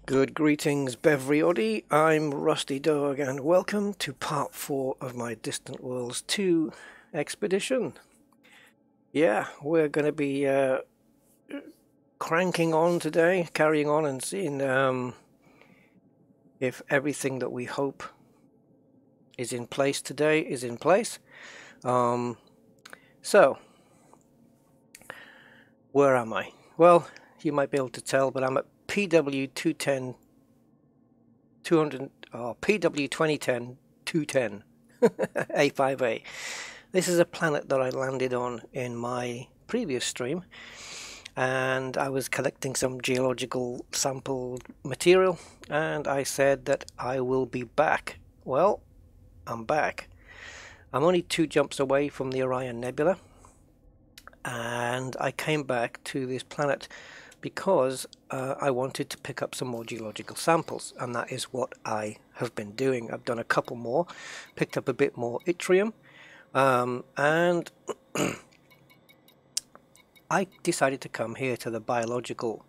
Good greetings, Bevriotti. I'm Rusty Dog, and welcome to part 4 of my Distant Worlds 2 expedition. Yeah, we're going to be cranking on today, carrying on and seeing if everything that we hope is in place today is in place. So, where am I? Well, you might be able to tell, but I'm at PW 210 200 PW 2010 210 A5A. This is a planet that I landed on in my previous stream, and I was collecting some geological sample material, and I said that I will be back. Well, I'm back. I'm only 2 jumps away from the Orion Nebula, and I came back to this planet because I wanted to pick up some more geological samples, and that is what I have been doing. I've done a couple more, picked up a bit more yttrium, and I decided to come here to the biological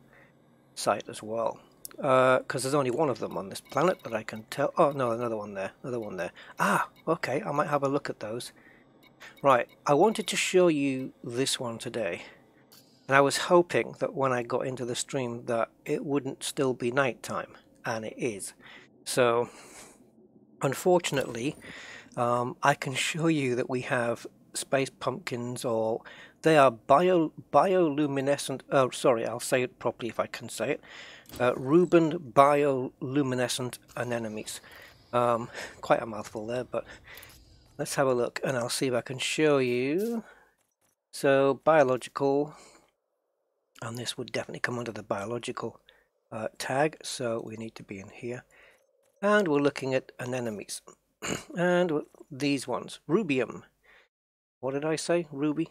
site as well, because there's only one of them on this planet that I can tell. Oh no, another one there, another one there. Ah, okay, I might have a look at those. Right, I wanted to show you this one today. And I was hoping that when I got into the stream that it wouldn't still be night time, and it is. So, unfortunately, I can show you that we have space pumpkins, or they are bioluminescent. Oh, sorry, I'll say it properly if I can say it. Ruben bioluminescent anemones. Quite a mouthful there, but let's have a look, and I'll see if I can show you. So, biological. And this would definitely come under the biological tag, so we need to be in here. And we're looking at anemones. And these ones, rubium. What did I say? Ruby?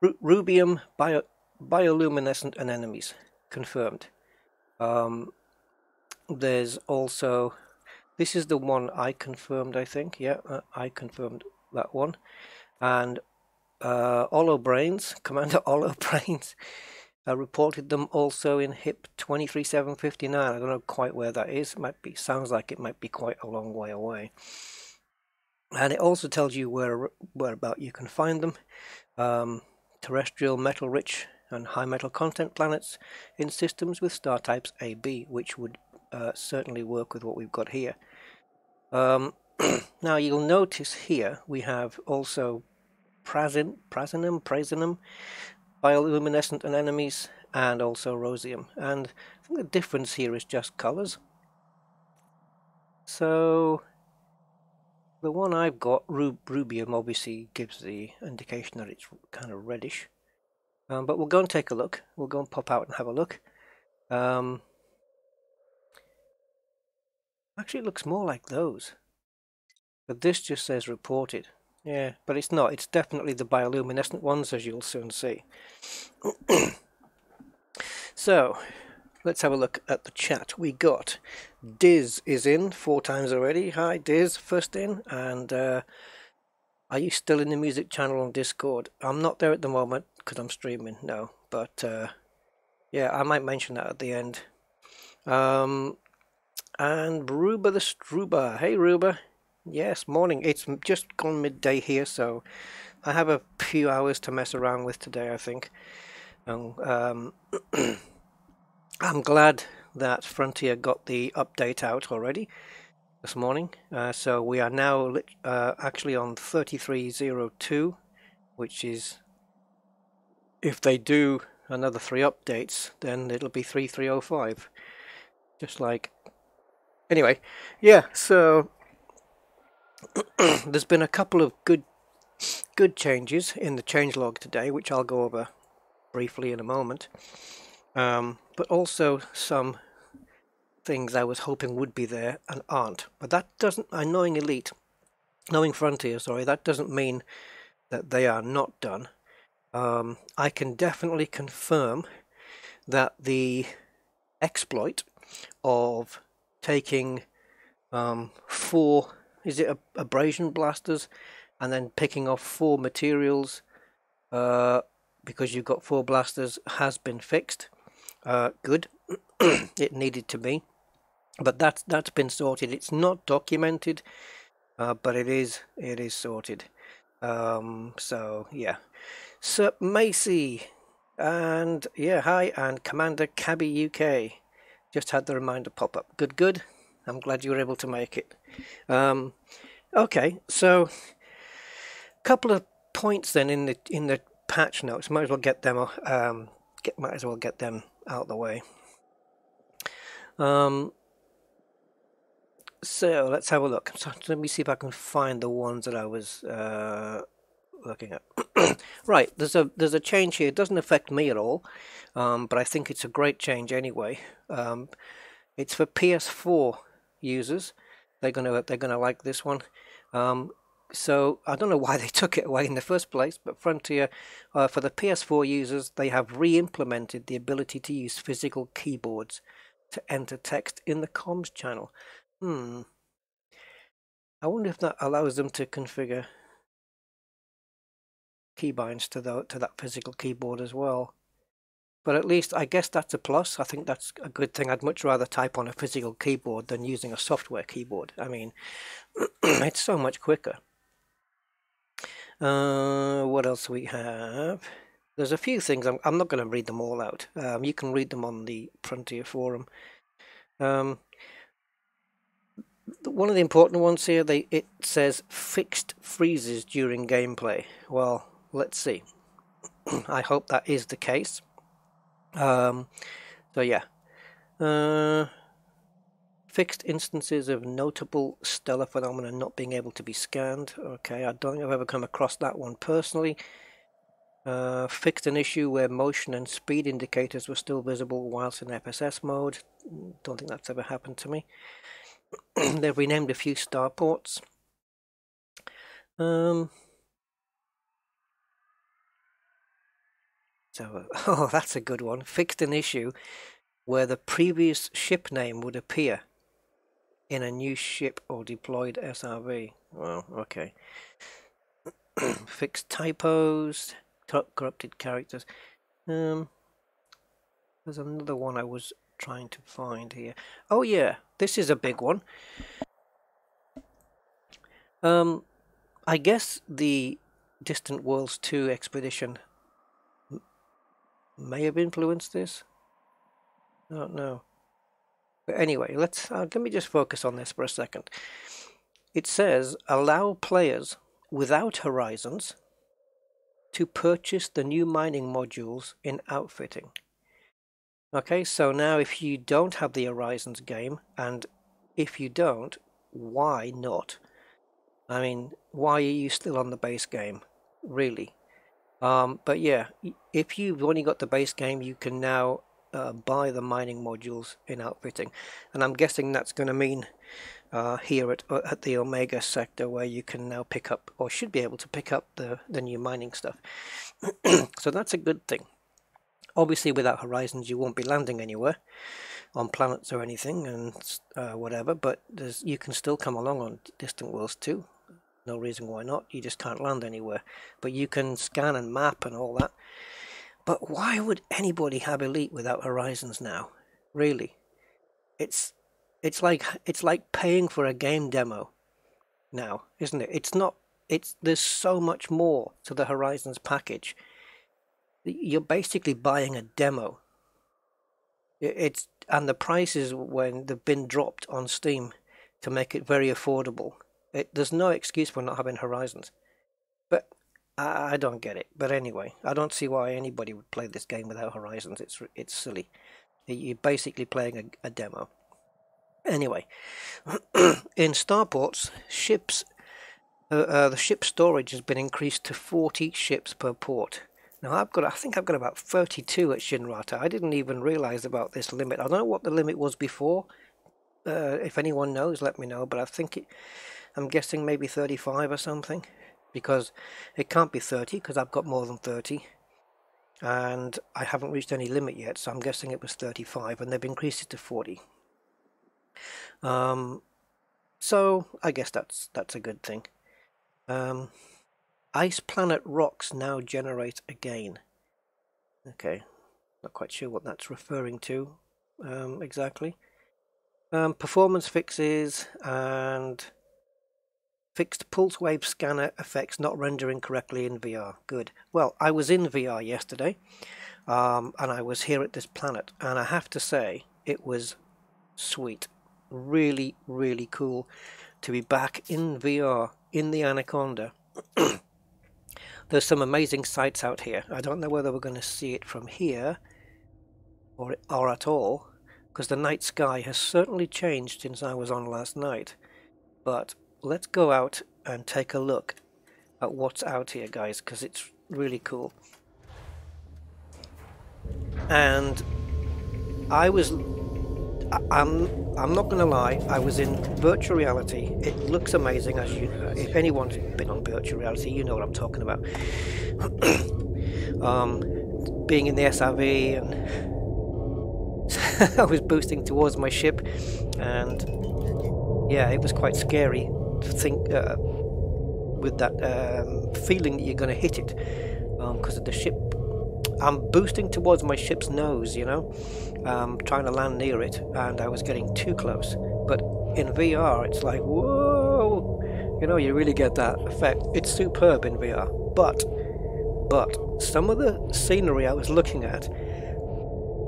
Rubium bioluminescent anemones. Confirmed. There's also, this is the one I confirmed, I think. Yeah, I confirmed that one. And Holobrains, Commander Holobrains. I reported them also in HIP 23759. I don't know quite where that is. It might be, sounds like it might be quite a long way away. And it also tells you whereabout you can find them. Terrestrial metal-rich and high metal content planets in systems with star types AB, which would certainly work with what we've got here. Now you'll notice here we have also prasinum, bioluminescent anemones, and also rosium, and I think the difference here is just colors. So the one I've got, rubium, obviously gives the indication that it's kind of reddish, but we'll go and take a look. We'll go and pop out and have a look. Actually it looks more like those, but this just says reported. Yeah, but it's not. It's definitely the bioluminescent ones, as you'll soon see. So, let's have a look at the chat. We got Diz is in 4 times already. Hi Diz, first in. And are you still in the music channel on Discord? I'm not there at the moment because I'm streaming, no. But yeah, I might mention that at the end. And Ruba the Struba. Hey Ruba. Yes, morning. It's just gone midday here, so I have a few hours to mess around with today, I think. I'm glad that Frontier got the update out already this morning. So we are now actually on 3302, which is, if they do another 3 updates, then it'll be 3305. Just like, anyway, yeah. So there's been a couple of good changes in the changelog today, which I'll go over briefly in a moment. But also some things I was hoping would be there and aren't. But that doesn't, knowing Frontier, sorry, that doesn't mean that they are not done. I can definitely confirm that the exploit of taking 4, is it abrasion blasters, and then picking off 4 materials because you've got 4 blasters, has been fixed. Good. It needed to be. But that's been sorted. It's not documented, but it is sorted. So yeah. Sir Macy, and yeah, hi, and Commander Cabby UK. Just had the reminder pop up. Good, good. I'm glad you were able to make it. Okay, so couple of points then in the patch notes. Might as well get them out of the way. So let's have a look. So let me see if I can find the ones that I was looking at. Right, there's a change here. It doesn't affect me at all, but I think it's a great change anyway. It's for PS4 users. They're gonna like this one. So I don't know why they took it away in the first place, but Frontier, for the PS4 users, they have re-implemented the ability to use physical keyboards to enter text in the comms channel. I wonder if that allows them to configure keybinds to that physical keyboard as well. But at least I guess that's a plus. I think that's a good thing. I'd much rather type on a physical keyboard than using a software keyboard. I mean, it's so much quicker. What else we have? There's a few things. I'm not going to read them all out. You can read them on the Frontier forum. One of the important ones here, it says fixed freezes during gameplay. Well, let's see. I hope that is the case. So yeah. Fixed instances of notable stellar phenomena not being able to be scanned. Okay, I don't think I've ever come across that one personally. Fixed an issue where motion and speed indicators were still visible whilst in FSS mode. Don't think that's ever happened to me. They've renamed a few starports. So, oh, that's a good one. Fixed an issue where the previous ship name would appear in a new ship or deployed SRV. Well, okay. Fixed typos, corrupted characters. There's another one I was trying to find here. Oh yeah, this is a big one. I guess the Distant Worlds 2 expedition may have influenced this. I don't know. But anyway, let me just focus on this for a second. It says allow players without horizons to purchase the new mining modules in outfitting. Okay, so now if you don't have the Horizons game, and if you don't, why not? I mean, why are you still on the base game? Really? But yeah, if you've only got the base game, you can now buy the mining modules in outfitting. And I'm guessing that's going to mean here at the Omega sector, where you can now pick up, or should be able to pick up the new mining stuff. So that's a good thing. Obviously, without Horizons, you won't be landing anywhere on planets or anything, and whatever. But you can still come along on Distant Worlds 2. No reason why not. You just can't land anywhere. But you can scan and map and all that. But why would anybody have Elite without Horizons now? Really? It's like paying for a game demo now, isn't it? It's not. There's so much more to the Horizons package. You're basically buying a demo. And the prices, when they've been dropped on Steam to make it very affordable. There's no excuse for not having Horizons. But I don't get it. But anyway, I don't see why anybody would play this game without Horizons. It's silly. You're basically playing a demo. Anyway, in starports, the ship storage has been increased to 40 ships per port. Now I think I've got about 32 at Shinrata. I didn't even realize about this limit. I don't know what the limit was before. If anyone knows, let me know. But I'm guessing maybe 35 or something, because it can't be 30 because I've got more than 30, and I haven't reached any limit yet. So I'm guessing it was 35, and they've increased it to 40. So I guess that's a good thing. Ice planet rocks now generate again. Okay, not quite sure what that's referring to exactly. Performance fixes and fixed pulse wave scanner effects not rendering correctly in VR. Good. Well, I was in VR yesterday, and I was here at this planet, and I have to say it was sweet. Really, really cool to be back in VR in the Anaconda. There's some amazing sights out here. I don't know whether we're going to see it from here or at all, because the night sky has certainly changed since I was on last night. But let's go out and take a look at what's out here, guys, because it's really cool. And I'm not going to lie, I was in virtual reality. It looks amazing, as you know. If anyone's been on virtual reality, you know what I'm talking about. Being in the SRV, and I was boosting towards my ship, and yeah, it was quite scary to think with that feeling that you're going to hit it, because of the ship. I'm boosting towards my ship's nose, you know, trying to land near it, and I was getting too close. But in VR, it's like, whoa, you know, you really get that effect. It's superb in VR. But some of the scenery I was looking at,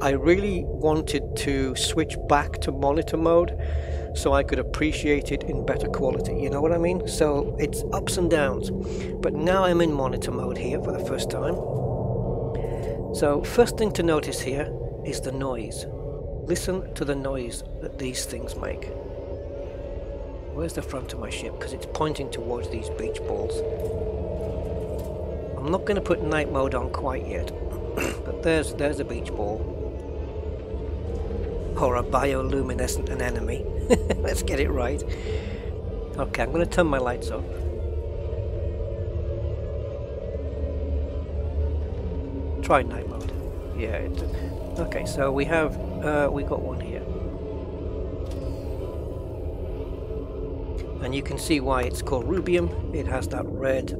I really wanted to switch back to monitor mode so I could appreciate it in better quality, you know what I mean? So it's ups and downs. But now I'm in monitor mode here for the first time. So first thing to notice here is the noise. Listen to the noise that these things make. Where's the front of my ship? Because it's pointing towards these beach balls. I'm not going to put night mode on quite yet, but there's a beach ball. Or a bioluminescent anemone. Let's get it right. Okay, I'm going to turn my lights off. Try night mode. Yeah. Okay, so we got one here, and you can see why it's called rubium. It has that red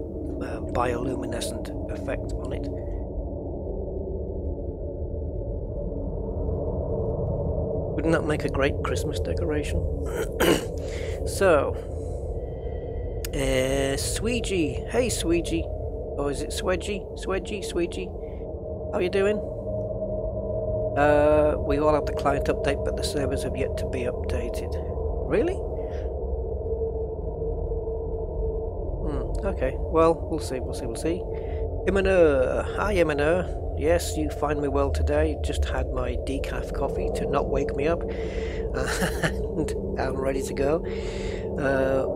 bioluminescent effect on it. Wouldn't that make a great Christmas decoration? So, Sweegie. Hey, Sweegie. Or is it Swedgy? Sweegie? How you doing? We all have the client update, but the servers have yet to be updated. Really? Okay. Well, we'll see. Imanur. Hi, Imanur. Yes, you find me well today. Just had my decaf coffee to not wake me up, and I'm ready to go.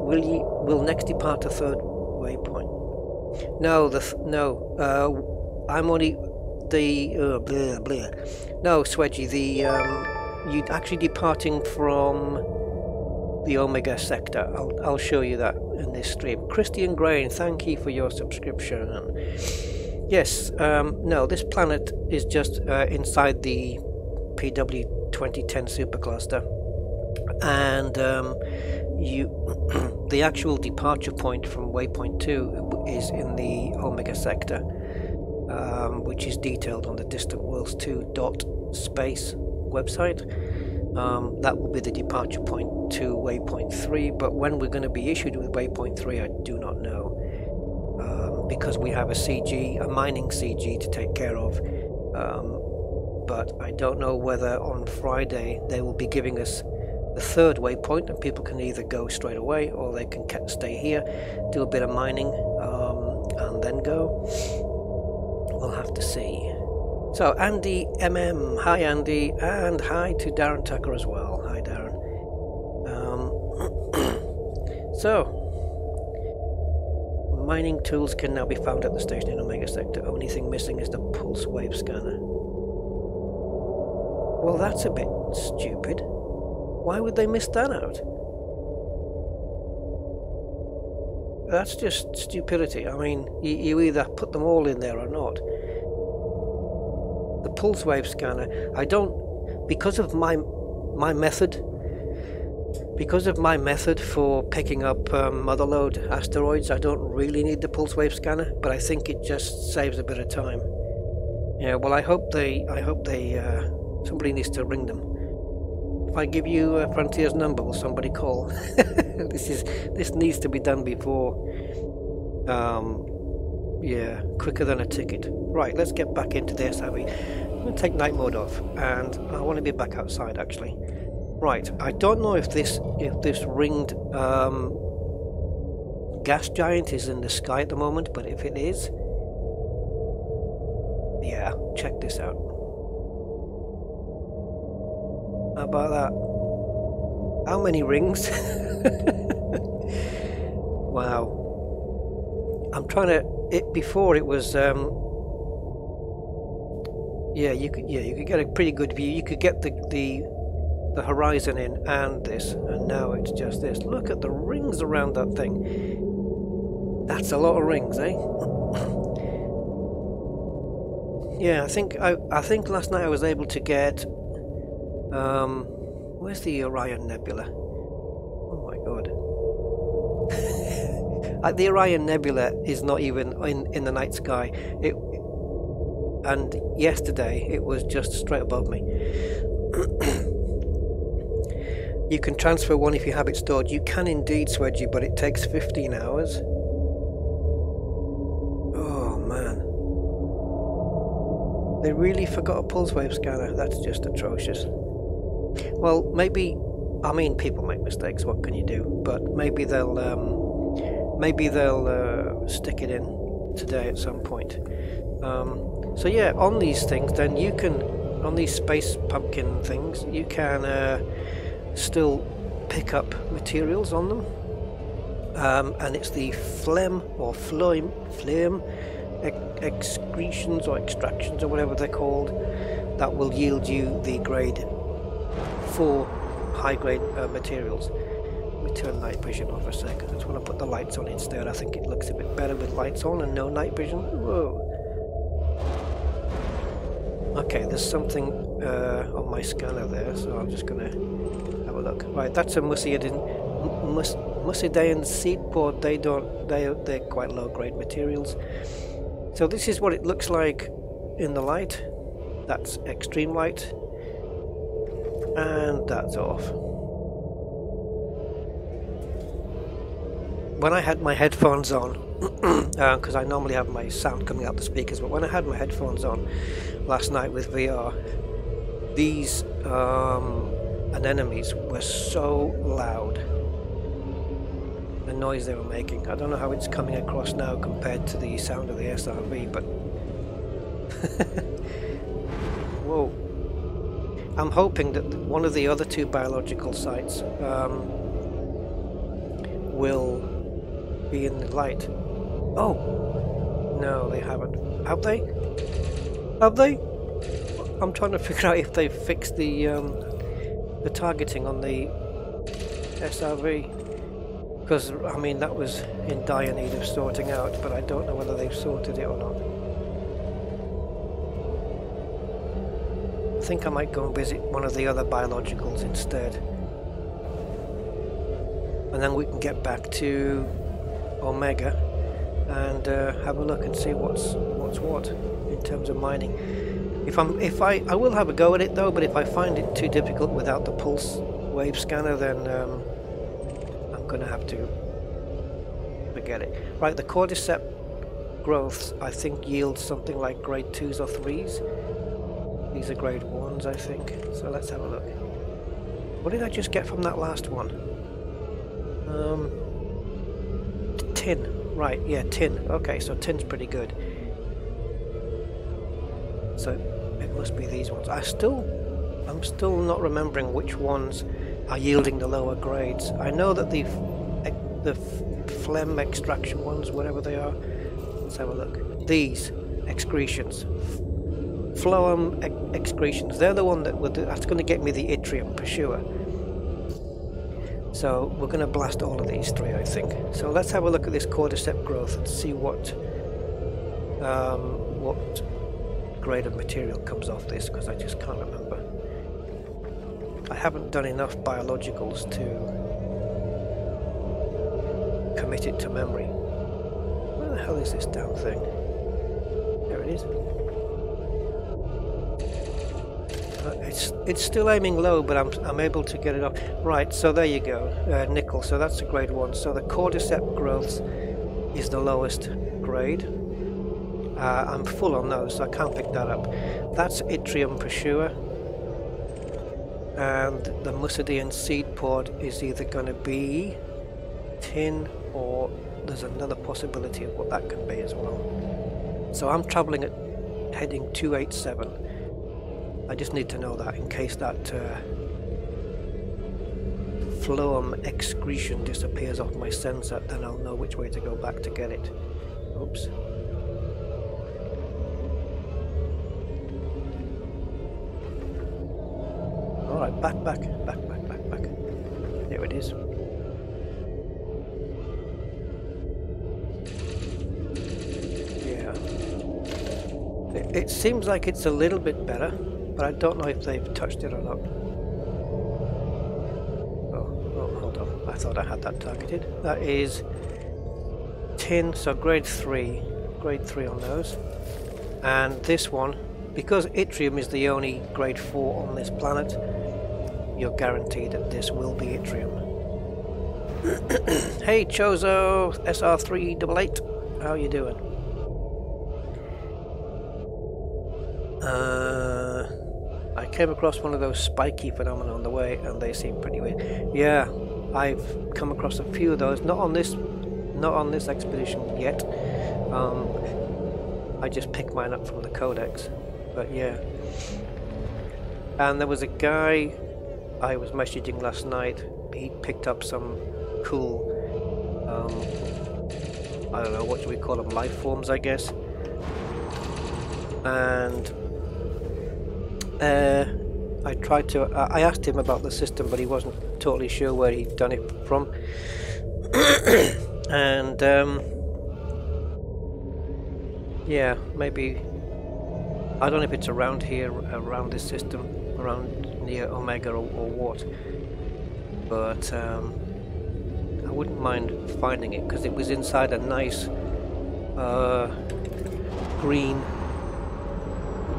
Will next depart a third waypoint? No. I'm only the No, Swedgy. You actually departing from the Omega sector. I'll show you that in this stream. Christian Grain, thank you for your subscription. Yes, no, this planet is just inside the PW 2010 supercluster, and the actual departure point from waypoint 2 is in the Omega sector, which is detailed on the Distant Worlds 2.space website. That will be the departure point to waypoint 3, but when we're going to be issued with waypoint 3 I do not know, because we have a mining CG to take care of, but I don't know whether on Friday they will be giving us the third waypoint, and people can either go straight away or they can stay here, do a bit of mining, and then go. We'll have to see. So Andy MM, hi Andy, and hi to Darren Tucker as well. Hi Darren. So mining tools can now be found at the station in Omega sector. Only thing missing is the pulse wave scanner. Well, that's a bit stupid. Why would they miss that out? That's just stupidity. I mean, you either put them all in there or not. The pulse wave scanner, I don't, because of my method for picking up motherlode asteroids, I don't really need the pulse wave scanner, but I think it just saves a bit of time. Yeah, well, I hope they somebody needs to ring them If I give you Frontier's number, will somebody call? This needs to be done before. Yeah, quicker than a ticket. Right, let's get back into this. I'm going to take night mode off, and I want to be back outside actually. Right, I don't know if this ringed gas giant is in the sky at the moment, but if it is, yeah, check this out. How about that? How many rings? Wow. I'm trying to. Before it was. Yeah, you could get a pretty good view. You could get the horizon in and this, and now it's just this. Look at the rings around that thing. That's a lot of rings, eh? Yeah, I think last night I was able to get. Where's the Orion Nebula? Oh my god. The Orion Nebula is not even in the night sky. And yesterday it was just straight above me. You can transfer one if you have it stored. You can indeed, Swedgy, but it takes 15 hours. Oh man. They really forgot a pulse wave scanner. That's just atrocious. Well, maybe, I mean, people make mistakes, what can you do? But maybe they'll stick it in today at some point. So yeah, on these things, then you can, on these space pumpkin things, you can still pick up materials on them. And it's the phlegm or phloem excretions or extractions or whatever they're called that will yield you the grade 4 high grade materials. Let me turn night vision off a second. I just want to put the lights on instead. I think it looks a bit better with lights on and no night vision. Whoa. Okay, there's something on my scanner there, so I'm just going to have a look. Right, that's a Musidean seed pod. They're quite low grade materials. So this is what it looks like in the light. That's extreme light. And that's off. When I had my headphones on, because I normally have my sound coming out the speakers, but when I had my headphones on last night with VR, these anemones were so loud. The noise they were making. I don't know how it's coming across now compared to the sound of the SRV, but whoa. I'm hoping that one of the other two biological sites will be in the light. Oh! No, they haven't. Have they? Have they? I'm trying to figure out if they fixed the targeting on the SRV. Because, I mean, that was in dire need of sorting out, but I don't know whether they've sorted it or not. I think I might go and visit one of the other biologicals instead. And then we can get back to Omega and have a look and see what's what in terms of mining. I will have a go at it though, but if I find it too difficult without the pulse wave scanner, then I'm going to have to forget it. Right, the cordyceps growths I think yield something like grade 2s or 3s. These are grade 1s I think, so let's have a look. What did I just get from that last one? Tin, right, yeah, tin. Okay, so tin's pretty good. So it must be these ones. I'm still not remembering which ones are yielding the lower grades. I know that the phlegm extraction ones, whatever they are. Let's have a look. These excretions, phloem excretions. They're the one that's going to get me the yttrium for sure. So we're going to blast all of these three, I think. So let's have a look at this cordyceps growth and see what grade of material comes off this, because I just can't remember. I haven't done enough biologicals to commit it to memory. Where the hell is this damn thing? There it is. It's still aiming low, but I'm able to get it up. Right, so there you go, nickel. So that's a grade 1. So the cordyceps growths is the lowest grade. I'm full on those, so I can't pick that up. That's yttrium for sure. And the Muscidian seed pod is either going to be tin, or there's another possibility of what that could be as well. So I'm travelling at heading 287. I just need to know that in case that phloem excretion disappears off my sensor, then I'll know which way to go back to get it. Oops. Alright, back. There it is. Yeah. It seems like it's a little bit better, but I don't know if they've touched it or not. Oh, hold on. I thought I had that targeted. That is tin, so grade 3. Grade 3 on those. And this one, because yttrium is the only grade 4 on this planet, you're guaranteed that this will be yttrium. Hey Chozo, SR388, how you doing? I came across one of those spiky phenomena on the way, and they seem pretty weird. Yeah, I've come across a few of those. Not on this expedition yet. I just picked mine up from the Codex, but yeah. And there was a guy I was messaging last night. He picked up some cool, I don't know, what do we call them? Lifeforms, I guess. And I tried to. I asked him about the system, but he wasn't totally sure where he'd done it from. And yeah, maybe I don't know if it's around here, around this system, around near Omega or what. But I wouldn't mind finding it because it was inside a nice green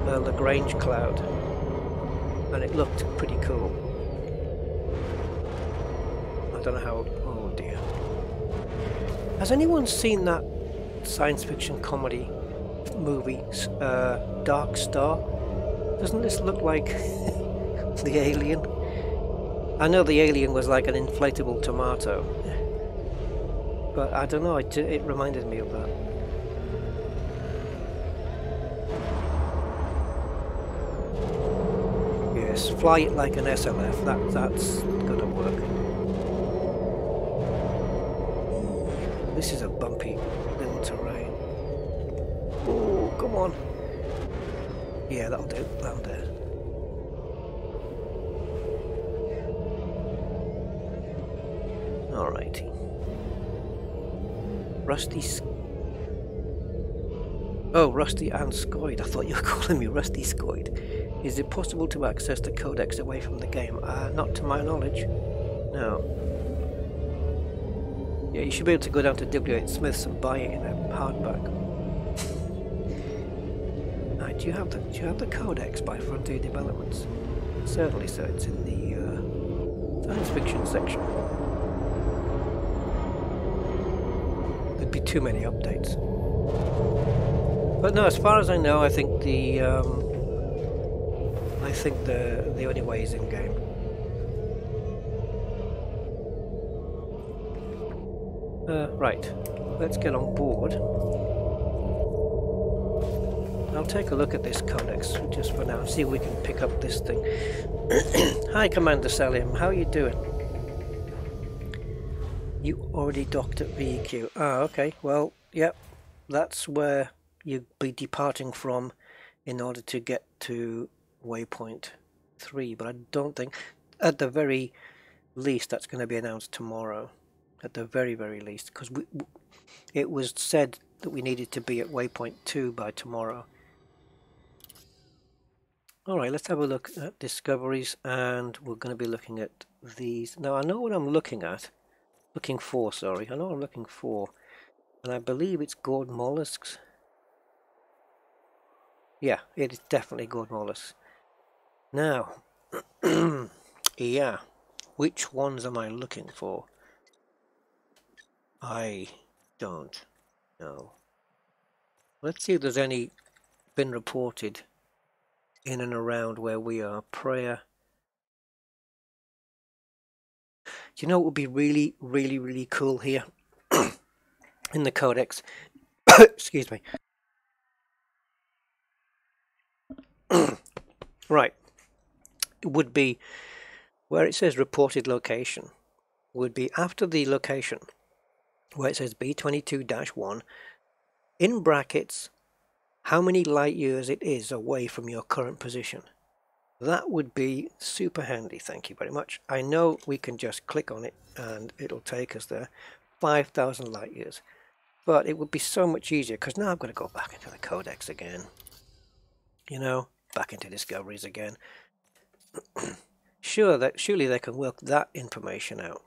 Lagrange cloud, and it looked pretty cool. I don't know how. Oh dear. Has anyone seen that science fiction comedy movie, Dark Star? Doesn't this look like the alien? I know the alien was like an inflatable tomato, but I don't know, it reminded me of that. Yes, fly it like an SLF, that's gonna work. This is a bumpy little terrain. Oh, come on. Yeah, that'll do, that'll do. Alrighty. Rusty and Scoid. I thought you were calling me Rusty Scoid. Is it possible to access the Codex away from the game? Not to my knowledge. No. Yeah, you should be able to go down to W8 Smith's and buy it in a hardback. Do you have the Codex by Frontier Developments? Certainly, so it's in the science fiction section. There'd be too many updates. But no, as far as I know, I think the only way is in game. Right, let's get on board. I'll take a look at this Codex just for now and see if we can pick up this thing. Hi Commander Salim, how are you doing? You already docked at BEQ. Ah, okay, well, yep, that's where you'd be departing from in order to get to waypoint 3, but I don't think, at the very least, that's going to be announced tomorrow. At the very, very least, because it was said that we needed to be at waypoint 2 by tomorrow. Alright, let's have a look at discoveries, and we're going to be looking at these. Now, I know what I'm looking for, sorry. I know what I'm looking for, and I believe it's gourd mollusks. Yeah, it is definitely gourd mollusks. Now, yeah, which ones am I looking for? I don't know. Let's see if there's any been reported in and around where we are. Prayer. Do you know what would be really, really, really cool here in the Codex? Excuse me. Right. It would be where it says reported location, would be after the location where it says B22-1, in brackets, how many light years it is away from your current position. That would be super handy, thank you very much. I know we can just click on it and it'll take us there, 5,000 light years. But it would be so much easier, because now I've got to go back into the Codex again. You know, back into discoveries again. Surely they can work that information out.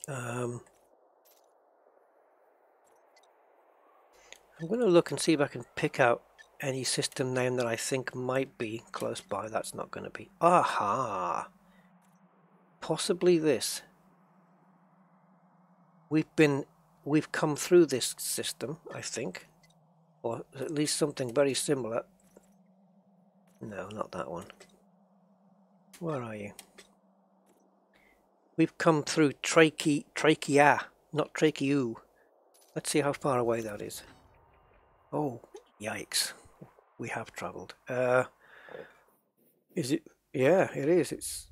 I'm going to look and see if I can pick out any system name that I think might be close by. That's not going to be. Aha! Possibly this. We've come through this system, I think, or at least something very similar. No, not that one. Where are you? We've come through trachea, not tracheu. Let's see how far away that is. Oh, yikes. We have travelled. Is it? Yeah, it is. It's...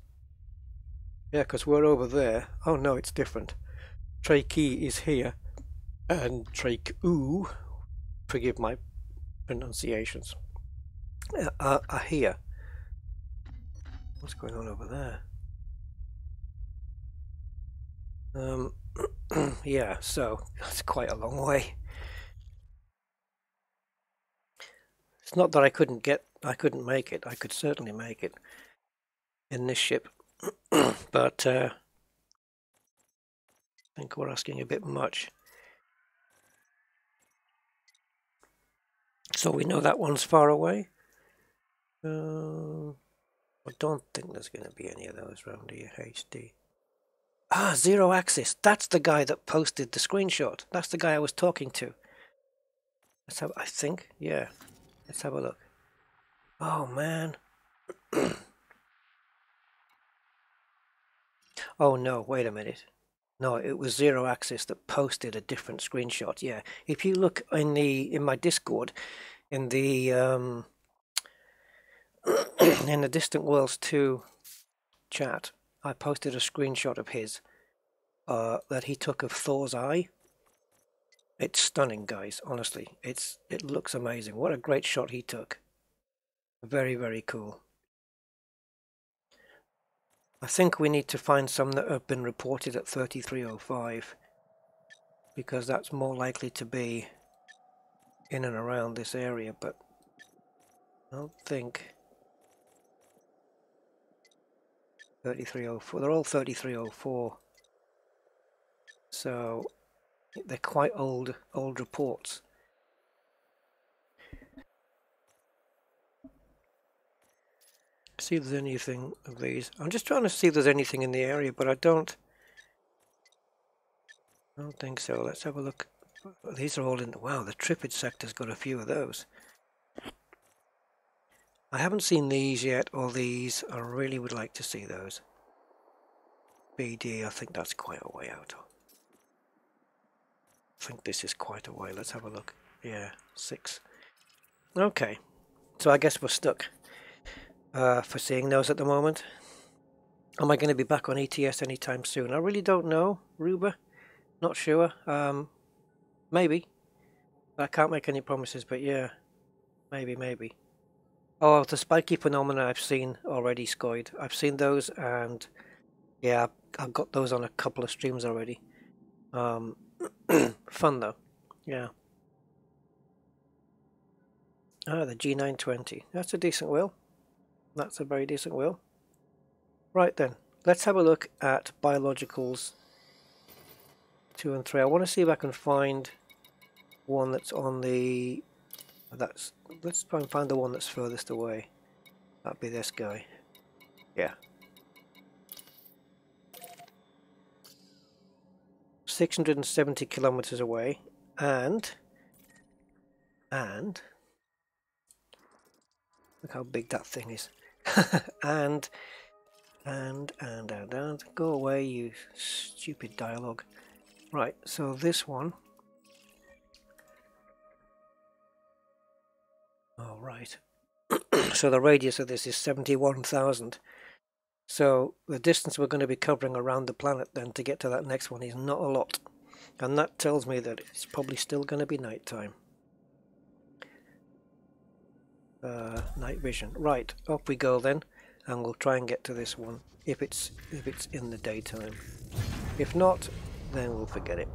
Yeah, because we're over there. Oh no, it's different. Trachea is here. And tracheu, forgive my pronunciations, are here. What's going on over there? Yeah, so that's quite a long way. It's not that I couldn't make it. I could certainly make it in this ship, but I think we're asking a bit much. So we know that one's far away. I don't think there's going to be any of those around here. HD. Ah, Zero Axis. That's the guy that posted the screenshot. That's the guy I was talking to. Let's have, I think, yeah. Let's have a look. Oh, man. Oh, no, wait a minute. No, it was Zero Axis that posted a different screenshot. Yeah, if you look in my Discord, in the in the Distant Worlds 2 chat, I posted a screenshot of his that he took of Thor's eye. It's stunning, guys. Honestly, it looks amazing. What a great shot he took. Very, very cool. I think we need to find some that have been reported at 3305, because that's more likely to be in and around this area, but I don't think 3304. They're all 3304, so they're quite old reports. See if there's anything of these. I'm just trying to see if there's anything in the area, but I don't think so. Let's have a look. These are all in. Wow, the Tripid sector's got a few of those. I haven't seen these yet, or these. I really would like to see those. BD, I think that's quite a way out. I think this is quite a way. Let's have a look. Yeah, 6. Okay, so I guess we're stuck for seeing those at the moment. Am I going to be back on ETS anytime soon? I really don't know, Ruba. Not sure. Maybe. I can't make any promises, but yeah, maybe. Oh, the spiky phenomena I've seen already, Scoid. I've seen those, and yeah, I've got those on a couple of streams already. Fun though, yeah. Ah, the G920. That's a decent wheel. That's a very decent wheel. Right then, let's have a look at biologicals 2 and 3. I want to see if I can find one that's on the That's, let's try and find the one that's furthest away. That'd be this guy. Yeah. 670 kilometers away, and look how big that thing is. and go away, you stupid dialogue. Right, so this one. Oh, right. So the radius of this is 71,000. So the distance we're going to be covering around the planet then to get to that next one is not a lot. And that tells me that it's probably still going to be nighttime. Night vision. Right, up we go then, and we'll try and get to this one if it's in the daytime. If not, then we'll forget it.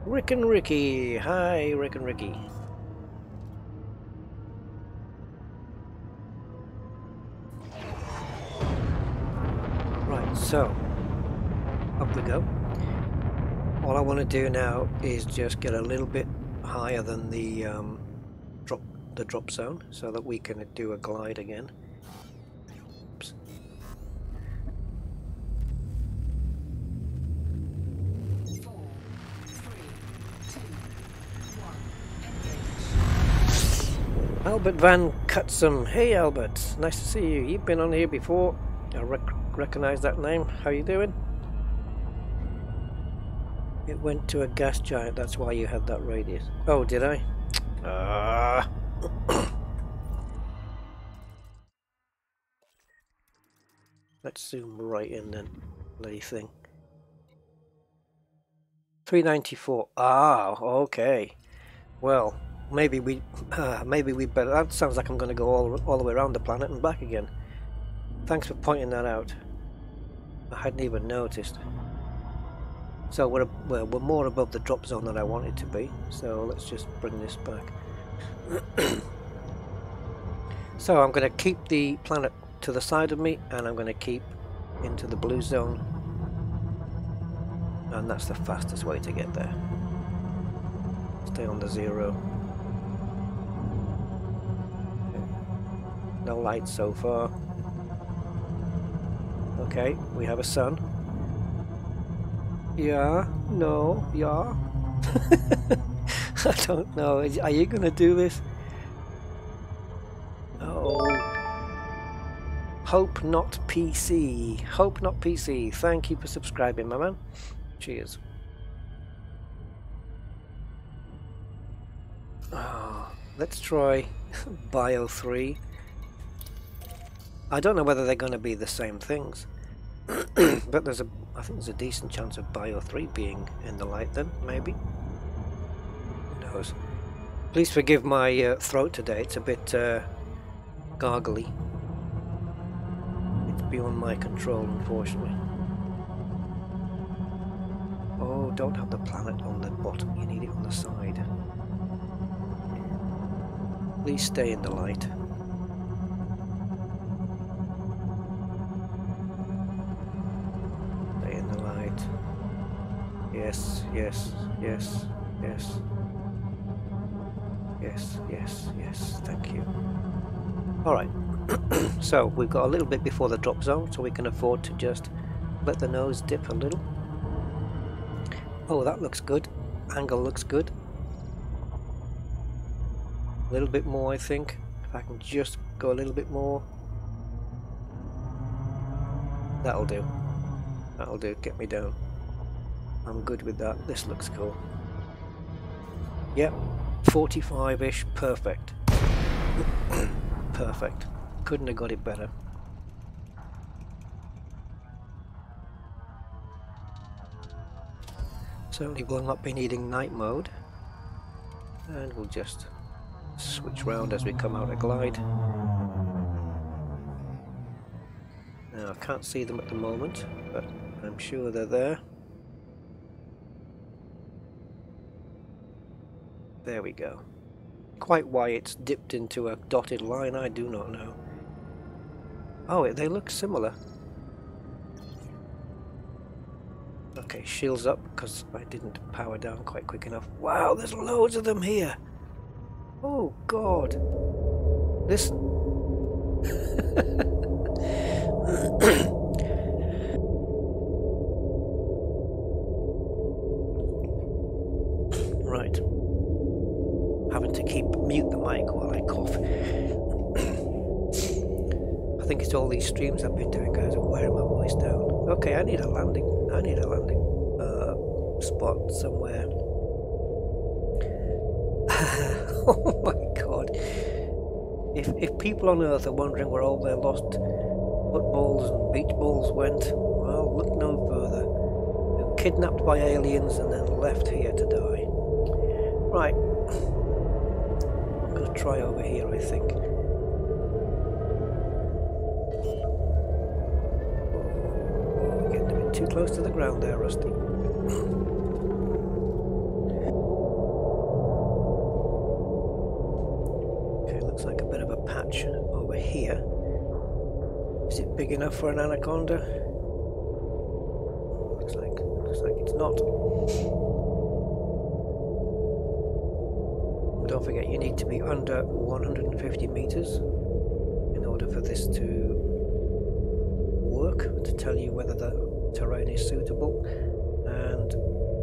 Rick and Ricky. Hi, Rick and Ricky. Right, so up we go. All I want to do now is just get a little bit higher than the drop zone so that we can do a glide again. Oops. Albert Van Cutsum. Hey Albert, nice to see you. You've been on here before. I recognize that name. How you doing? It went to a gas giant, that's why you had that radius. Oh, did I? Let's zoom right in then, bloody thing. 394. Ah, okay. Well, maybe we better. That sounds like I'm going to go all the way around the planet and back again. Thanks for pointing that out. I hadn't even noticed. So we're more above the drop zone than I wanted to be. So let's just bring this back. So I'm going to keep the planet to the side of me, and I'm going to keep into the blue zone, and that's the fastest way to get there. Stay on the 0. No light so far. Okay, we have a sun. Yeah, no, yeah. I don't know. Are you going to do this? Oh. Hope Not PC. Hope Not PC. Thank you for subscribing, my man. Cheers. Oh, let's try Bio 3. I don't know whether they're going to be the same things. But I think there's a decent chance of Bio 3 being in the light then, maybe. Who knows? Please forgive my throat today. It's a bit gargly. It's beyond my control, unfortunately. Oh, don't have the planet on the bottom. You need it on the side. Please stay in the light. Stay in the light. Yes, yes, yes, yes. Yes, yes, yes, thank you. Alright, so we've got a little bit before the drop zone, so we can afford to just let the nose dip a little. Oh, that looks good. Angle looks good. A little bit more, I think. If I can just go a little bit more. That'll do. That'll do. Get me down. I'm good with that. This looks cool. Yep. 45-ish. Perfect. Perfect. Couldn't have got it better. Certainly will not be needing night mode. And we'll just switch round as we come out of glide. Now I can't see them at the moment, but I'm sure they're there. There we go. Quite why it's dipped into a dotted line, I do not know. Oh, they look similar. Okay, shields up because I didn't power down quite quick enough. Wow, there's loads of them here. Oh God! Listen. Right. Having to keep mute the mic while I cough. I think it's all these streams I've been doing, guys, are wearing my voice down. Okay, I need a landing. I need a landing spot somewhere. Oh my God! If people on Earth are wondering where all their lost footballs and beach balls went, well, look no further. They were kidnapped by aliens and then left here to die. Right. I'm going to try over here, I think. Oh, getting a bit too close to the ground there, Rusty. Okay, looks like a bit of a patch over here. Is it big enough for an anaconda? Looks like it's not. Don't forget, you need to be under 150 meters in order for this to work, to tell you whether the terrain is suitable. And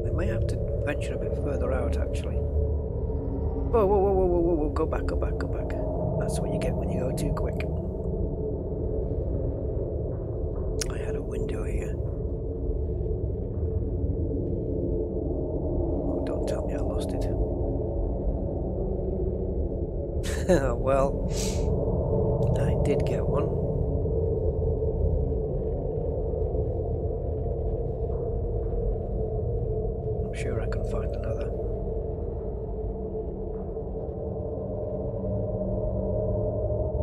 we may have to venture a bit further out, actually. Whoa, whoa, whoa, whoa, whoa, whoa, whoa. Go back, go back, go back. That's what you get when you go too quick. I had a window here. Oh, don't tell me I lost it. Well, I did get one. I'm sure I can find another.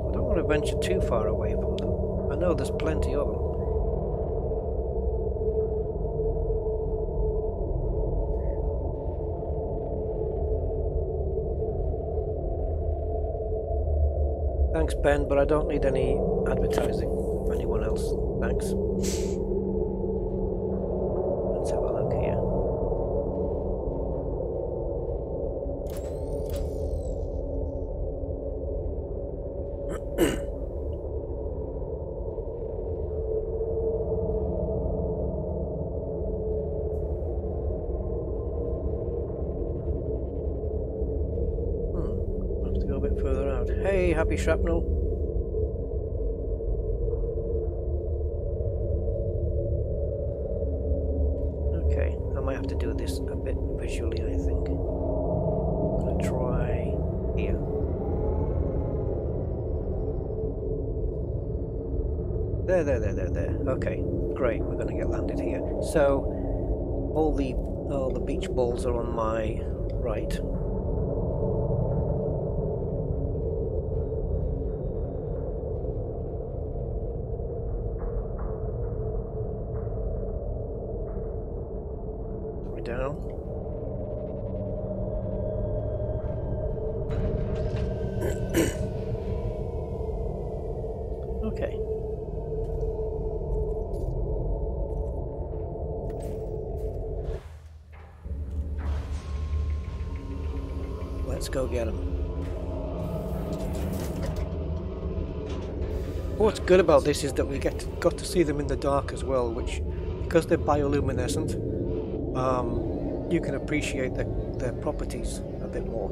I don't want to venture too far away from them. I know there's plenty of them. Thanks, Ben, but I don't need any advertising from anyone else. Thanks. Let's have a look here. Have to go a bit further out. Hey, happy shrapnel. Okay, I might have to do this a bit visually, I think. I'm gonna try here. There. Okay, great. We're gonna get landed here. So all the beach balls are on my right. Down. Okay. Let's go get them. What's good about this is that we got to see them in the dark as well, which, because they're bioluminescent, you can appreciate their properties a bit more.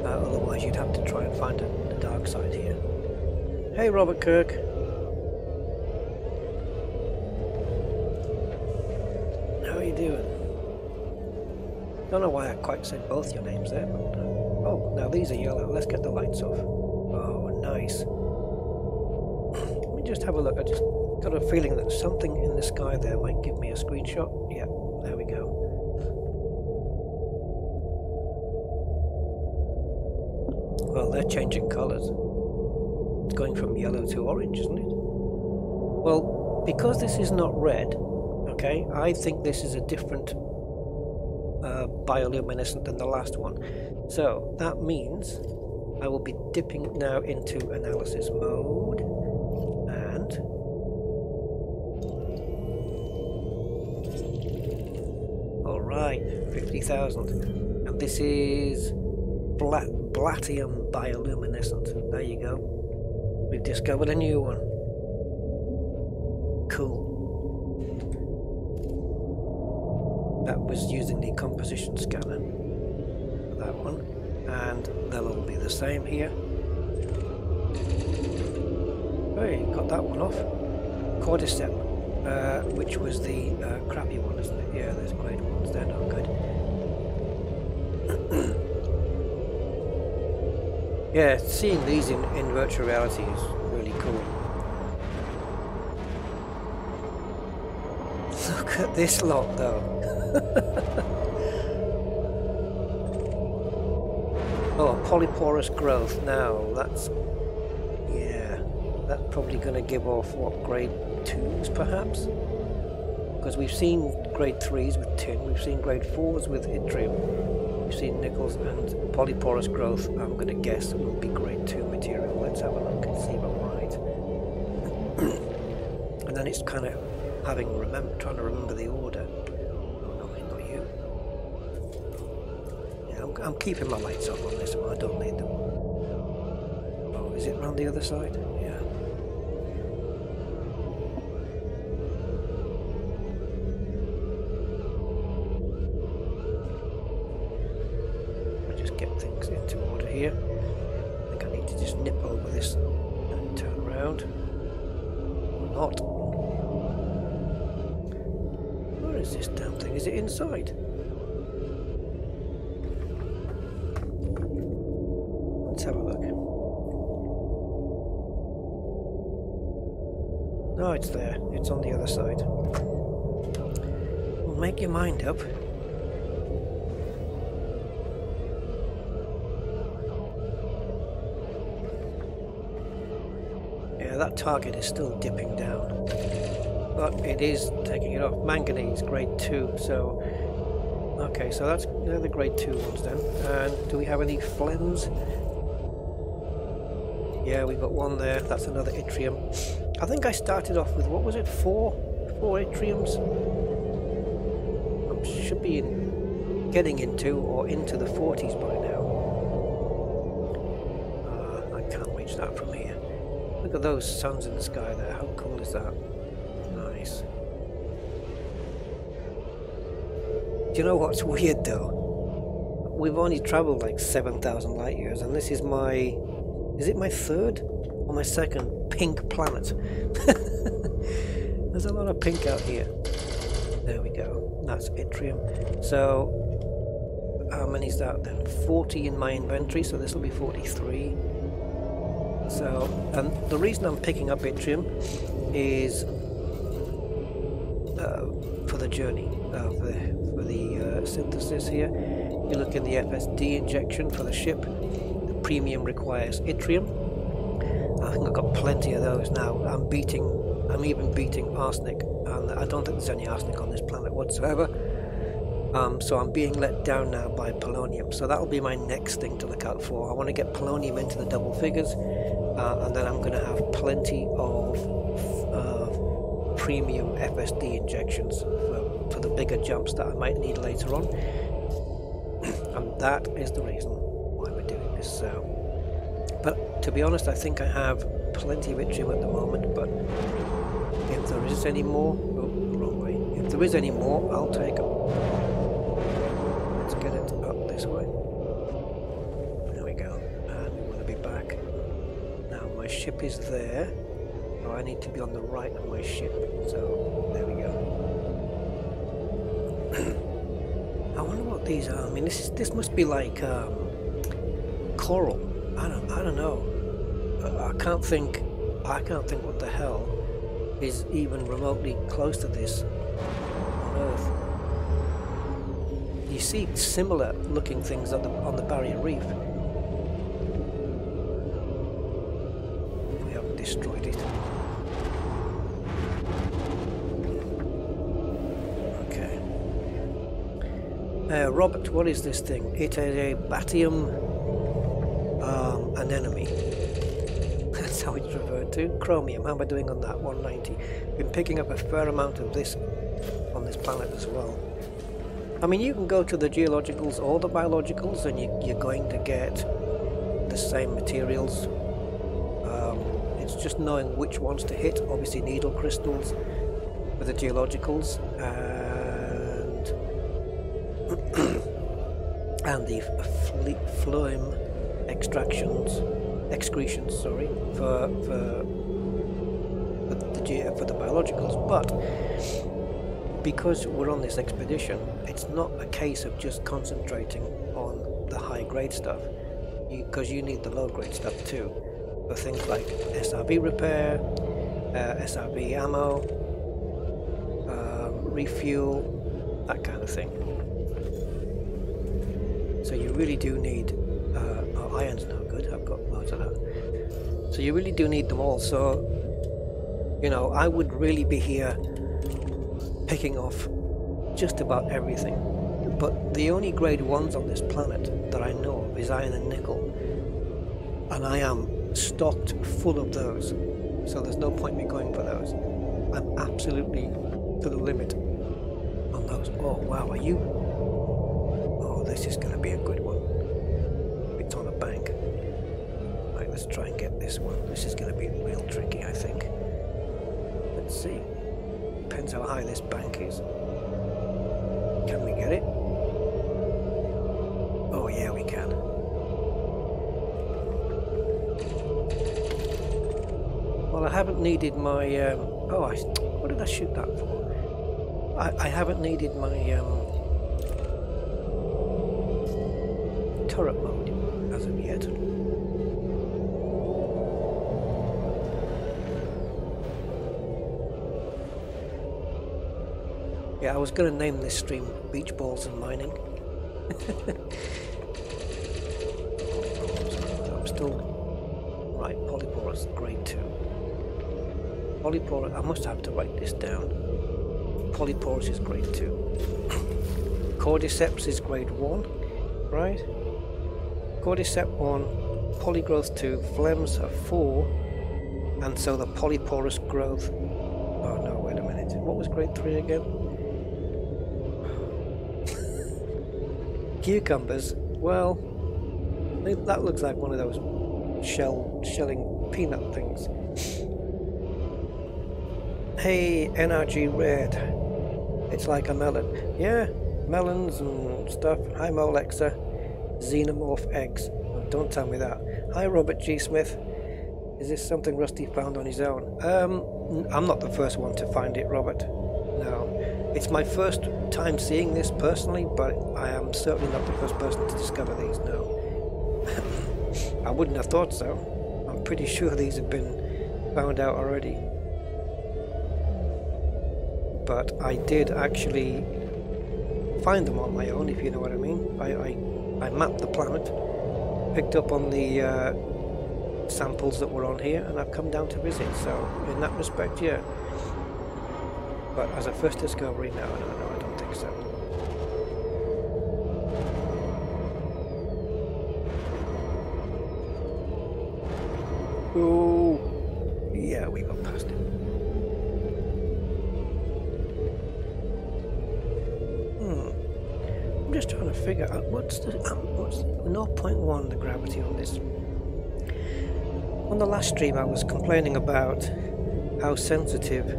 Otherwise you'd have to try and find the dark side here. Hey Robert Kirk. How are you doing? Don't know why I quite said both your names there, but oh, now these are yellow. Let's get the lights off. Oh, nice. Let me just have a look. I just got a feeling that something in the sky there might give me a screenshot. Yeah, there we go. Well, they're changing colours. It's going from yellow to orange, isn't it? Well, because this is not red, okay, I think this is a different bioluminescent than the last one. So that means I will be dipping now into analysis mode, and Right, 50,000. And this is Blatium bioluminescent. There you go. We've discovered a new one. Cool. That was using the composition scanner. That one. And they'll all be the same here. Hey, got that one off. Cordyceps, which was the crappy one, isn't it? Yeah, there's great ones. They're not good. Yeah, seeing these in virtual reality is really cool. Look at this lot, though. Oh, polyporous growth. Now, that's... yeah, that's probably going to give off, what, grade 2s, perhaps? Because we've seen grade 3s with tin, we've seen grade 4s with yttrium, we've seen nickels, and polyporous growth, I'm going to guess, will be grade 2 material. Let's have a look and see if I'm right. And then it's kind of trying to remember the order. Oh, no, not you. Yeah, I'm keeping my lights off on this one, I don't need them. Oh, is it around the other side? Yeah. Into order here. I think I need to just nip over this and turn around. Or not. Where is this damn thing? Is it inside? Let's have a look. No, it's there. It's on the other side. Well, make your mind up. That target is still dipping down, but it is taking it off. Manganese, grade 2. So, okay, so they're the grade 2 ones then. And do we have any phlegms? Yeah, we've got one there. That's another yttrium. I think I started off with, what was it, four yttriums? I should be getting into the 40s by now. I can't reach that from here. Look at those suns in the sky there. How cool is that? Nice. Do you know what's weird though? We've only travelled like 7,000 light years, and this is my... is it my third or my second pink planet? There's a lot of pink out here. There we go. That's yttrium. So, how many is that then? 40 in my inventory, so this will be 43. So, and the reason I'm picking up yttrium is for the journey, for the synthesis here. You look in the FSD injection for the ship, the premium requires yttrium. I think I've got plenty of those now. I'm even beating arsenic, and I don't think there's any arsenic on this planet whatsoever. So I'm being let down now by polonium, so that'll be my next thing to look out for. I want to get polonium into the double figures, and then I'm going to have plenty of premium FSD injections for the bigger jumps that I might need later on. And that is the reason why we're doing this. So, but to be honest, I think I have plenty of yttrium at the moment, but if there is any more, oh, wrong way. If there is any more, I'll take them. Let's get it up this way. There we go. And we want to be back. Now my ship is there. So I need to be on the right of my ship. So there we go. I wonder what these are. I mean, this must be like coral. I don't know. I can't think what the hell is even remotely close to this on Earth. You see similar looking things on the barrier reef. We haven't destroyed it. Okay. Robert, what is this thing? It is a batium anemone. That's how it's referred to. Chromium, how am I doing on that? 190. Been picking up a fair amount of this on this planet as well. I mean, you can go to the geologicals or the biologicals and you're going to get the same materials. It's just knowing which ones to hit. Obviously needle crystals for the geologicals and and the phloem excretions, sorry, for the biologicals. But because we're on this expedition, it's not a case of just concentrating on the high grade stuff, because you need the low grade stuff too, for things like SRB repair, SRB ammo, refuel, that kind of thing. So you really do need oh, iron's no good, I've got loads of that. So you really do need them all. So, you know, I would really be here picking off just about everything. But the only grade 1s on this planet that I know of is iron and nickel. And I am stocked full of those. So there's no point me going for those. I'm absolutely to the limit on those. Oh wow, are you? Oh, this is going to be a good one. It's on a bank. Right, let's try and get this one. This is going to be real tricky, I think. Let's see. Depends how high this bank is. Can we get it? Oh yeah, we can. Well, I haven't needed my... oh, what did I shoot that for? I haven't needed my turret mode as of yet. Yeah, I was going to name this stream Beach Balls and Mining. I'm still... Right, polyporous, grade 2. Polyporous, I must have to write this down. Polyporous is grade 2. Cordyceps is grade 1, right? Cordyceps 1, polygrowth 2, phlegms are 4, and so the polyporous growth... Oh no, wait a minute. What was grade 3 again? Cucumbers, well, that looks like one of those shelling peanut things. Hey, NRG Red, it's like a melon. Yeah, melons and stuff. Hi Molexa, xenomorph eggs. Oh, don't tell me that. Hi Robert G. Smith. Is this something Rusty found on his own? I'm not the first one to find it, Robert. No. It's my first time seeing this personally, but I am certainly not the first person to discover these, no. I wouldn't have thought so. I'm pretty sure these have been found out already. But I did actually find them on my own, if you know what I mean. I mapped the planet, picked up on the samples that were on here, and I've come down to visit, so in that respect, yeah. But as a first discovery, no, I don't think so. Oh, yeah, we got past it. I'm just trying to figure out what's 0.1 the gravity on this. On the last stream, I was complaining about how sensitive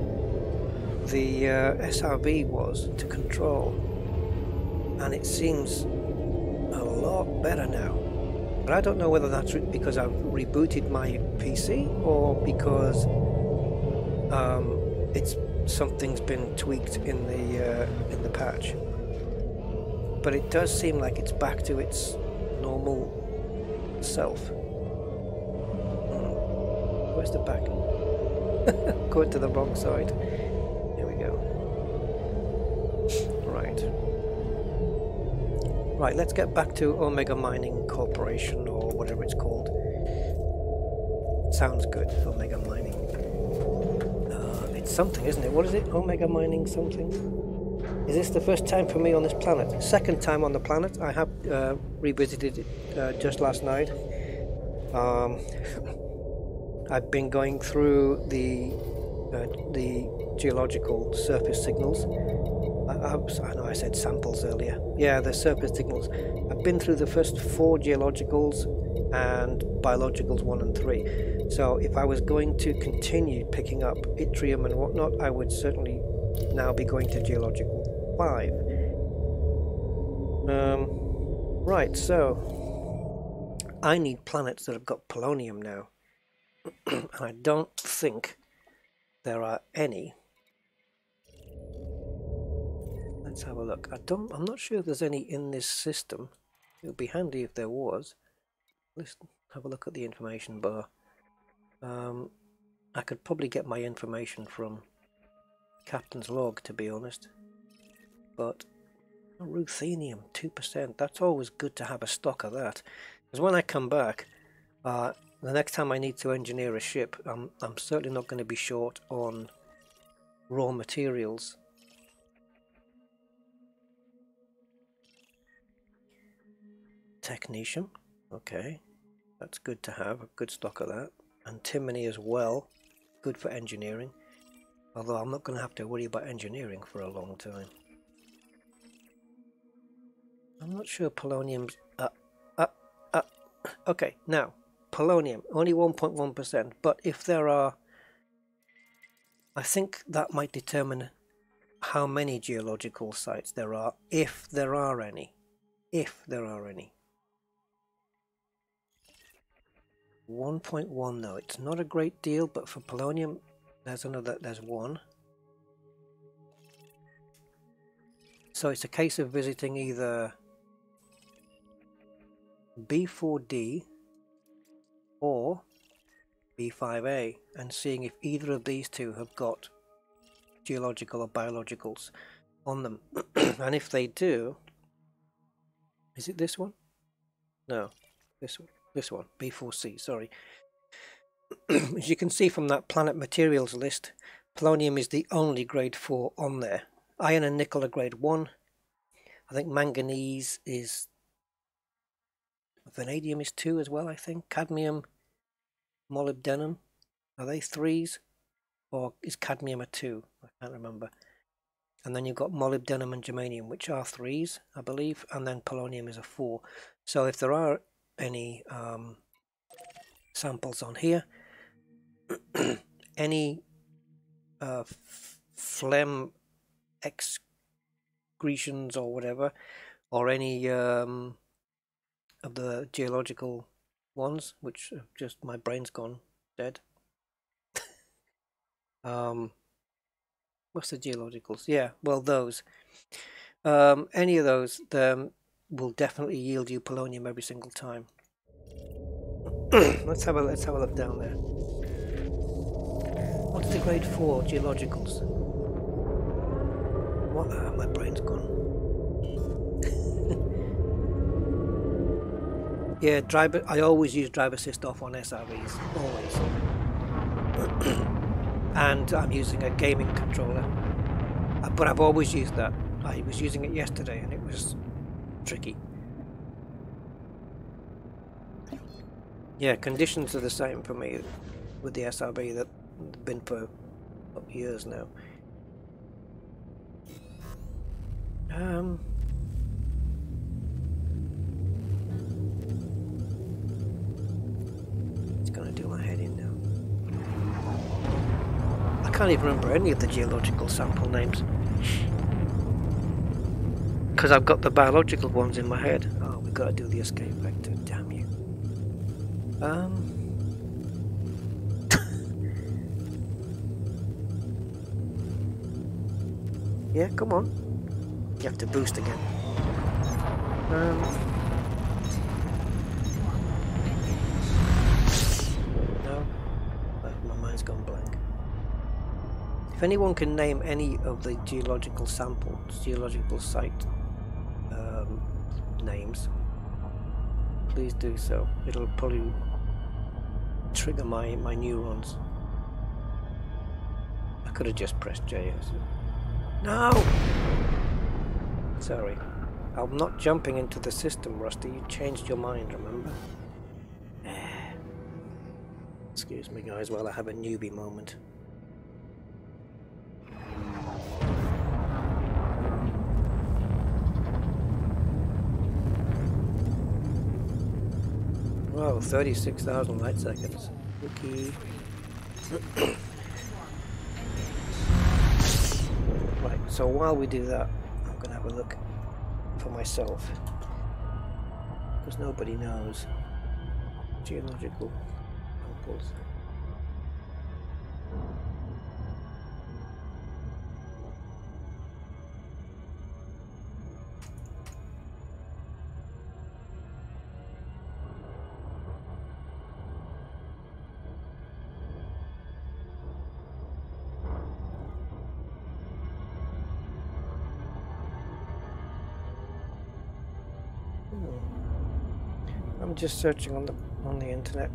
the SRB was to control, and it seems a lot better now. But I don't know whether that's because I've rebooted my PC or because something's been tweaked in the patch. But it does seem like it's back to its normal self. Where's the back? Going to the wrong side. Here we go. Right, let's get back to Omega Mining Corporation, or whatever it's called. Sounds good, Omega Mining. It's something, isn't it? What is it? Omega Mining something? Is this the first time for me on this planet? Second time on the planet. I have revisited it just last night. I've been going through the geological surface signals. I know I said samples earlier. Yeah, the surface signals. I've been through the first 4 geologicals and biologicals 1 and 3. So if I was going to continue picking up yttrium and whatnot, I would certainly now be going to geological 5. Right, so I need planets that have got polonium now. And I don't think there are any. Let's have a look. I'm not sure if there's any in this system. It would be handy if there was. Let's have a look at the information bar. I could probably get my information from Captain's log, to be honest. But ruthenium, 2%. That's always good to have a stock of that. Because when I come back, the next time I need to engineer a ship, I'm certainly not going to be short on raw materials. Technetium, okay, that's good to have, a good stock of that. Antimony as well, good for engineering, although I'm not going to have to worry about engineering for a long time. I'm not sure polonium's... okay, now, polonium, only 1.1%, but if there are... I think that might determine how many geological sites there are, if there are any. If there are any. 1.1 though, it's not a great deal, but for polonium there's one. So it's a case of visiting either B4D or B5A and seeing if either of these two have got geological or biologicals on them. And if they do, is it this one? No, this one. This one, B4C, sorry. As you can see from that planet materials list, polonium is the only grade 4 on there. Iron and nickel are grade 1. I think manganese is... vanadium is 2 as well, I think. Cadmium, molybdenum, are they 3s? Or is cadmium a 2? I can't remember. And then you've got molybdenum and germanium, which are 3s, I believe. And then polonium is a 4. So if there are any samples on here, any phlegm excretions or whatever, or any of the geological ones, which just my brain's gone dead. What's the geologicals? Yeah, well, those. Any of those will definitely yield you polonium every single time. let's have a look down there. What's the grade 4 geologicals? What? My brain's gone. Yeah, I always use drive assist off on SREs, always. And I'm using a gaming controller, but I've always used that. I was using it yesterday and it was tricky. Yeah, conditions are the same for me with the SRB that have been for years now. It's gonna do my head in now. I can't even remember any of the geological sample names. Because I've got the biological ones in my head. Oh, we've got to do the escape vector, damn you. Yeah, come on. You have to boost again. No, my mind's gone blank. If anyone can name any of the geological samples, geological site names, please do so. It'll probably trigger my neurons. I could have just pressed J. No! Sorry. I'm not jumping into the system, Rusty. You changed your mind, remember? Excuse me, guys, while I have a newbie moment. Oh, 36,000 light seconds. Okay. Right, so while we do that, I'm going to have a look for myself. Because nobody knows. Geological samples. I'm just searching on the internet.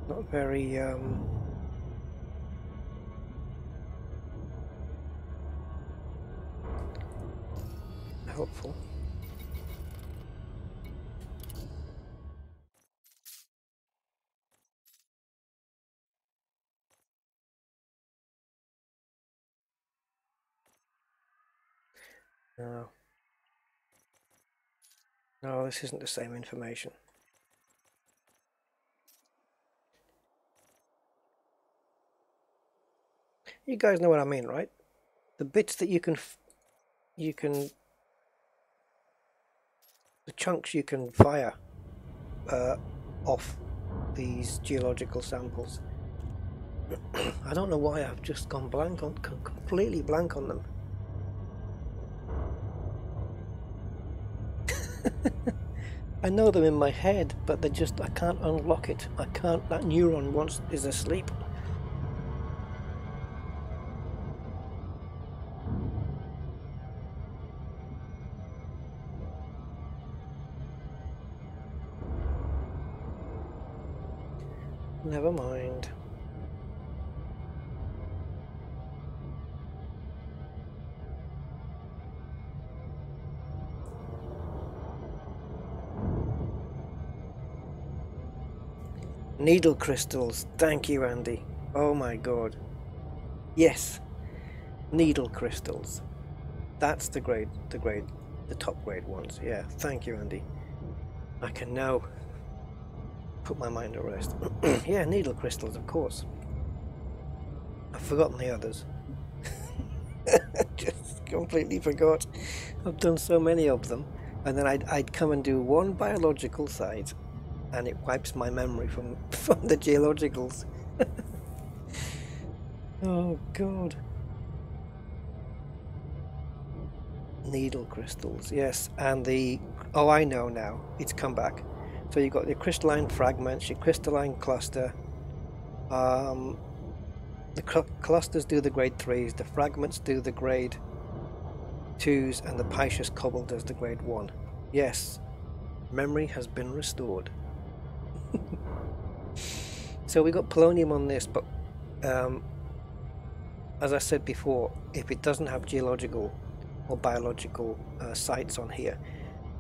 Not very helpful. No. No, this isn't the same information. You guys know what I mean, right? The bits that the chunks you can fire off these geological samples. I don't know why I've just gone blank on, completely blank on them. I know them in my head, but they just, I can't unlock it. I can't, that neuron is asleep. Never mind. Needle crystals. Thank you, Andy. Oh my god. Yes. Needle crystals. That's the top grade ones. Yeah. Thank you, Andy. I can now put my mind at rest. Yeah, needle crystals, of course. I've forgotten the others. Just completely forgot. I've done so many of them, and then I'd come and do one biological site, and it wipes my memory from the geologicals. Oh god. Needle crystals, yes, and oh, I know now. It's come back. So you've got your crystalline fragments, your crystalline cluster. The clusters do the grade 3s, the fragments do the grade 2s, and the Pisces cobble does the grade 1. Yes, memory has been restored. So we got polonium on this, but as I said before, if it doesn't have geological or biological sites on here,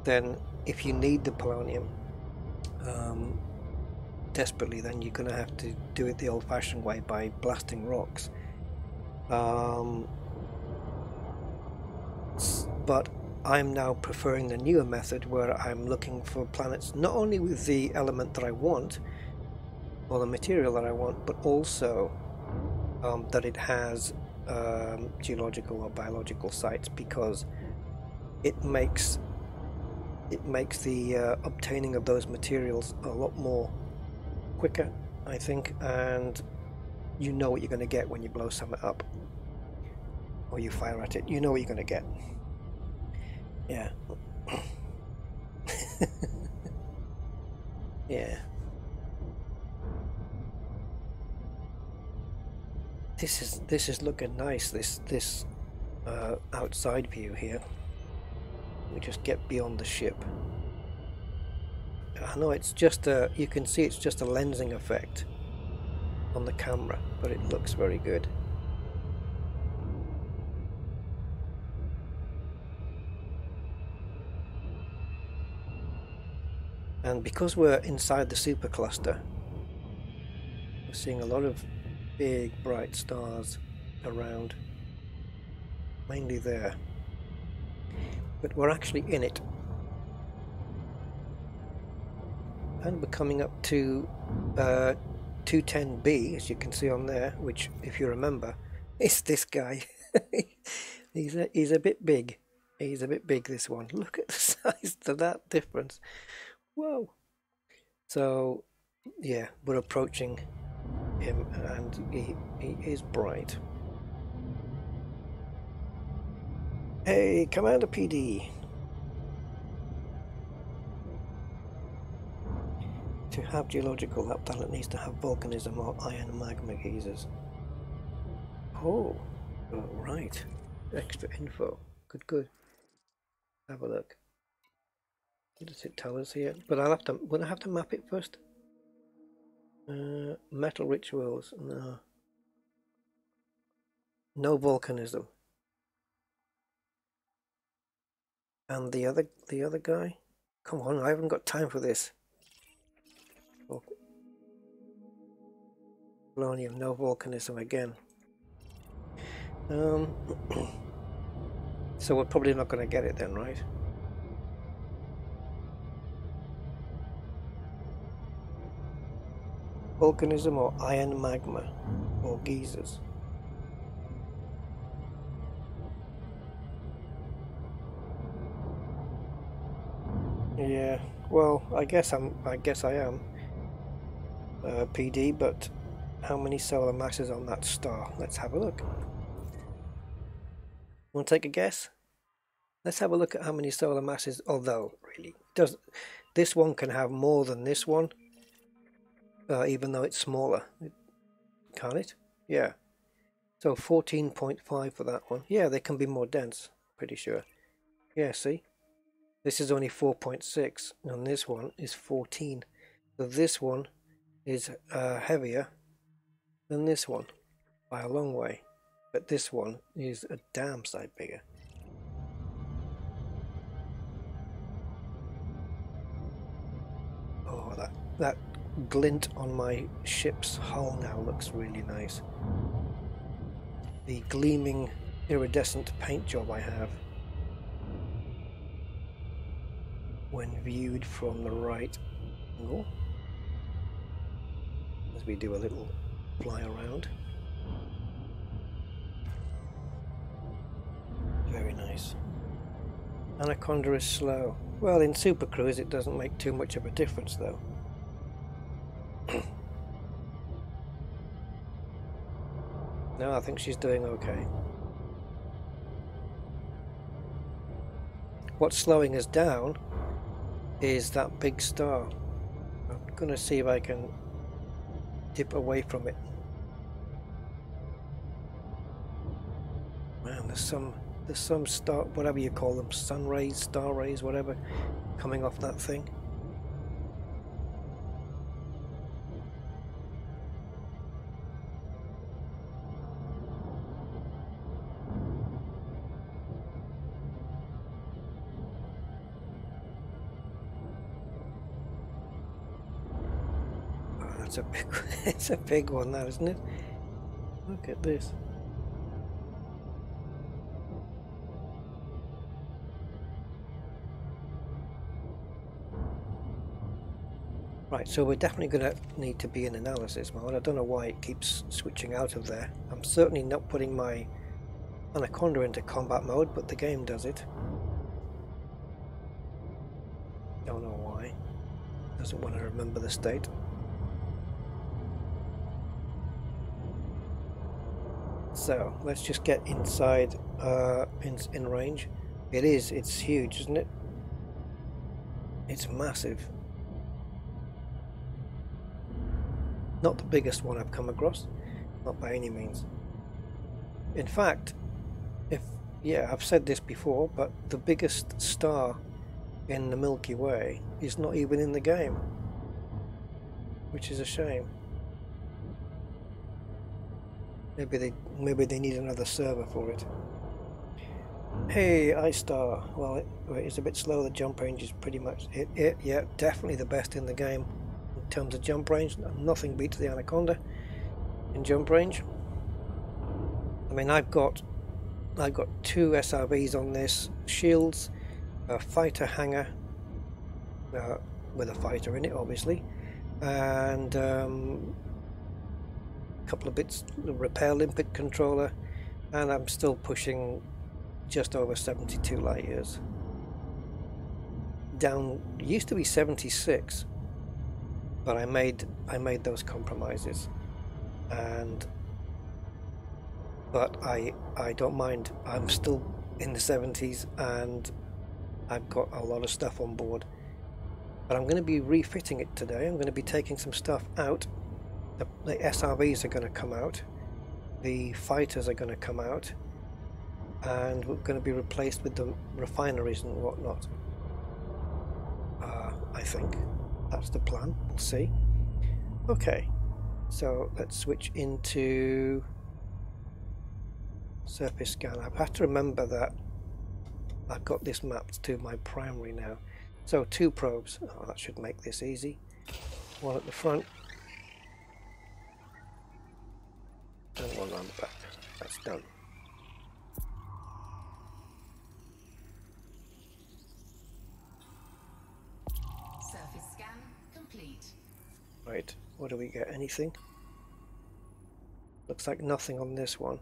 then if you need the polonium desperately, then you're going to have to do it the old-fashioned way by blasting rocks. But I'm now preferring the newer method, where I'm looking for planets not only with the element that I want or the material that I want, but also that it has geological or biological sites, because it makes the obtaining of those materials a lot more quicker, I think, and you know what you're going to get when you blow something up or you fire at it. You know what you're going to get. Yeah. Yeah. This is looking nice. This outside view here. We just get beyond the ship. I know it's just you can see it's just a lensing effect on the camera, but it looks very good. And because we're inside the supercluster, we're seeing a lot of big bright stars around. mainly there. But we're actually in it. And we're coming up to 210b, as you can see on there, which, if you remember, is this guy. he's a bit big. He's a bit big, this one. Look at the size of that difference. Whoa. So, yeah, we're approaching him, and he is bright. Hey, Commander PD. To have geological, that planet needs to have volcanism or iron magma geysers. Oh, right. Extra info. Good. Have a look. What does it tell us here? But would I have to map it first? Metal rituals. No. No volcanism. And the other guy? Come on, I haven't got time for this. Oh. Polonium, no volcanism again. So we're probably not going to get it then, right? Volcanism or iron magma or geysers. Yeah, well, I guess I am PD, but how many solar masses on that star? Let's have a look. Want to take a guess? Let's have a look at how many solar masses, although really this one can have more than this one, even though it's smaller, can't it? Yeah. So 14.5 for that one. Yeah, they can be more dense, pretty sure. Yeah, see? This is only 4.6, and this one is 14. So this one is heavier than this one by a long way. But this one is a damn sight bigger. Oh, that glint on my ship's hull now looks really nice. The gleaming iridescent paint job I have when viewed from the right angle, as we do a little fly around. Very nice. Anaconda is slow. Well, in Super Cruise it doesn't make too much of a difference though. No, I think she's doing okay. What's slowing us down is that big star. I'm gonna see if I can dip away from it. Man, there's some star, whatever you call them, sun rays, star rays, whatever, coming off that thing. It's a big one, that, isn't it? Look at this. Right, so we're definitely going to need to be in analysis mode. I don't know why it keeps switching out of there. I'm certainly not putting my Anaconda into combat mode, but the game does it. Don't know why. Doesn't want to remember the state. So let's just get inside, in range. It's huge, isn't it? It's massive. Not the biggest one I've come across, not by any means. In fact, I've said this before, but the biggest star in the Milky Way is not even in the game, which is a shame. Maybe they need another server for it. Hey, iStar. Well, it's a bit slow. The jump range is pretty much it. Yeah, definitely the best in the game in terms of jump range. Nothing beats the Anaconda in jump range. I mean, I've got I've got 2 SRVs on this, shields, a fighter hangar with a fighter in it obviously, and a couple of bits, the repair limpet controller, and I'm still pushing just over 72 light years. Down, used to be 76, but I made those compromises, but I don't mind. I'm still in the 70s and I've got a lot of stuff on board, but I'm going to be refitting it today. I'm going to be taking some stuff out. The SRVs are going to come out, the fighters are going to come out, and we're going to be replaced with the refineries and whatnot. I think that's the plan. We'll see. Okay, so let's switch into surface scan. I have to remember that I've got this mapped to my primary now. So 2 probes. Oh, that should make this easy. 1 at the front and 1 on the back. That's done. Surface scan complete. Right, what do we get? Anything? Looks like nothing on this one.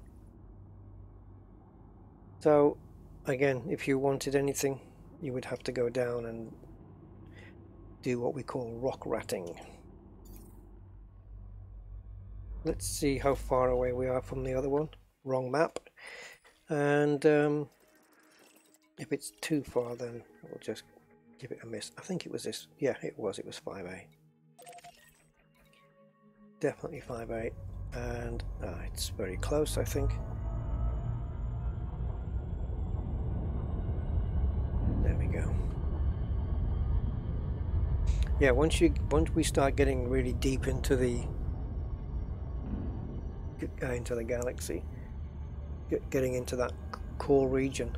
So again, if you wanted anything, you would have to go down and do what we call rock ratting. Let's see how far away we are from the other one. Wrong map. And if it's too far, then we'll just give it a miss. I think it was this. Yeah, it was 5A. Definitely 5A. And it's very close, I think. There we go. Yeah, once we start getting really deep into the galaxy, getting into that core region,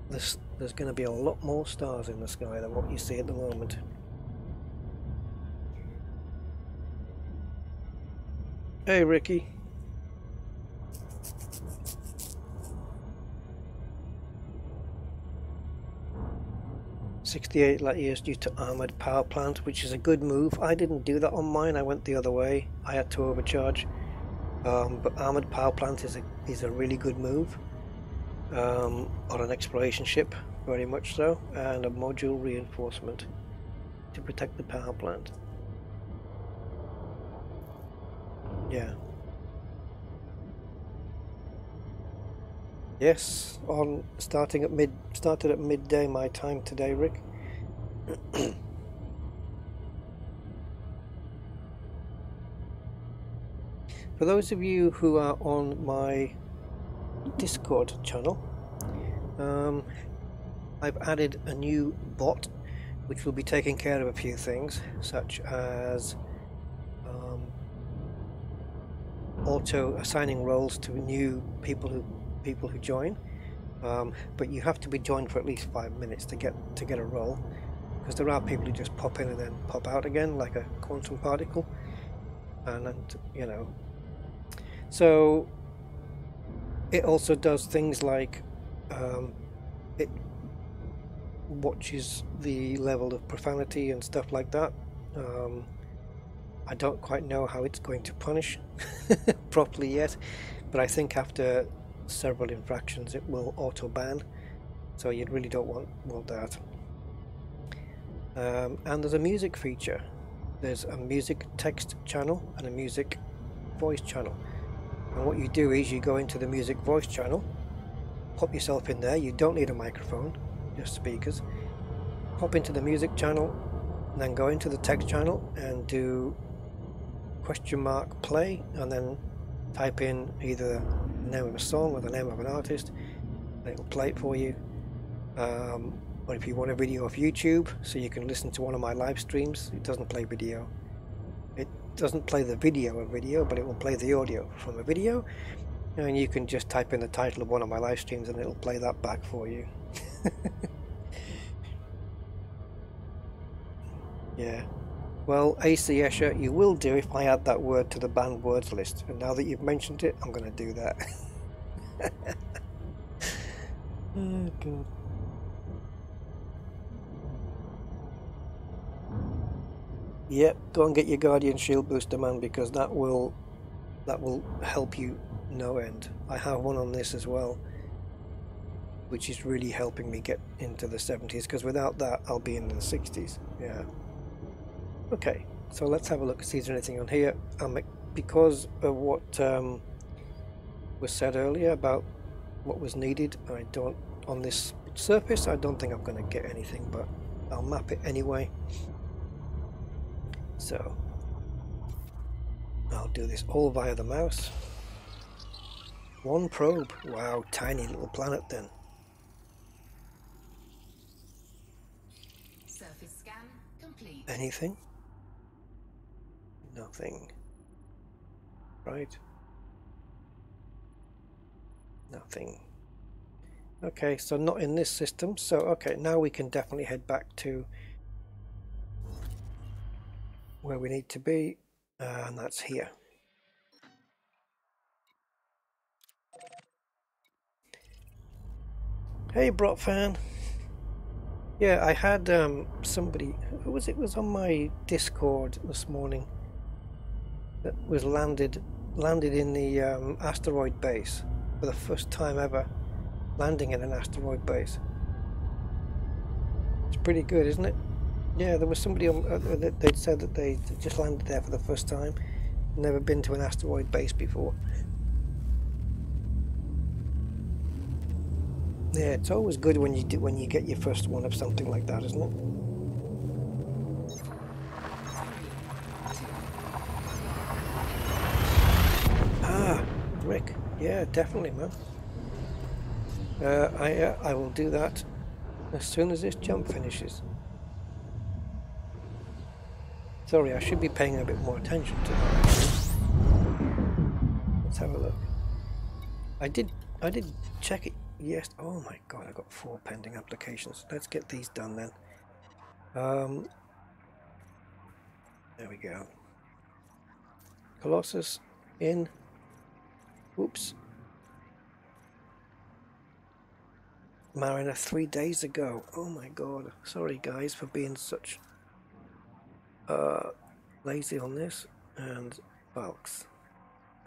there's going to be a lot more stars in the sky than what you see at the moment. Hey, Ricky. "68 light years due to armored power plant," which is a good move. I didn't do that on mine. I went the other way. I had to overcharge. But armored power plant is a really good move on an exploration ship, very much so, and a module reinforcement to protect the power plant. Yeah. Yes, started at midday my time today, Rick. For those of you who are on my Discord channel, I've added a new bot which will be taking care of a few things, such as auto assigning roles to new people who join, but you have to be joined for at least 5 minutes to get a role, because there are people who just pop in and then pop out again like a quantum particle, and you know. So it also does things like it watches the level of profanity and stuff like that. I don't quite know how it's going to punish properly yet, but I think after several infractions it will auto ban, so you really don't want that. And there's a music feature. There's a music text channel and a music voice channel, and what you do is you go into the music voice channel, pop yourself in there. You don't need a microphone, just speakers. Pop into the music channel and then go into the text channel and do $play, and then type in either the name of a song or the name of an artist, and it will play it for you. Or if you want a video of YouTube so you can listen to one of my live streams, it doesn't play video. It doesn't play the video of video, but it will play the audio from a video, and you can just type in the title of one of my live streams and it'll play that back for you. Yeah. Well, AC Escher, you will do if I add that word to the banned words list, and now that you've mentioned it, I'm going to do that. Oh god. Yep, go and get your Guardian Shield booster, man, because that will help you no end. I have one on this as well, which is really helping me get into the 70s, because without that I'll be in the 60s. Yeah. Okay, so let's have a look, see if there's anything on here. Because of what was said earlier about what was needed, on this surface, I don't think I'm going to get anything, but I'll map it anyway. So I'll do this all via the mouse. One probe. Wow, tiny little planet then. Surface scan complete. Anything? Nothing. Right? Nothing. Okay, so not in this system. So okay, now we can definitely head back to where we need to be, and that's here. Hey, Brot fan. Yeah, I had somebody, who was it, was on my Discord this morning that was landed in the asteroid base for the first time ever, landing in an asteroid base. It's pretty good, isn't it? Yeah, there was somebody they'd said that they just landed there for the first time, never been to an asteroid base before. Yeah, it's always good when you get your first one of something like that, isn't it? Ah, Rick. Yeah, definitely, man. I will do that as soon as this jump finishes. Sorry, I should be paying a bit more attention to that. Let's have a look. I did check it. Yes. Oh my god, I got 4 pending applications. Let's get these done then. There we go. Colossus in. Oops. Mariner 3 days ago. Oh my god. Sorry guys for being such lazy on this. And Valks.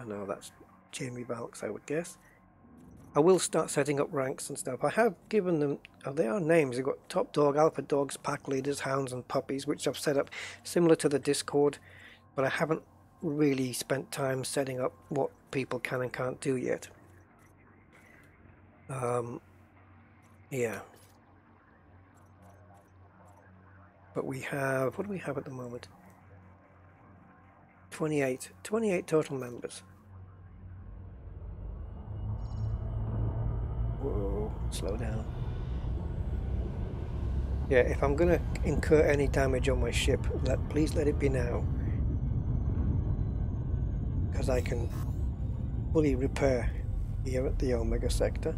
I know that's Jamie Valks, I would guess. I will start setting up ranks and stuff. I have given them, they are names. They've got top dog, alpha dogs, pack leaders, hounds and puppies, which I've set up similar to the Discord, but I haven't really spent time setting up what people can and can't do yet. Yeah. But we have, what do we have at the moment? 28 total members. Whoa, slow down. Yeah, if I'm gonna incur any damage on my ship, please let it be now, because I can fully repair here at the Omega sector.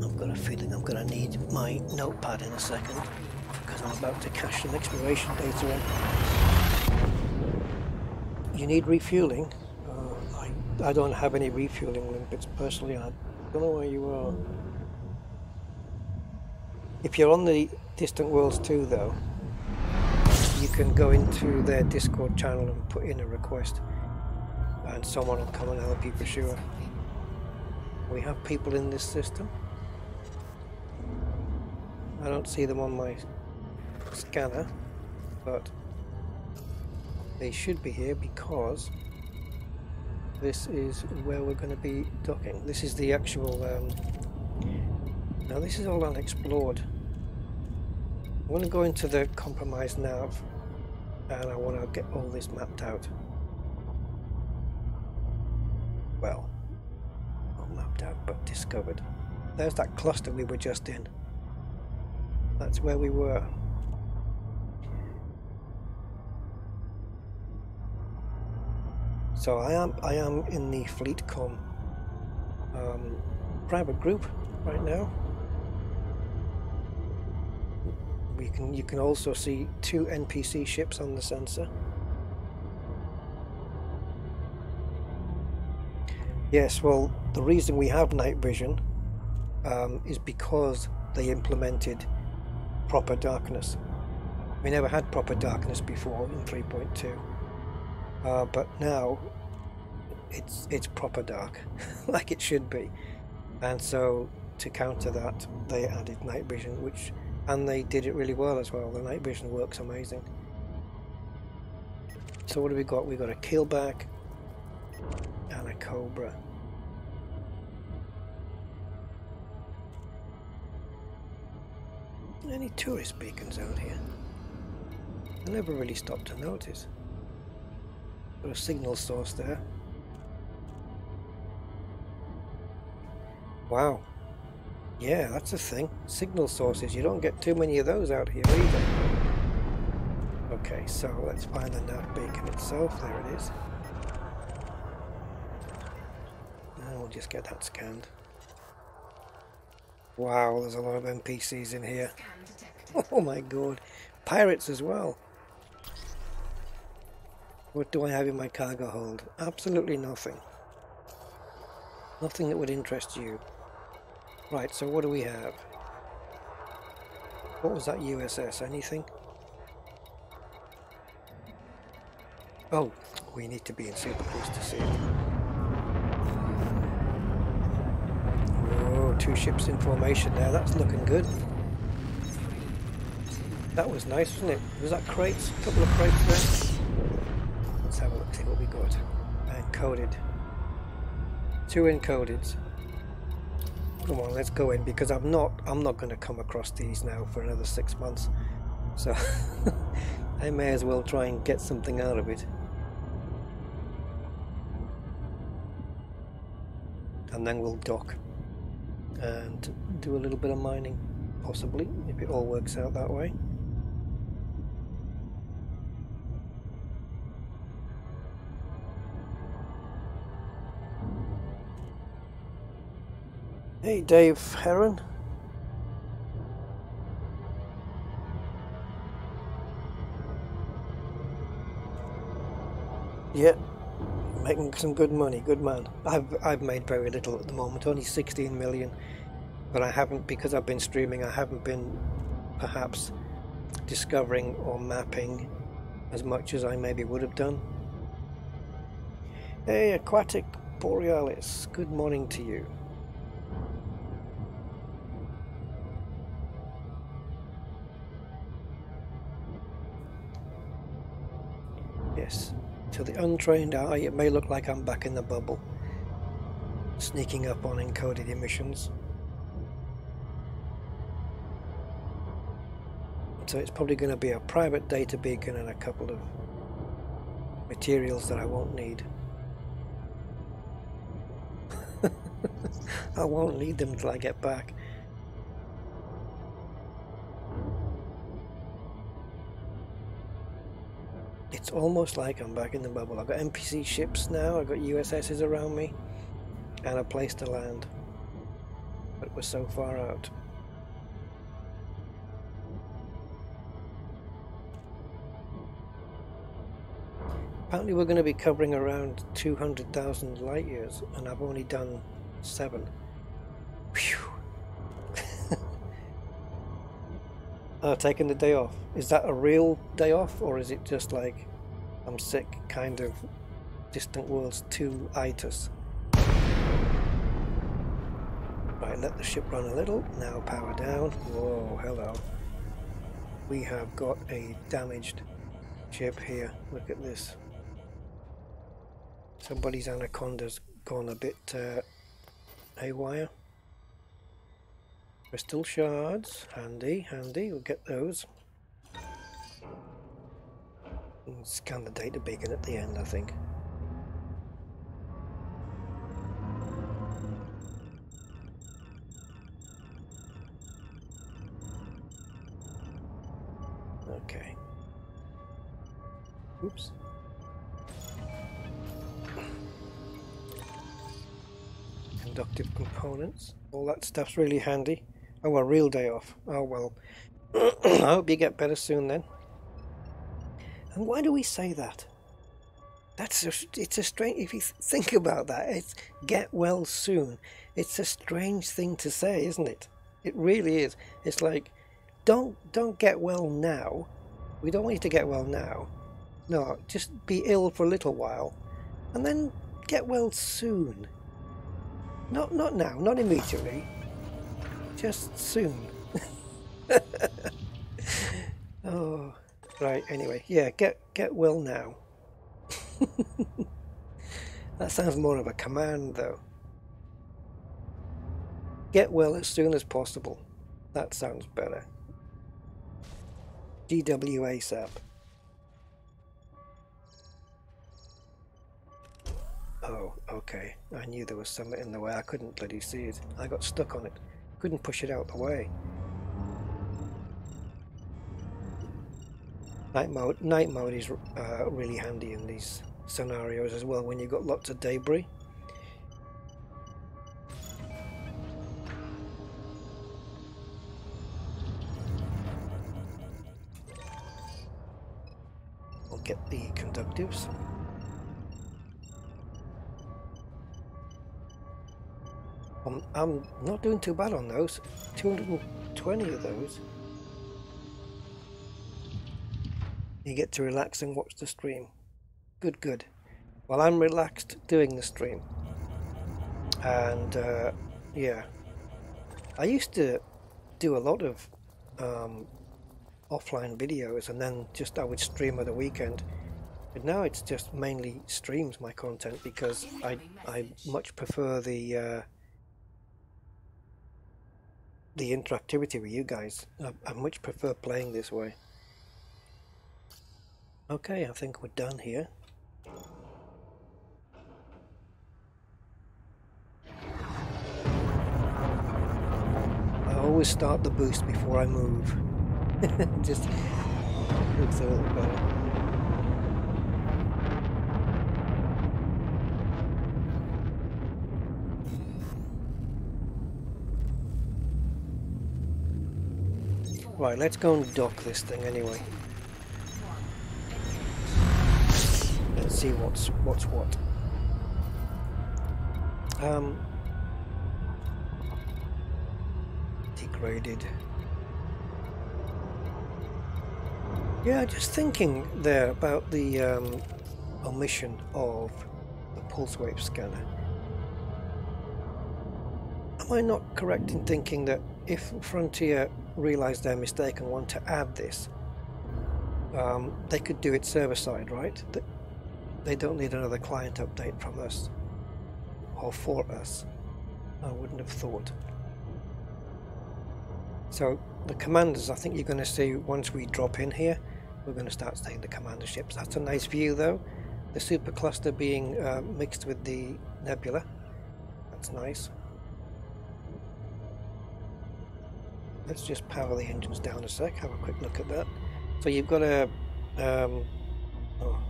I've got a feeling I'm gonna need my notepad in a second, because I'm about to cache some exploration data in. You need refueling? I don't have any refueling limpets personally. I don't know where you are. If you're on the Distant Worlds 2 though, you can go into their Discord channel and put in a request, and someone will come and help you for sure. We have people in this system. I don't see them on my scanner, but they should be here because this is where we're going to be docking. This is the actual now this is all unexplored. I'm going to go into the compromised nav and I want to get all this mapped out. Well, not mapped out but discovered. There's that cluster we were just in. That's where we were. So I am in the FleetCom private group right now. you can also see 2 NPC ships on the sensor. Yes, well, the reason we have night vision is because they implemented proper darkness. We never had proper darkness before in 3.2, but now it's proper dark, like it should be. And so to counter that, they added night vision, and they did it really well as well. The night vision works amazing. So what do we got? We got a keelback and a cobra. Any tourist beacons out here? I never really stopped to notice. Got a signal source there. Wow. Yeah, that's a thing. Signal sources. You don't get too many of those out here either. Okay, so let's find the nav beacon itself. There it is. And we'll just get that scanned. Wow, there's a lot of NPCs in here. Oh my god. Pirates as well. What do I have in my cargo hold? Absolutely nothing. Nothing that would interest you. Right, so what do we have? What was that USS? Anything? Oh, we need to be in supercruise to see it. Oh, 2 ships in formation there. That's looking good. That was nice, wasn't it? Was that crates? A couple of crates there. Let's have a look, see what we got. Encoded. 2 encodeds. Come on, let's go in, because I'm not going to come across these now for another 6 months. So I may as well try and get something out of it. And then we'll dock and do a little bit of mining, possibly, if it all works out that way. Hey Dave Heron. Yeah, making some good money, good man. I've made very little at the moment, only 16 million, but I haven't, because I've been streaming, I haven't been perhaps discovering or mapping as much as I maybe would have done. Hey Aquatic Borealis, good morning to you. Yes, to the untrained eye it may look like I'm back in the bubble, sneaking up on encoded emissions. So it's probably going to be a private data beacon and a couple of materials that I won't need. I won't need them until I get back. It's almost like I'm back in the bubble. I've got NPC ships now, I've got USS's around me, and a place to land. But we're so far out. Apparently we're going to be covering around 200,000 light years, and I've only done 7. Phew. Taking the day off. Is that a real day off, or is it just like I'm sick, kind of distant worlds 2 itis? Right, let the ship run a little. Now power down. Whoa, hello. We have got a damaged ship here. Look at this. Somebody's anaconda's gone a bit haywire. Crystal shards, handy, handy, we'll get those. And scan the data beacon at the end, I think. Okay. Oops. Conductive components, all that stuff's really handy. Oh, a real day off. Oh well, I hope you get better soon then. And why do we say that? It's a strange, if you think about that, it's get well soon. It's a strange thing to say, isn't it? It really is. It's like, don't get well now. We don't want you to get well now. No, just be ill for a little while, and then get well soon. Not now, not immediately. Just soon. Oh, right. Anyway, yeah, get well now. That sounds more of a command, though. Get well as soon as possible. That sounds better. GW ASAP. Oh, okay. I knew there was something in the way. I couldn't bloody see it. I got stuck on it. Couldn't push it out the way. Night mode is really handy in these scenarios as well when you've got lots of debris. We'll get the conductives. I'm not doing too bad on those. 220 of those. You get to relax and watch the stream. Good, good. Well, I'm relaxed doing the stream. And yeah, I used to do a lot of offline videos, and then just I would stream at the weekend. But now it's just mainly streams, my content, because I much prefer the interactivity with you guys. I much prefer playing this way. Okay, I think we're done here. I always start the boost before I move. Just looks a little better. Right, let's go and dock this thing anyway. Let's see what's what. Degraded. Yeah, just thinking there about the omission of the pulse wave scanner. Am I not correct in thinking that if Frontier realised their mistake and want to add this, they could do it server-side, right? They don't need another client update from us or for us. I wouldn't have thought. So the commanders, I think you're going to see once we drop in here, we're going to start seeing the commander ships. That's a nice view though. The supercluster being mixed with the nebula. That's nice. Let's just power the engines down a sec, have a quick look at that. So you've got a... oh,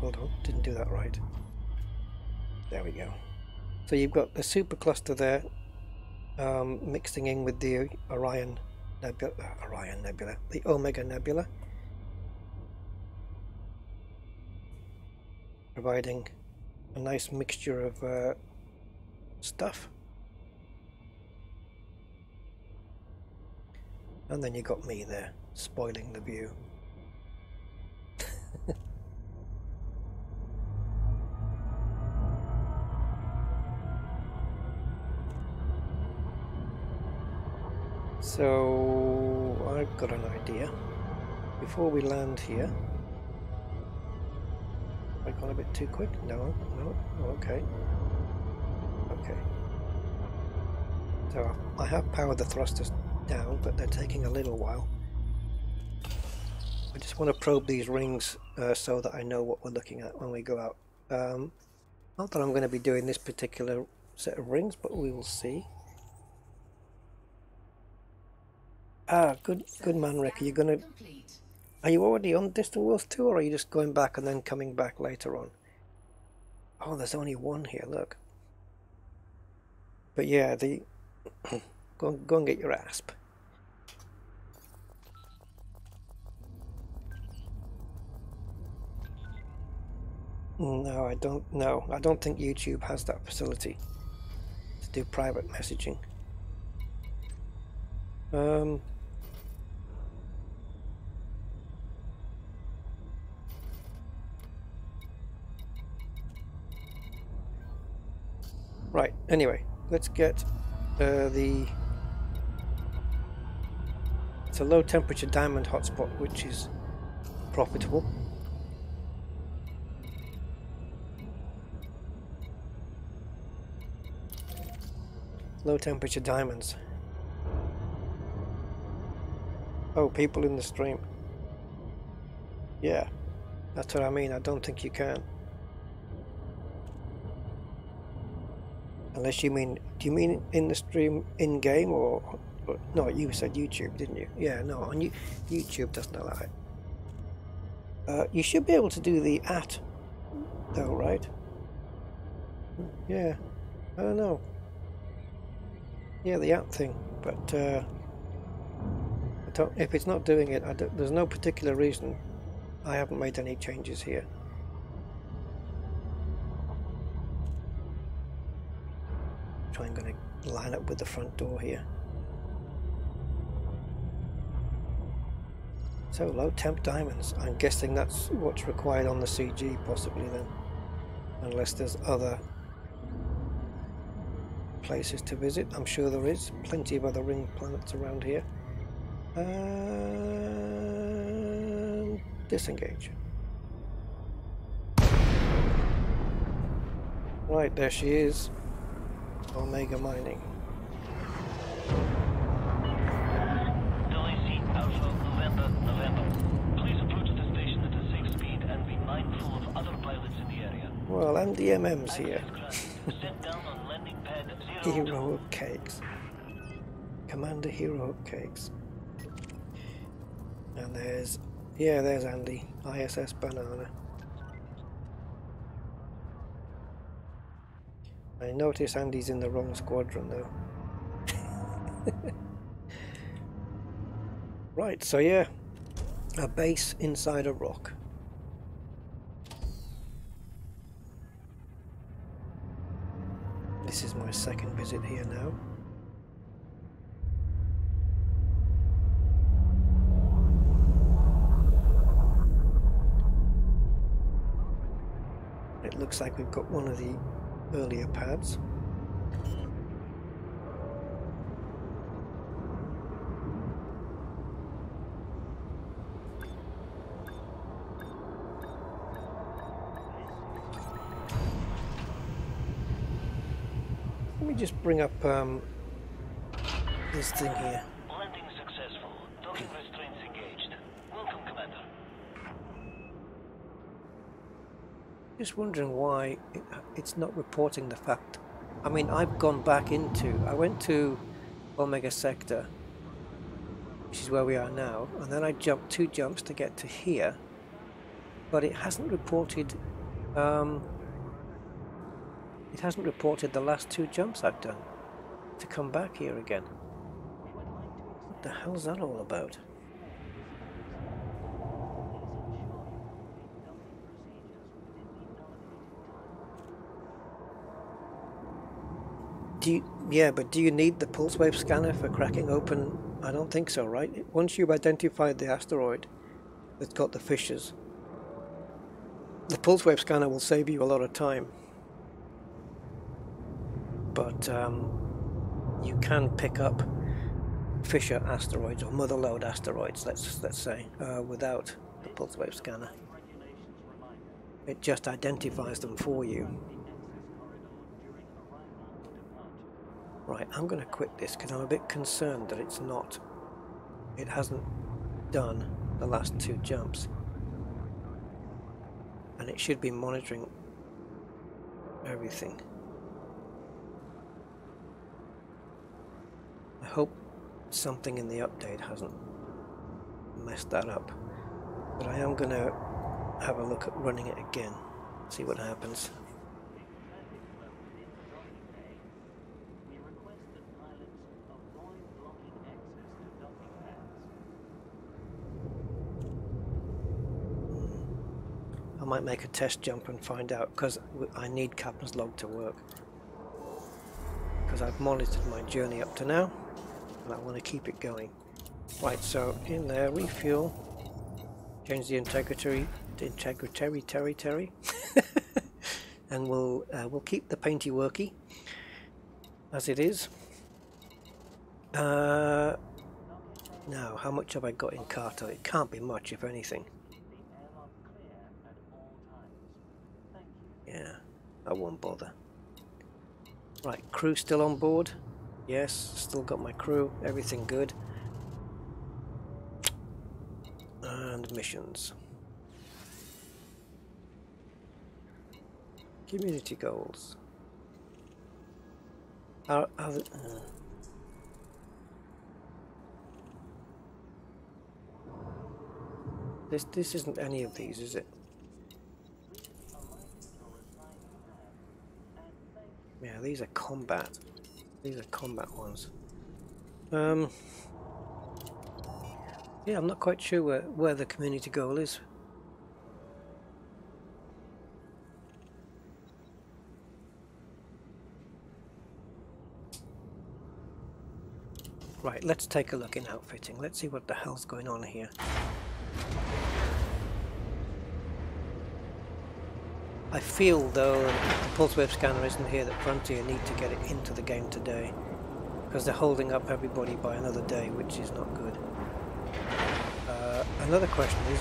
hold on, didn't do that right. There we go. So you've got the supercluster there, mixing in with the Orion Nebula, the Omega Nebula. Providing a nice mixture of stuff. And then you got me there, spoiling the view. So I've got an idea. Before we land here, have I gone a bit too quick? No, okay. Okay. So I have powered the thrusters down, but they're taking a little while. I just want to probe these rings so that I know what we're looking at when we go out. Not that I'm going to be doing this particular set of rings, but we will see. Ah, good man, Rick. Are you already on Distant Worlds 2, or are you just going back and then coming back later on? Oh, there's only one here, look. But yeah, go and get your asp. No, I don't know. I don't think YouTube has that facility to do private messaging. Right, anyway, let's get it's a low temperature diamond hotspot, which is profitable. Low temperature diamonds. Oh, people in the stream. Yeah, that's what I mean. I don't think you can. Unless you mean, do you mean in the stream in game or no? You said YouTube, didn't you? Yeah, no, on YouTube doesn't allow it. You should be able to do the @ though, right? Yeah, I don't know. Yeah, the @ thing, but if it's not doing it, there's no particular reason. I haven't made any changes here. I'm going to line up with the front door here. So low temp diamonds. I'm guessing that's what's required on the CG, possibly then, unless there's other places to visit. I'm sure there is plenty of other ring planets around here. And disengage. Right, there she is. Omega mining. Delhi Alpha November. Please approach the station at a safe speed and be mindful of other pilots in the area. Well, MDMM's here. Set down on landing pad 02. Hero of Cakes. Commander Hero of Cakes. And there's Andy, ISS Banana. I notice Andy's in the wrong squadron though. Right, so yeah, a base inside a rock. This is my second visit here now. It looks like we've got one of the earlier pads. Let me just bring up this thing here. Landing successful. Docking restraints engaged. Welcome, Commander. Just wondering why it's not reporting the fact. I mean, I've gone back I went to Omega Sector, which is where we are now, and then I jumped 2 jumps to get to here, but it hasn't reported the last 2 jumps I've done to come back here again. What the hell's that all about? But do you need the pulse wave scanner for cracking open? I don't think so, right? Once you've identified the asteroid that's got the fissures, the pulse wave scanner will save you a lot of time. But you can pick up fissure asteroids or mother lode asteroids, let's say, without the pulse wave scanner. It just identifies them for you. Right, I'm going to quit this because I'm a bit concerned that it hasn't done the last 2 jumps. And it should be monitoring everything. I hope something in the update hasn't messed that up. But I am going to have a look at running it again, see what happens. I might make a test jump and find out, because I need Captain's log to work. Because I've monitored my journey up to now, and I want to keep it going. Right, so in there, refuel, change the integrity, and we'll keep the painty worky as it is. Now, how much have I got in Carter? It can't be much, if anything. Yeah, I won't bother. Right, crew still on board? Yes, still got my crew, everything good. And missions. Community goals. This isn't any of these, is it? Yeah, these are combat. These are combat ones. Yeah, I'm not quite sure where the community goal is. Right, let's take a look in outfitting. Let's see what the hell's going on here. I feel, though, if the pulse wave scanner isn't here, that Frontier need to get it into the game today, because they're holding up everybody by another day, which is not good. Another question is,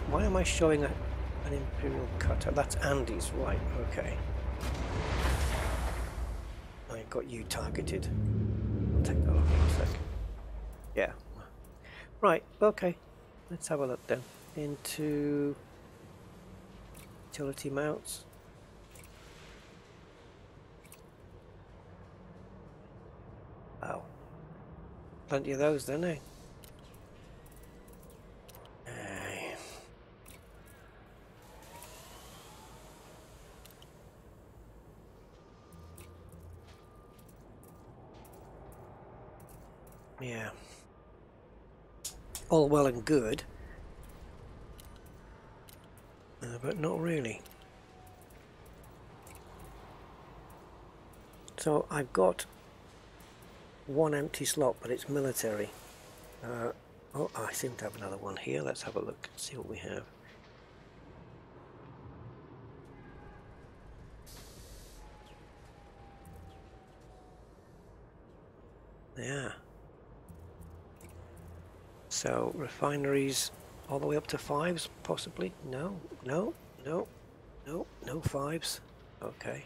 why am I showing an Imperial cutter? That's Andy's, right? Okay. I got you targeted. I'll take that off in a sec. Yeah. Right. Okay. Let's have a look then into utility mounts. Wow. Plenty of those then, eh? Yeah. All well and good. But not really. So I've got one empty slot, but it's military. Oh, I seem to have another one here. Let's have a look and see what we have. Yeah. So refineries all the way up to 5s, possibly? No, no, no, no, no 5s. Okay.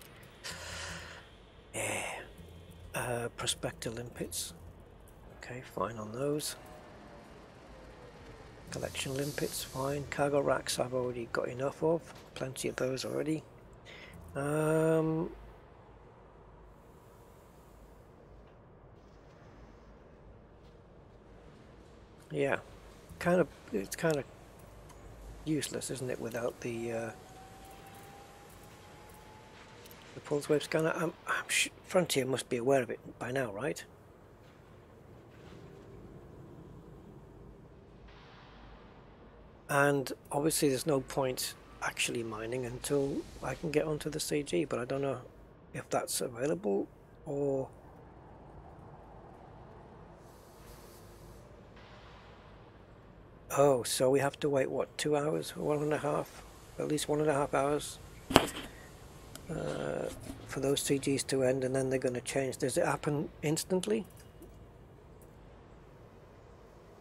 Yeah. Prospector limpets. Okay, fine on those. Collection limpets, fine. Cargo racks I've already got enough of. Plenty of those already. Yeah. It's kind of useless, isn't it, without the pulse wave scanner? Frontier must be aware of it by now, right? And obviously there's no point actually mining until I can get onto the CG, but I don't know if that's available or... Oh, so we have to wait, what, 2 hours? 1.5? At least 1.5 hours for those CGs to end, and then they're going to change. Does it happen instantly?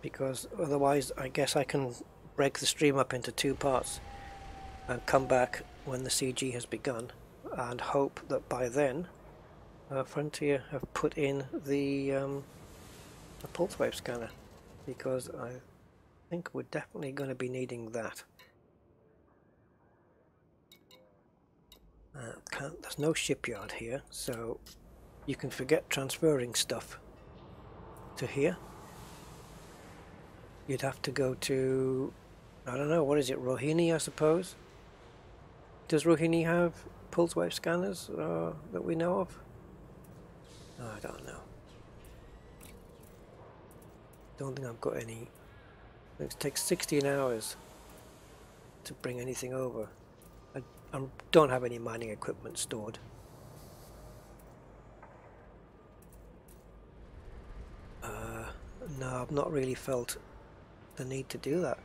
Because otherwise I guess I can break the stream up into 2 parts and come back when the CG has begun and hope that by then Frontier have put in the pulse wave scanner, because I think we're definitely going to be needing that. There's no shipyard here, so you can forget transferring stuff to here. You'd have to go to, I don't know, what is it, Rohini, I suppose? Does Rohini have pulse wave scanners that we know of? Oh, I don't know. Don't think I've got any. It takes 16 hours to bring anything over. I don't have any mining equipment stored. No, I've not really felt the need to do that.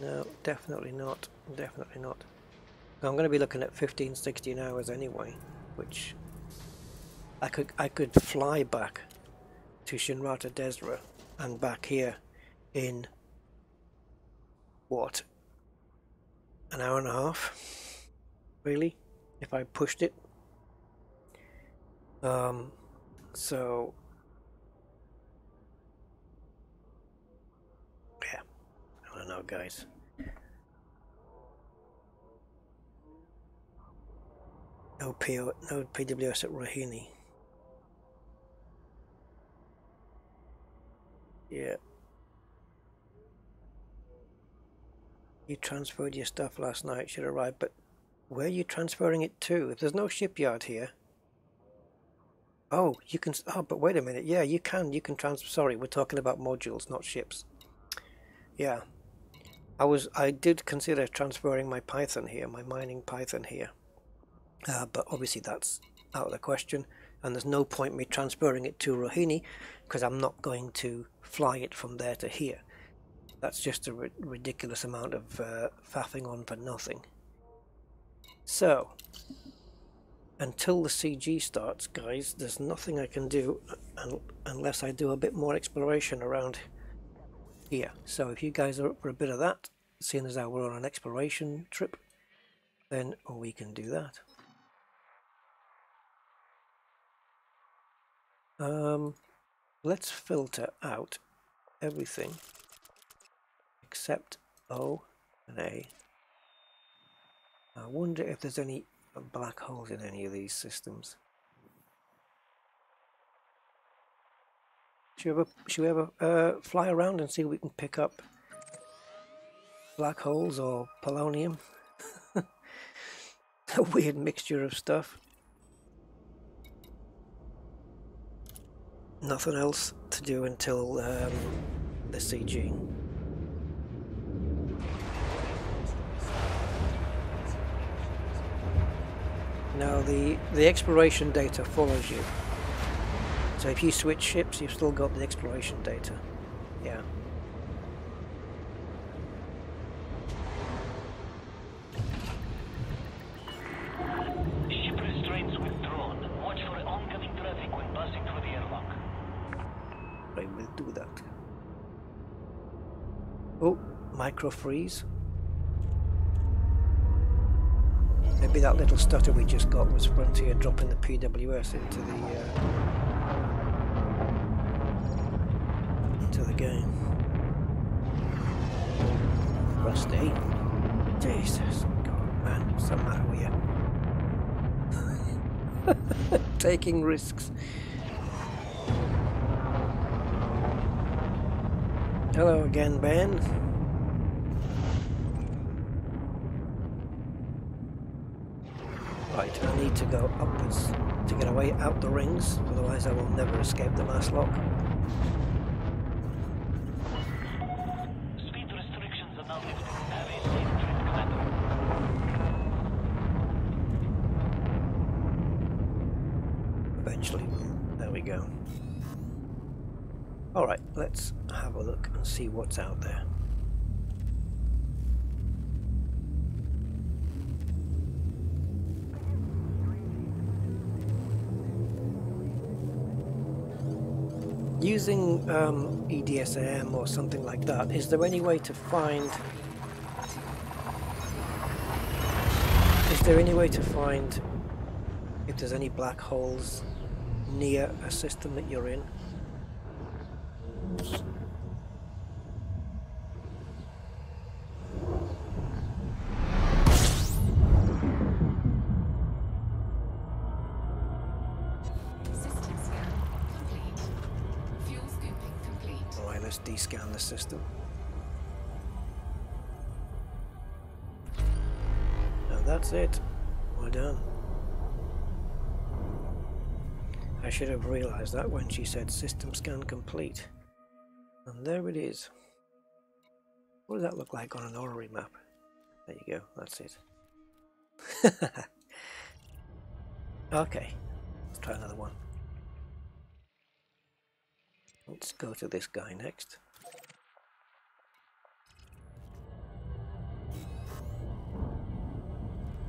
No, definitely not. Definitely not. I'm going to be looking at 15, 16 hours anyway, which I could fly back to Shinrata Desra and back here in what, an hour and a half, really, if I pushed it. So yeah, I don't know, guys. No PWS at Rohini. Yeah. You transferred your stuff last night, should arrive, but where are you transferring it to? If there's no shipyard here. Oh, you can, oh, but wait a minute. Yeah, you can transfer, sorry, we're talking about modules, not ships. Yeah. I did consider transferring my Python here, my mining Python here. But obviously that's out of the question, and there's no point me transferring it to Rohini because I'm not going to fly it from there to here. That's just a ridiculous amount of faffing on for nothing. So, until the CG starts, guys, there's nothing I can do unless I do a bit more exploration around here. So if you guys are up for a bit of that, seeing as how we're on an exploration trip, then we can do that. Let's filter out everything except O and A. I wonder if there's any black holes in any of these systems. Should we ever fly around and see if we can pick up black holes or polonium? A weird mixture of stuff. Nothing else to do until the CG. Now the exploration data follows you. So if you switch ships, you've still got the exploration data. Yeah. Ship restraints withdrawn. Watch for oncoming traffic when passing through the airlock. I will do that. Oh, micro freeze. Maybe that little stutter we just got was Frontier dropping the PWS into the game. Rusty. Jesus. God, man, what's the matter with you? Taking risks. Hello again, Ben. Right, I need to go upwards to get away out the rings, otherwise I will never escape the mass lock. Speed restrictions are now lifted. Have a safe trip, Commander. Eventually, there we go. Alright, let's have a look and see what's out there. Using EDSM or something like that, is there any way to find... if there's any black holes near a system that you're in? Descan the system. And that's it. We're done. I should have realized that when she said system scan complete. And there it is. What does that look like on an orrery map? There you go, that's it. Okay, let's try another one. Let's go to this guy next.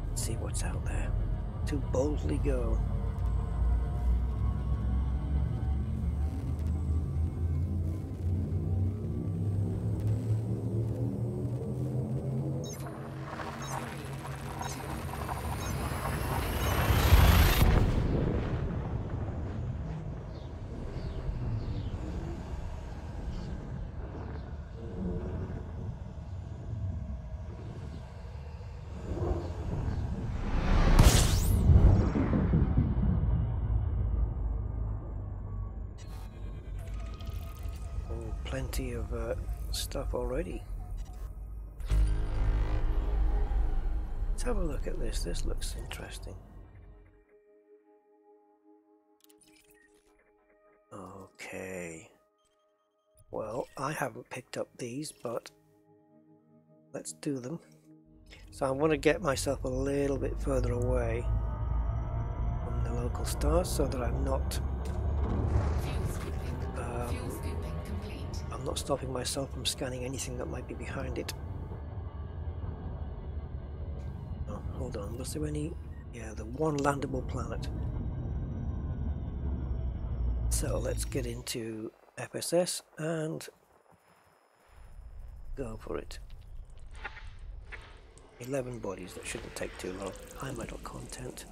Let's see what's out there. To boldly go. Plenty of stuff already. Let's have a look at this. This looks interesting. Okay. Well, I haven't picked up these, but let's do them. So I want to get myself a little bit further away from the local stars so that I'm not not stopping myself from scanning anything that might be behind it. Oh, hold on, was there any? Yeah, the one landable planet. So let's get into FSS and go for it. 11 bodies, that shouldn't take too long. High metal content.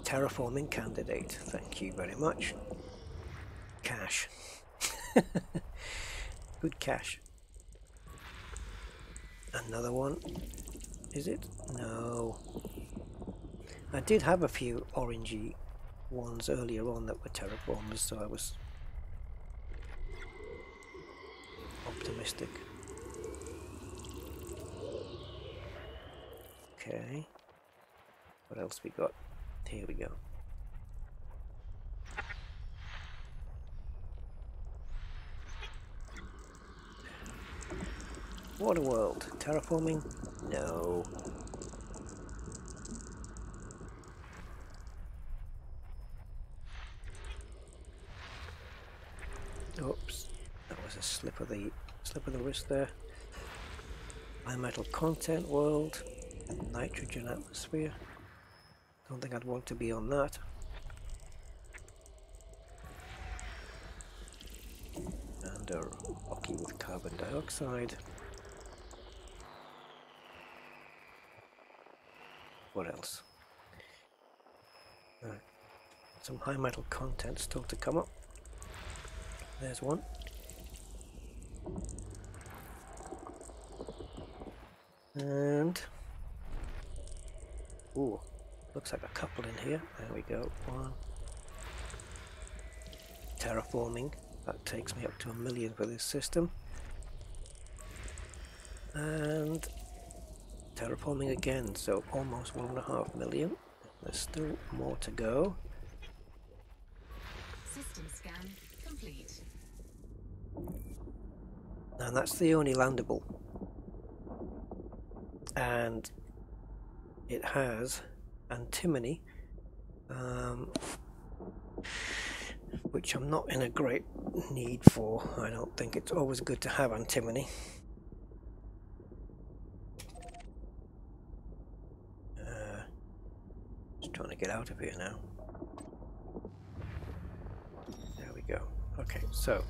Terraforming candidate, thank you very much. Cash. Good cash. Another one. Is it? No. I did have a few orangey ones earlier on that were terraformers, so I was optimistic. Okay. What else we got? Here we go. What a world. Terraforming? No. Oops. That was a slip of the wrist there. High metal content world. Nitrogen atmosphere. Don't think I'd want to be on that. And a rocky with carbon dioxide. What else? Some high metal content still to come up. There's one. And ooh, looks like a couple in here. There we go. One. Terraforming. That takes me up to 1 million for this system. And terraforming again, so almost 1.5 million. There's still more to go. System scan complete. And that's the only landable. And it has antimony, which I'm not in a great need for. I don't think it's always good to have antimony. Just trying to get out of here now. There we go. Okay, so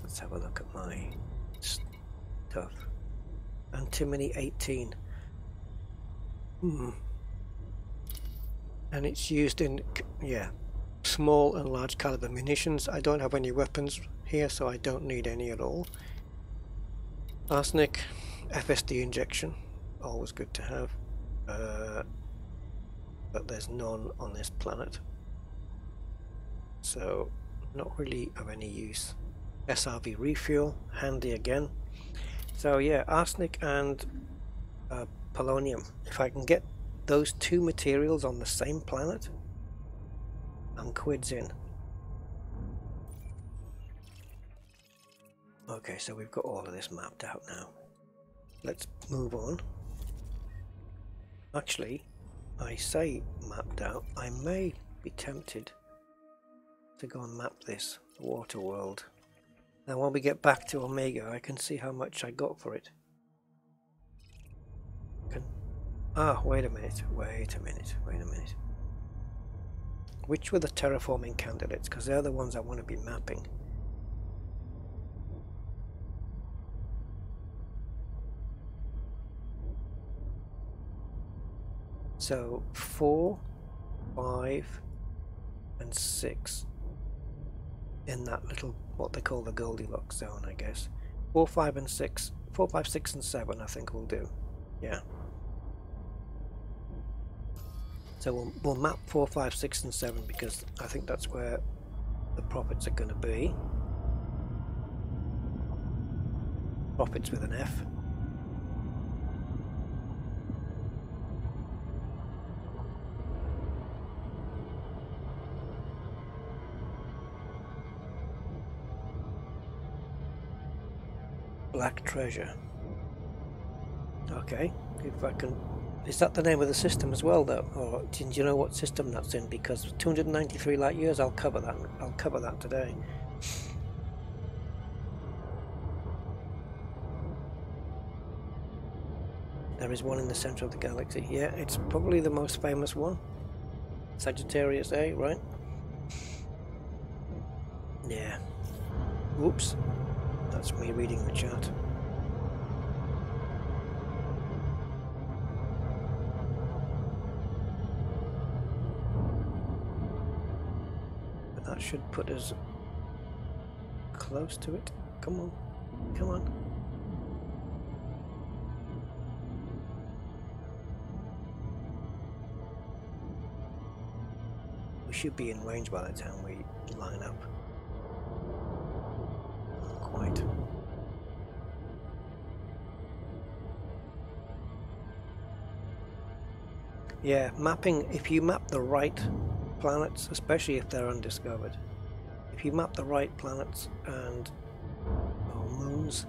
let's have a look at my stuff. Antimony 18. And it's used in, yeah, small and large caliber munitions. I don't have any weapons here, so I don't need any at all. Arsenic, FSD injection, always good to have. But there's none on this planet, so not really of any use. SRV refuel, handy again. So yeah, arsenic and polonium. If I can get those two materials on the same planet, and quids in. Okay, so we've got all of this mapped out now. Let's move on. Actually, I say mapped out, I may be tempted to go and map this water world. Now when we get back to Omega, I can see how much I got for it. Wait a minute. Which were the terraforming candidates? Because they're the ones I want to be mapping. So 4, 5, and 6 in that little, what they call the Goldilocks zone, I guess. 4, 5, and 6. 4, 5, 6, and 7 I think will do. Yeah. So we'll map 4, 5, 6, and 7 because I think that's where the profits are going to be. Profits with an F. Black treasure. Okay, if I can. Is that the name of the system as well, though? Or do you know what system that's in? Because 293 light years, I'll cover that. I'll cover that today. There is one in the center of the galaxy. Yeah, it's probably the most famous one. Sagittarius A, right? Yeah. Oops. That's me reading the chat. But that should put us close to it. Come on. Come on. We should be in range by the time we line up. Not quite. Yeah, mapping, if you map the right planets, especially if they're undiscovered, if you map the right planets and moons,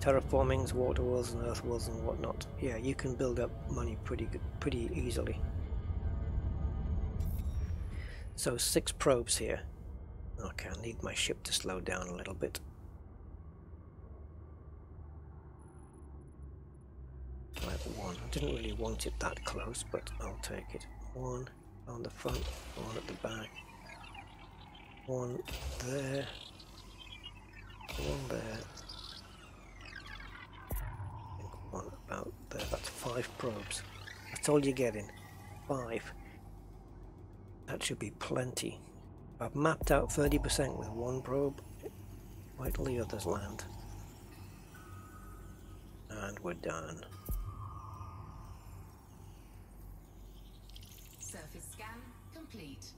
terraformings, water worlds and earth worlds and whatnot, yeah, you can build up money pretty easily. So 6 probes here. Okay, I need my ship to slow down a little bit. Like 1. I didn't really want it that close, but I'll take it. 1 on the front, 1 at the back, 1 there, 1 there, and 1 about there. That's 5 probes. That's all you're getting. 5. That should be plenty. I've mapped out 30% with 1 probe. Wait till the others land. And we're done. Surface scan complete.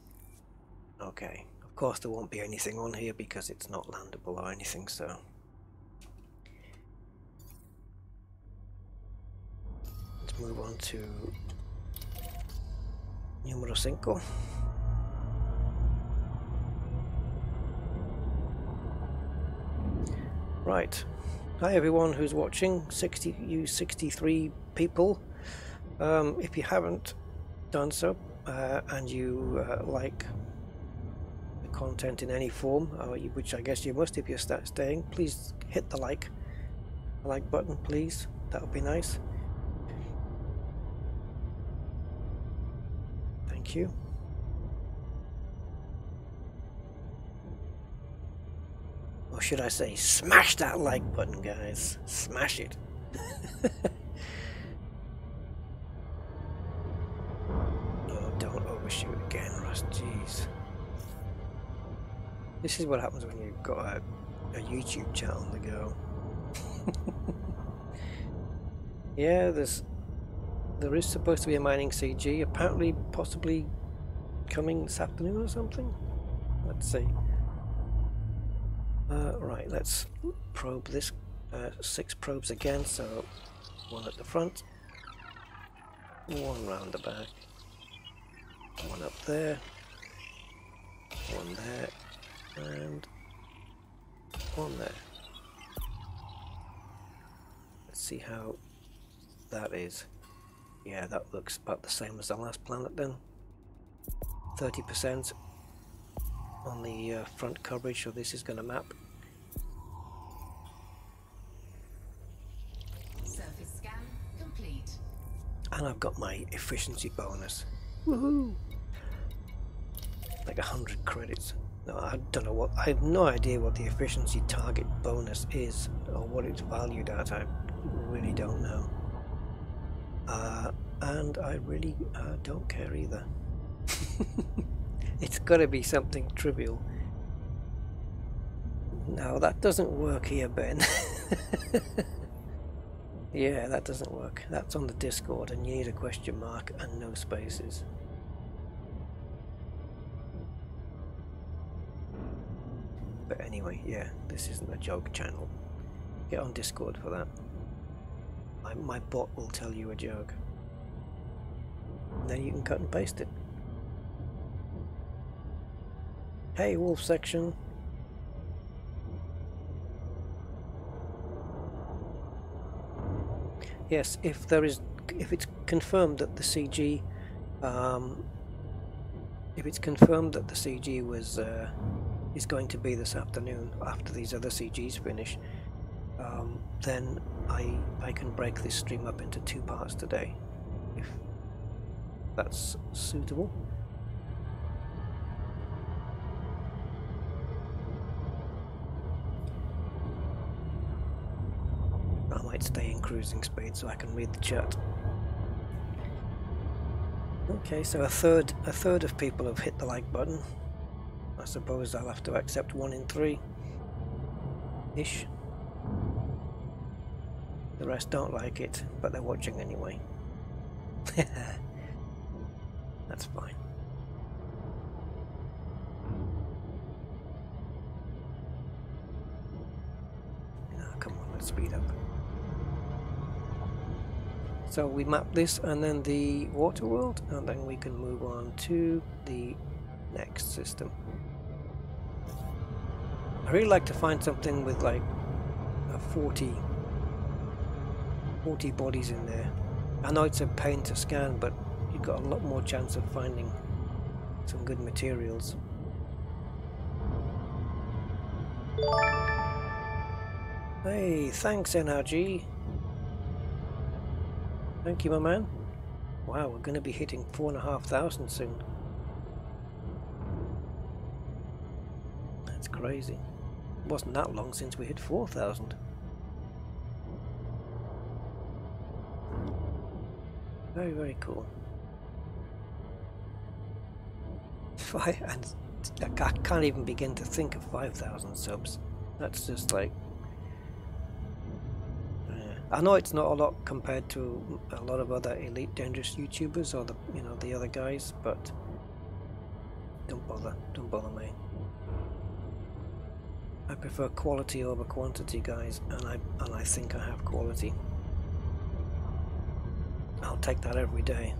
Okay, of course there won't be anything on here because it's not landable or anything, so let's move on to numero 5. Right, hi everyone who's watching, 63 people. If you haven't done so and you like the content in any form, which I guess you must if you're staying, please hit the like button, please. That would be nice. Thank you. Or should I say, smash that like button, guys. Smash it. Oh, don't overshoot again, Russ. Jeez. This is what happens when you've got a YouTube channel on the go. Yeah, there is supposed to be a mining CG, apparently possibly coming this afternoon or something. Let's see. Right, let's probe this. 6 probes again, so 1 at the front, 1 round the back, 1 up there, one there, and one there. Let's see how that is. Yeah, that looks about the same as the last planet then. 30% on the front coverage, so this is going to map. Surface scan complete. And I've got my efficiency bonus. Woohoo! Like 100 credits. No, I don't know what. I have no idea what the efficiency target bonus is or what it's valued at. I really don't know. And I really don't care either. It's got to be something trivial. No, that doesn't work here, Ben. Yeah, that doesn't work. That's on the Discord, and you need a question mark and no spaces. But anyway, yeah, this isn't a joke channel. Get on Discord for that. My bot will tell you a joke. And then you can cut and paste it. Hey, wolf section. Yes, if it's confirmed that the CG, was is going to be this afternoon after these other CGs finish, then I can break this stream up into 2 parts today, if that's suitable. I might stay in cruising speed so I can read the chat. Okay, so a third of people have hit the like button. I suppose I'll have to accept 1 in 3 ish. The rest don't like it, but they're watching anyway. That's fine. Now, come on, let's speed up. So we map this and then the water world, and then we can move on to the next system. I really like to find something with like 40 bodies in there. I know it's a pain to scan, but you've got a lot more chance of finding some good materials. Hey, thanks NRG. Thank you, my man. Wow, we're going to be hitting 4,500 soon. That's crazy. It wasn't that long since we hit 4,000. Very, very cool. And I can't even begin to think of 5,000 subs. That's just like... I know it's not a lot compared to a lot of other elite dangerous YouTubers or the other guys, but don't bother me. I prefer quality over quantity, guys, and I think I have quality. I'll take that every day.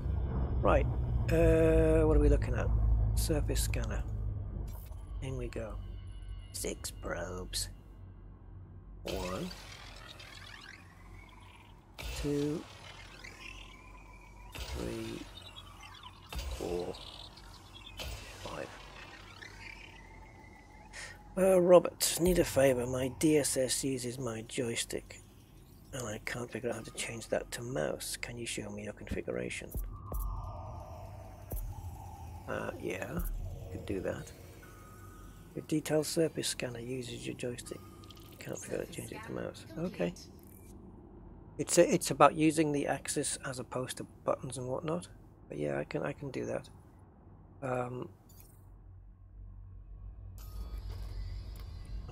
Right, what are we looking at? Surface scanner. In we go. 6 probes. 1, 2, 3, 4, 5. Robert, need a favour. My DSS uses my joystick and I can't figure out how to change that to mouse. Can you show me your configuration? Yeah, you could do that. Your detailed surface scanner uses your joystick. You can't figure out how to change it to mouse. Okay. It's about using the axis as opposed to buttons and whatnot. But yeah, I can do that. 1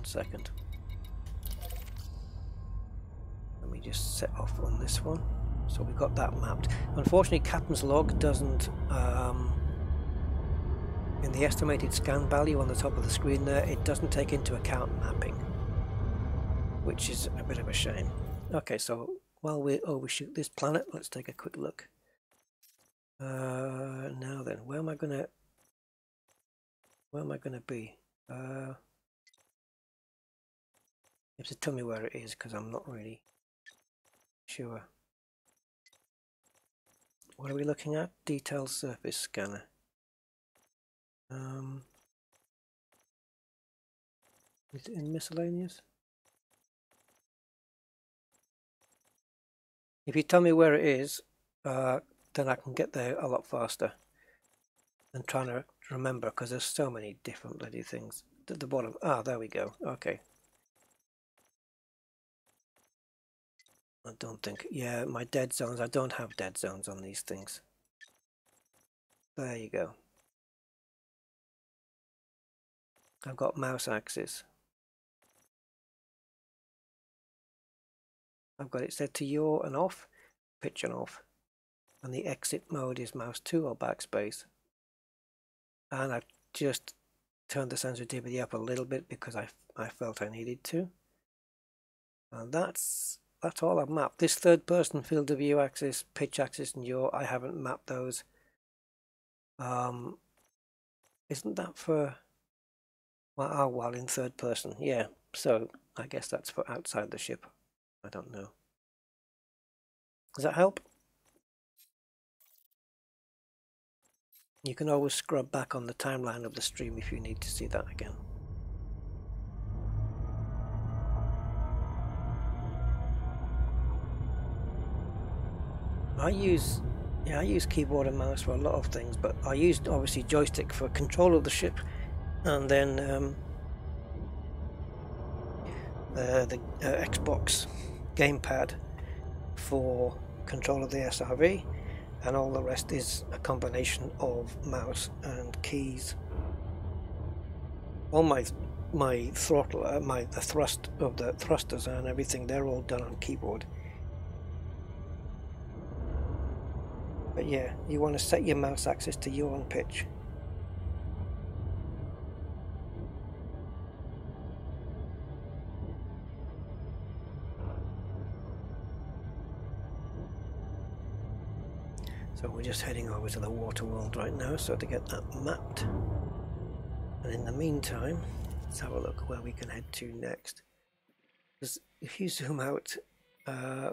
second. Let me just set off on this one. So we've got that mapped. Unfortunately, Captain's log doesn't, in the estimated scan value on the top of the screen there, it doesn't take into account mapping, which is a bit of a shame. Okay, so while we overshoot this planet, let's take a quick look. Now then, where am I gonna... Where am I going to be? You have to tell me where it is because I'm not really sure. What are we looking at? Detailed surface scanner. Is it in miscellaneous? If you tell me where it is, then I can get there a lot faster than trying to remember, because there's so many different bloody things. At the bottom. Ah, there we go. Okay. I don't think. Yeah, my dead zones. I don't have dead zones on these things. There you go. I've got mouse axis. I've got it set to yaw and off, pitch and off. And the exit mode is mouse 2 or backspace. And I've just turned the sensitivity up a little bit because I felt I needed to. And that's all I've mapped. This third person field of view axis, pitch axis and yaw, I haven't mapped those. Isn't that for... Well, oh, well, in third person, yeah. So I guess that's for outside the ship. I don't know. Does that help? You can always scrub back on the timeline of the stream if you need to see that again. I use keyboard and mouse for a lot of things, but I used obviously joystick for control of the ship, and then the Xbox gamepad for control of the SRV, and all the rest is a combination of mouse and keys. All my throttle, the thrust of the thrusters and everything, they're all done on keyboard. But yeah, you want to set your mouse axis to yaw and pitch. So we're just heading over to the water world right now, so to get that mapped. And in the meantime, let's have a look where we can head to next. Because if you zoom out,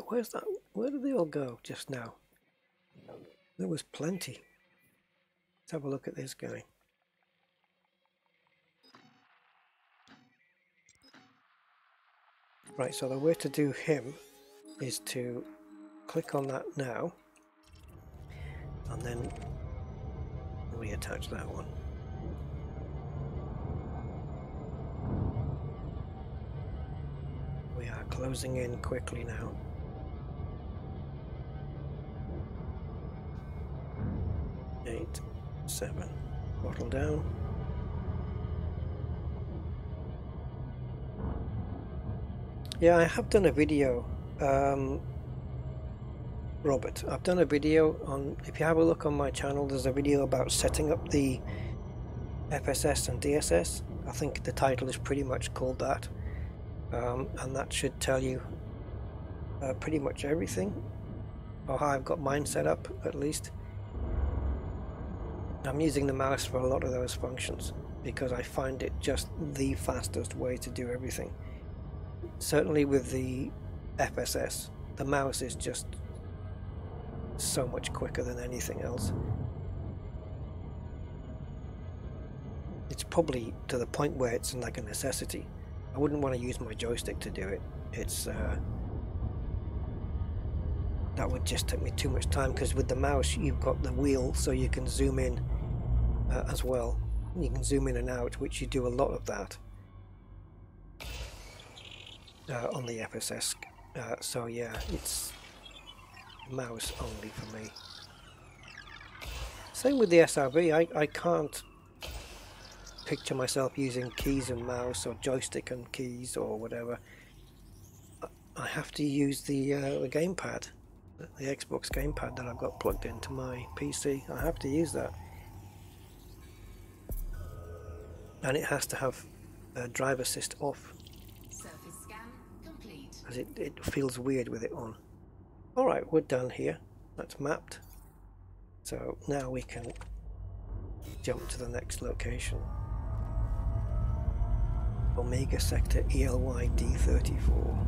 where's that? Where did they all go just now? There was plenty. Let's have a look at this guy. Right, so the way to do him is to click on that now, and then reattach that one. We are closing in quickly now. 8, 7, throttle down. Yeah, I have done a video, Robert. I've done a video on, if you have a look on my channel, there's a video about setting up the FSS and DSS. I think the title is pretty much called that. And that should tell you pretty much everything, or how I've got mine set up, at least. I'm using the mouse for a lot of those functions because I find it just the fastest way to do everything. Certainly with the FSS, the mouse is just so much quicker than anything else. It's probably to the point where it's like a necessity. I wouldn't want to use my joystick to do it. It's that would just take me too much time, because with the mouse you've got the wheel, so you can zoom in as well. You can zoom in and out, which you do a lot of that on the FSS. So yeah, it's mouse only for me. Same with the SRV. I can't picture myself using keys and mouse or joystick and keys or whatever. I have to use the gamepad, the Xbox gamepad that I've got plugged into my PC. I have to use that, and it has to have drive assist off, Surface scan complete. as it feels weird with it on. Alright, we're done here. That's mapped. So now we can jump to the next location. Omega Sector ELY D34.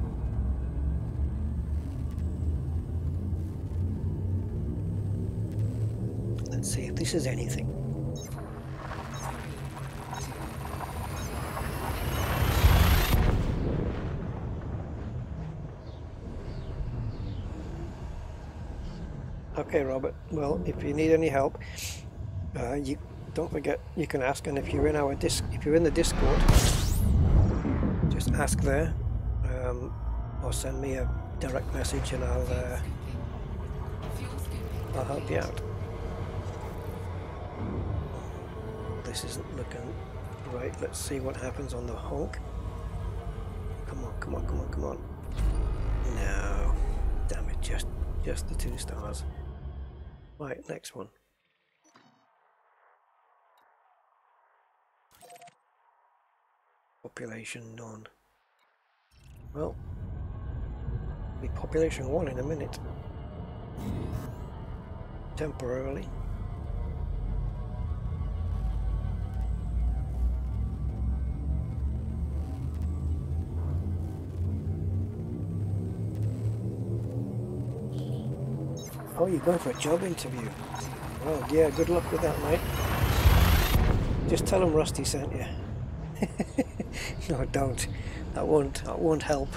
Let's see if this is anything. Okay, Robert. Well, if you need any help, you don't forget you can ask, and if you're in our if you're in the Discord, just ask there, or send me a direct message, and I'll help you out. This isn't looking right. Let's see what happens on the honk. Come on, come on, come on, come on. No, damn it! Just the 2 stars. Right, next one. Population none. Well, be population 1 in a minute. Temporarily. Oh, you're going for a job interview. Well, yeah, good luck with that, mate. Just tell them Rusty sent you. No, don't. That won't help.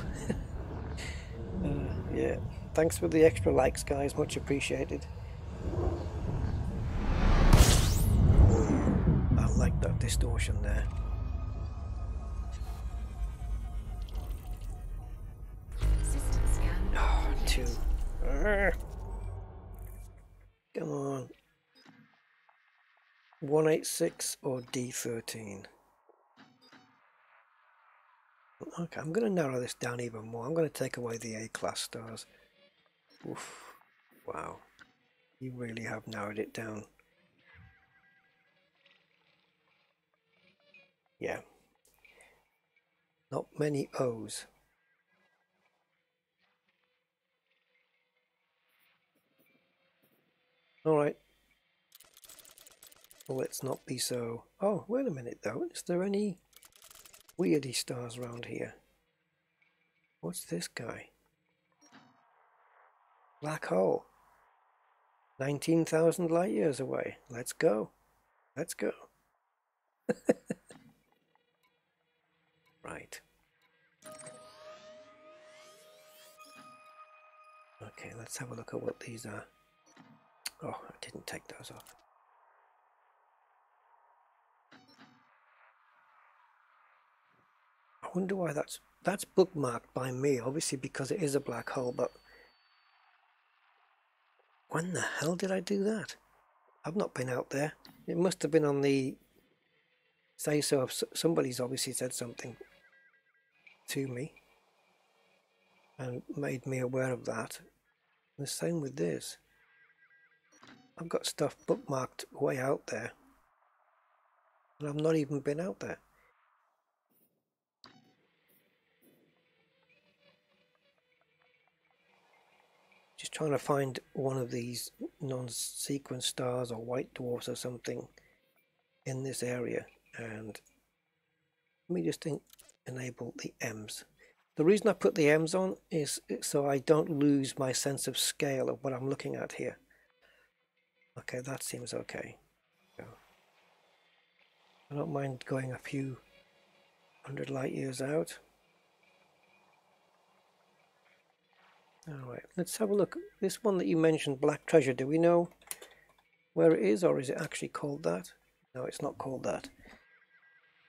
Yeah, thanks for the extra likes, guys. Much appreciated. I like that distortion there. System scan. Oh, 2. Come on. 186 or D13. Okay, I'm going to narrow this down even more. I'm going to take away the A-class stars. Oof. Wow. You really have narrowed it down. Yeah. Not many O's. Alright. Well, let's not be so... Oh, wait a minute though. Is there any weirdy stars around here? What's this guy? Black hole. 19,000 light years away. Let's go. Let's go. Right. Okay, let's have a look at what these are. Oh, I didn't take those off. I wonder why that's bookmarked by me, obviously because it is a black hole, but when the hell did I do that? I've not been out there. It must have been on the say so of somebody's obviously said something to me and made me aware of that. The same with this. I've got stuff bookmarked way out there and I've not even been out there. Just trying to find one of these non-sequence stars or white dwarfs or something in this area, and let me just enable the M's. The reason I put the M's on is so I don't lose my sense of scale of what I'm looking at here. Okay, that seems okay. I don't mind going a few 100 light years out. Alright, let's have a look. This one that you mentioned, Black Treasure, do we know where it is, or is it actually called that? No, it's not called that.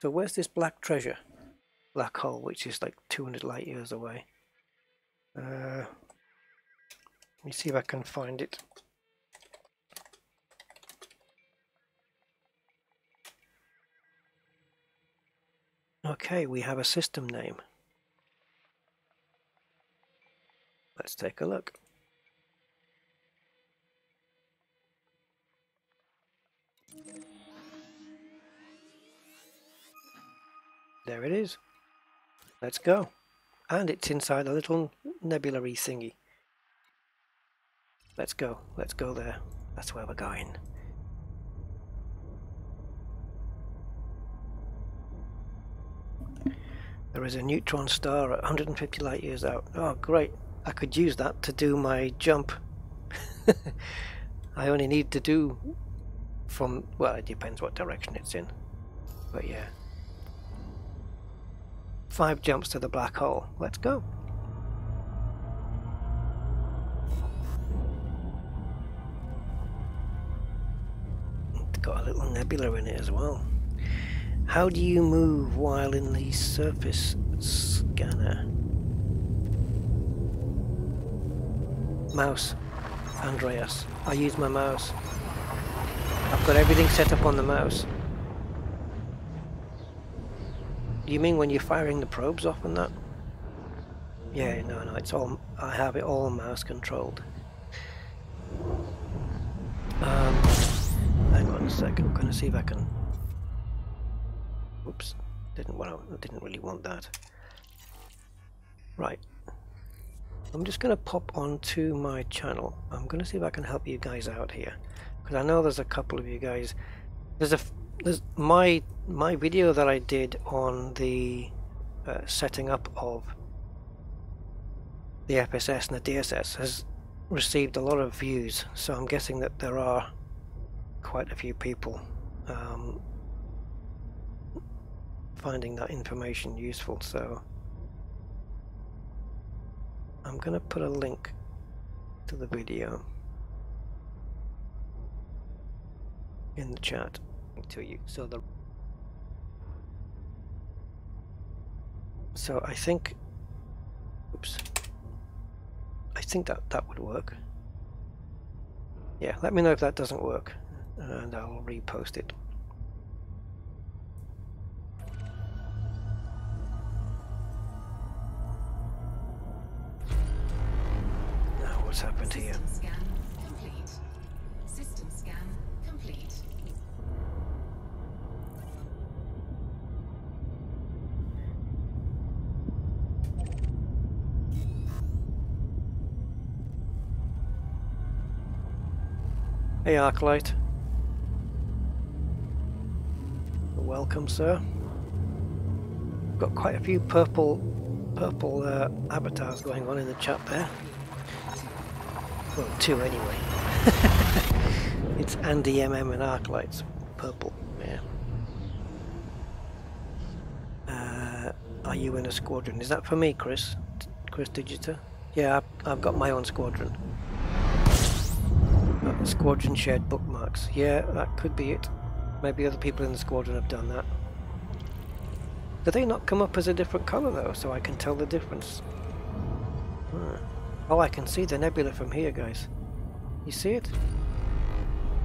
So where's this Black Treasure? Black hole, which is like 200 light years away. Let me see if I can find it. Okay, we have a system name. Let's take a look. There it is. Let's go. And it's inside a little nebulary thingy. Let's go. Let's go there. That's where we're going. There is a neutron star at 150 light years out. Oh, great. I could use that to do my jump. I only need to do from, well, it depends what direction it's in. But yeah. 5 jumps to the black hole. Let's go. It's got a little nebula in it as well. How do you move while in the surface scanner? Mouse, Andreas. I use my mouse. I've got everything set up on the mouse. You mean when you're firing the probes off and that? Yeah, no, it's all, I have it all mouse controlled. Hang on a second, I'm gonna see if I can. Oops, didn't really want that. Right. I'm just gonna pop onto my channel. I'm gonna see if I can help you guys out here, because I know there's a couple of you guys. There's my video that I did on the setting up of the FSS and the DSS has received a lot of views, so I'm guessing that there are quite a few people finding that information useful. So I'm gonna put a link to the video in the chat to you. So I think, oops, I think that would work. Yeah, let me know if that doesn't work and I'll repost it. Now what's happened here? System scan complete. System scan complete. Hey Arclight. Welcome, sir. Got quite a few purple avatars going on in the chat there. Well, 2 anyway. It's Andy MM and Arclight's purple, yeah. Are you in a squadron? Is that for me, Chris? Chris Digita? Yeah, I've got my own squadron. Squadron shared bookmarks. Yeah, that could be it. Maybe other people in the squadron have done that. Do they not come up as a different colour though, so I can tell the difference? Oh, I can see the nebula from here, guys. You see it?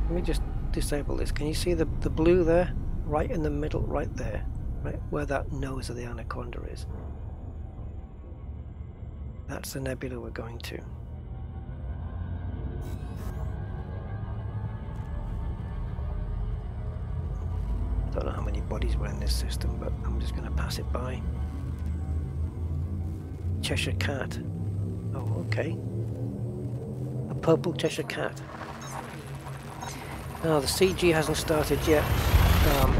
Let me just disable this. Can you see the blue there? Right in the middle, right there. Right where that nose of the anaconda is. That's the nebula we're going to. Don't know how many bodies were in this system, but I'm just going to pass it by. Cheshire Cat. Oh, okay. A purple Cheshire Cat. Now the CG hasn't started yet.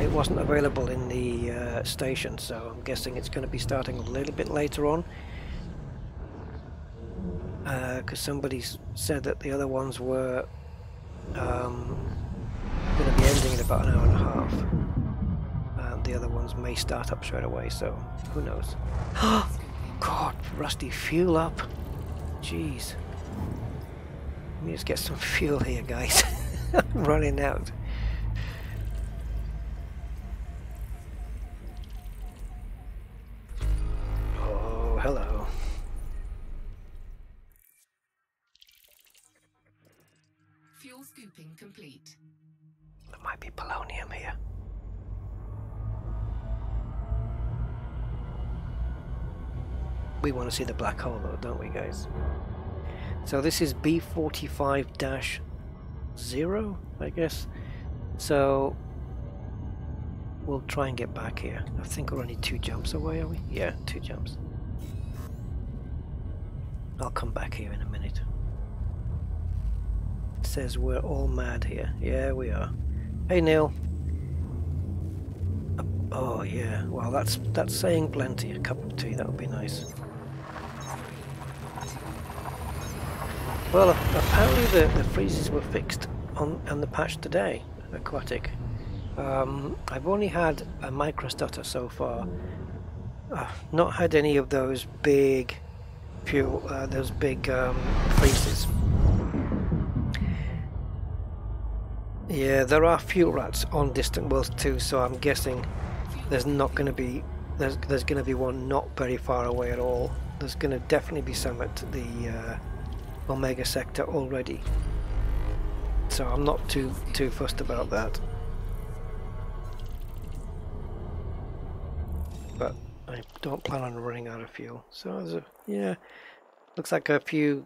It wasn't available in the station, so I'm guessing it's going to be starting a little bit later on. Because somebody said that the other ones were going to be ending in about an hour and a half. The other ones may start up straight away, so who knows. God, Rusty, fuel up. Jeez. Let me just get some fuel here, guys. I'm running out. Oh, hello. Fuel scooping complete. There might be polonium here. We want to see the black hole though, don't we, guys? So this is B45-0, I guess. So we'll try and get back here. I think we're only 2 jumps away, are we? Yeah, 2 jumps. I'll come back here in a minute. It says we're all mad here. Yeah, we are. Hey, Neil. Oh yeah, well that's saying plenty. A cup of tea, that would be nice. Well, apparently the freezes were fixed on the patch today, Aquatic. I've only had a microstutter so far. I've not had any of those big freezes. Yeah, there are fuel rats on distant worlds too, so I'm guessing there's not going to be there's going to be one not very far away at all. There's going to definitely be some at the Omega sector already, so I'm not too fussed about that. But I don't plan on running out of fuel. So yeah, looks like a few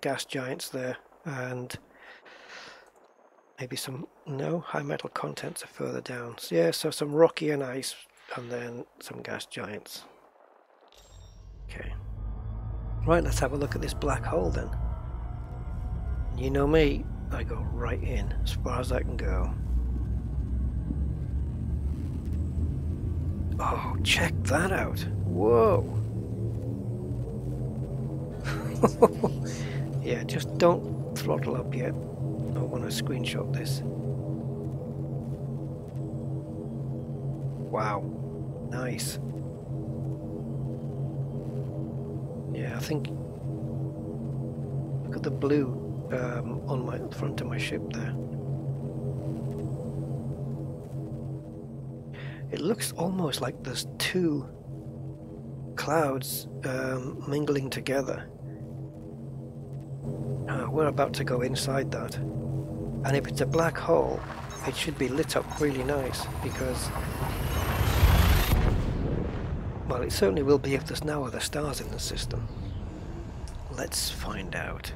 gas giants there, and maybe some high metal contents are further down. So yeah, so some rocky and ice, and then some gas giants. Okay. Right, let's have a look at this black hole then. You know me, I go right in as far as I can go. Oh, check that out. Whoa. Yeah, just don't throttle up yet. I want to screenshot this. Wow. Nice. Yeah, I think... Look at the blue on my front of my ship there. It looks almost like there's two clouds mingling together. We're about to go inside that. And if it's a black hole, it should be lit up really nice, because... Well, it certainly will be if there's no other stars in the system. Let's find out.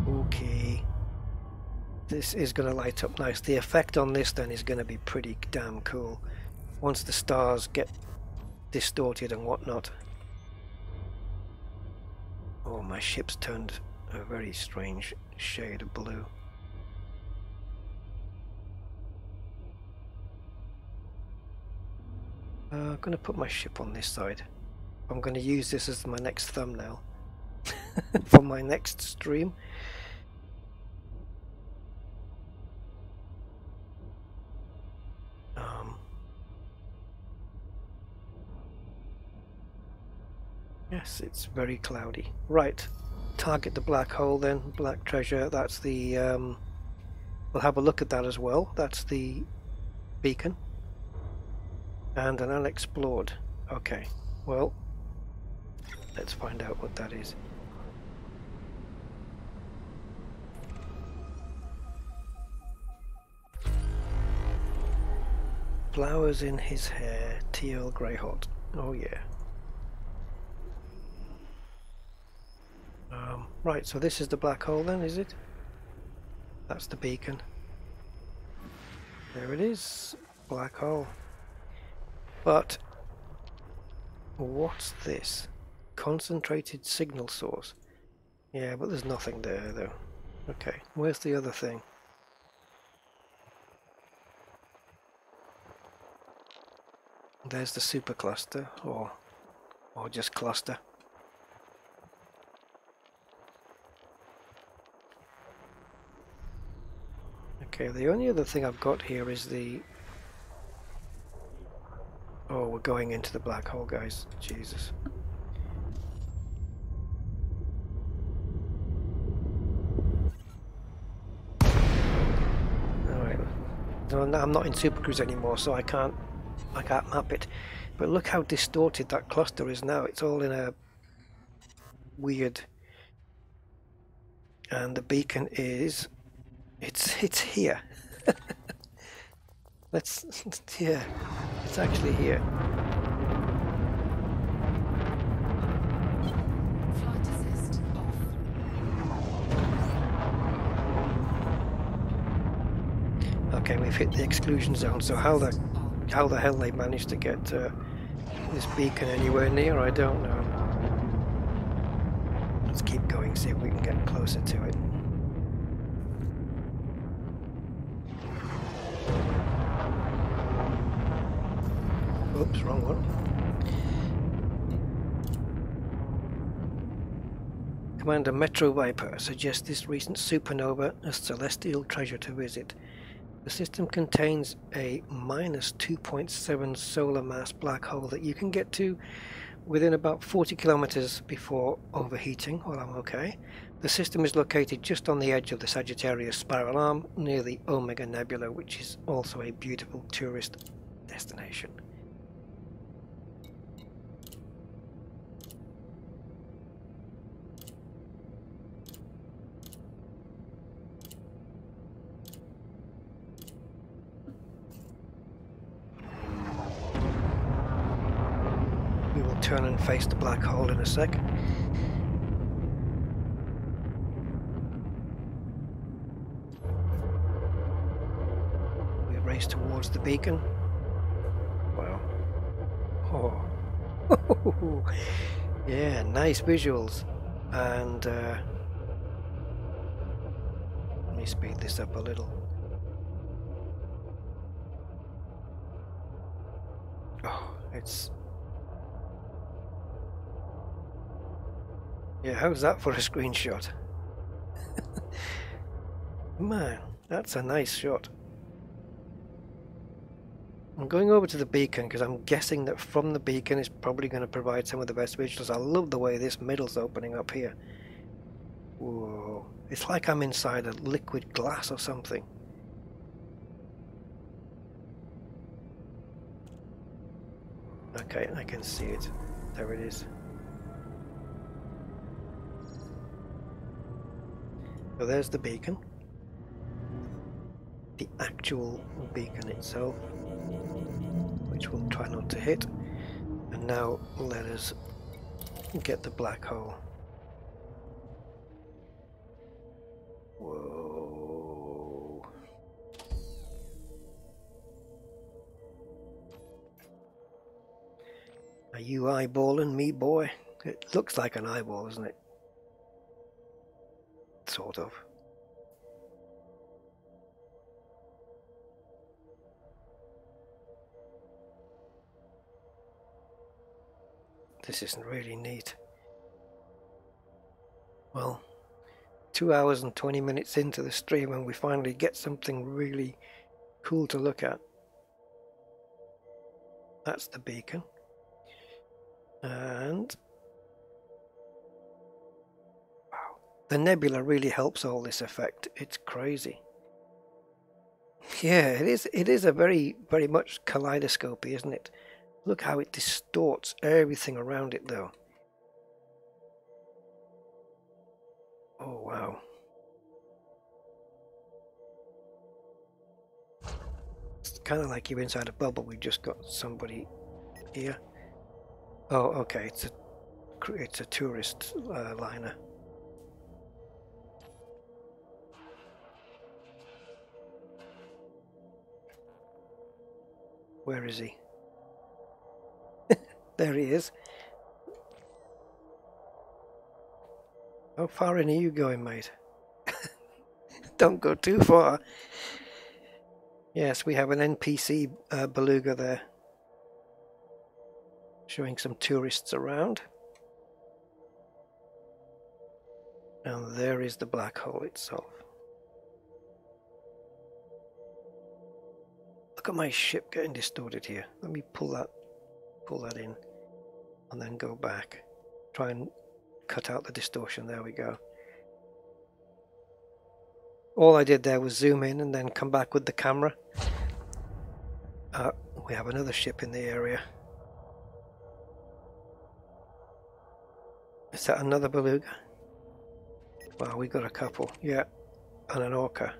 Okay. This is going to light up nice. The effect on this then is going to be pretty damn cool. Once the stars get distorted and whatnot. Oh, my ship's turned a very strange shade of blue. I'm going to put my ship on this side. I'm going to use this as my next thumbnail for my next stream. Yes, it's very cloudy. Right, target the black hole then, black treasure. That's the we'll have a look at that as well. That's the beacon and an unexplored. Okay, well, let's find out what that is. Flowers in his hair, teal grey hot. Oh yeah. Right, so this is the black hole then, is it? That's the beacon. There it is, black hole. But what's this? Concentrated signal source. Yeah, but there's nothing there though. Okay, where's the other thing? There's the supercluster, or just cluster. Okay, the only other thing I've got here is the... Oh, we're going into the black hole, guys. Jesus. Alright. No, I'm not in Super Cruise anymore, so I can't map it. But look how distorted that cluster is now. It's all in a weird... And the beacon is... It's here. Yeah, it's actually here. Flight assist off. Okay, we've hit the exclusion zone. So how the hell they managed to get this beacon anywhere near, I don't know. Let's keep going, see if we can get closer to it. Oops, wrong one. Commander Metro Viper suggests this recent supernova a celestial treasure to visit. The system contains a -2.7 solar mass black hole that you can get to within about 40 kilometers before overheating. Well, I'm okay. The system is located just on the edge of the Sagittarius spiral arm near the Omega Nebula, which is also a beautiful tourist destination. Turn and face the black hole in a sec. We race towards the beacon. Wow. Oh. Yeah, nice visuals. And let me speed this up a little. Oh, it's... Yeah, how's that for a screenshot? Man, that's a nice shot. I'm going over to the beacon because I'm guessing that from the beacon is probably going to provide some of the best visuals. I love the way this middle's opening up here. Whoa, it's like I'm inside a liquid glass or something. Okay, I can see it. There it is. So there's the beacon, the actual beacon itself, which we'll try not to hit. And now let us get the black hole. Whoa. Are you eyeballing me, boy? It looks like an eyeball, doesn't it? Sort of. This isn't really neat. Well, 2 hours and 20 minutes into the stream and we finally get something really cool to look at. That's the beacon. And the nebula really helps all this effect. It's crazy. Yeah, it is a very much kaleidoscopy, isn't it? Look how it distorts everything around it though. Oh wow. It's kind of like you're inside a bubble. We just got somebody here. Oh, okay, it's a tourist liner. Where is he? There he is. How far in are you going, mate? Don't go too far. Yes, we have an NPC beluga there. Showing some tourists around. And there is the black hole itself. Look at my ship getting distorted here. Let me pull that in and then go back. Try and cut out the distortion. There we go. All I did there was zoom in and then come back with the camera. We have another ship in the area. Is that another beluga? Wow, we got a couple. Yeah, and an orca.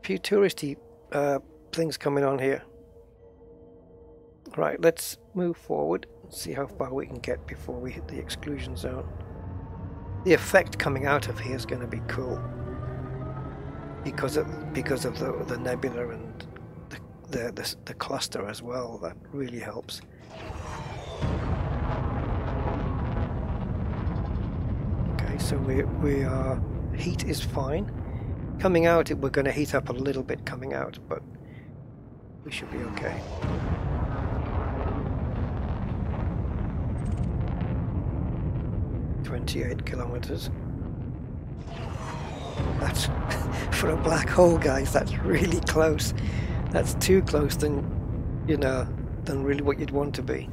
Few touristy things coming on here. Right, let's move forward and see how far we can get before we hit the exclusion zone. The effect coming out of here is going to be cool because of the nebula and the cluster as well. That really helps. so we are, heat is fine. Coming out, we're going to heat up a little bit coming out, but we should be okay. "28 kilometers. That's for a black hole, guys. That's really close. That's too close than, you know, than really what you'd want to be.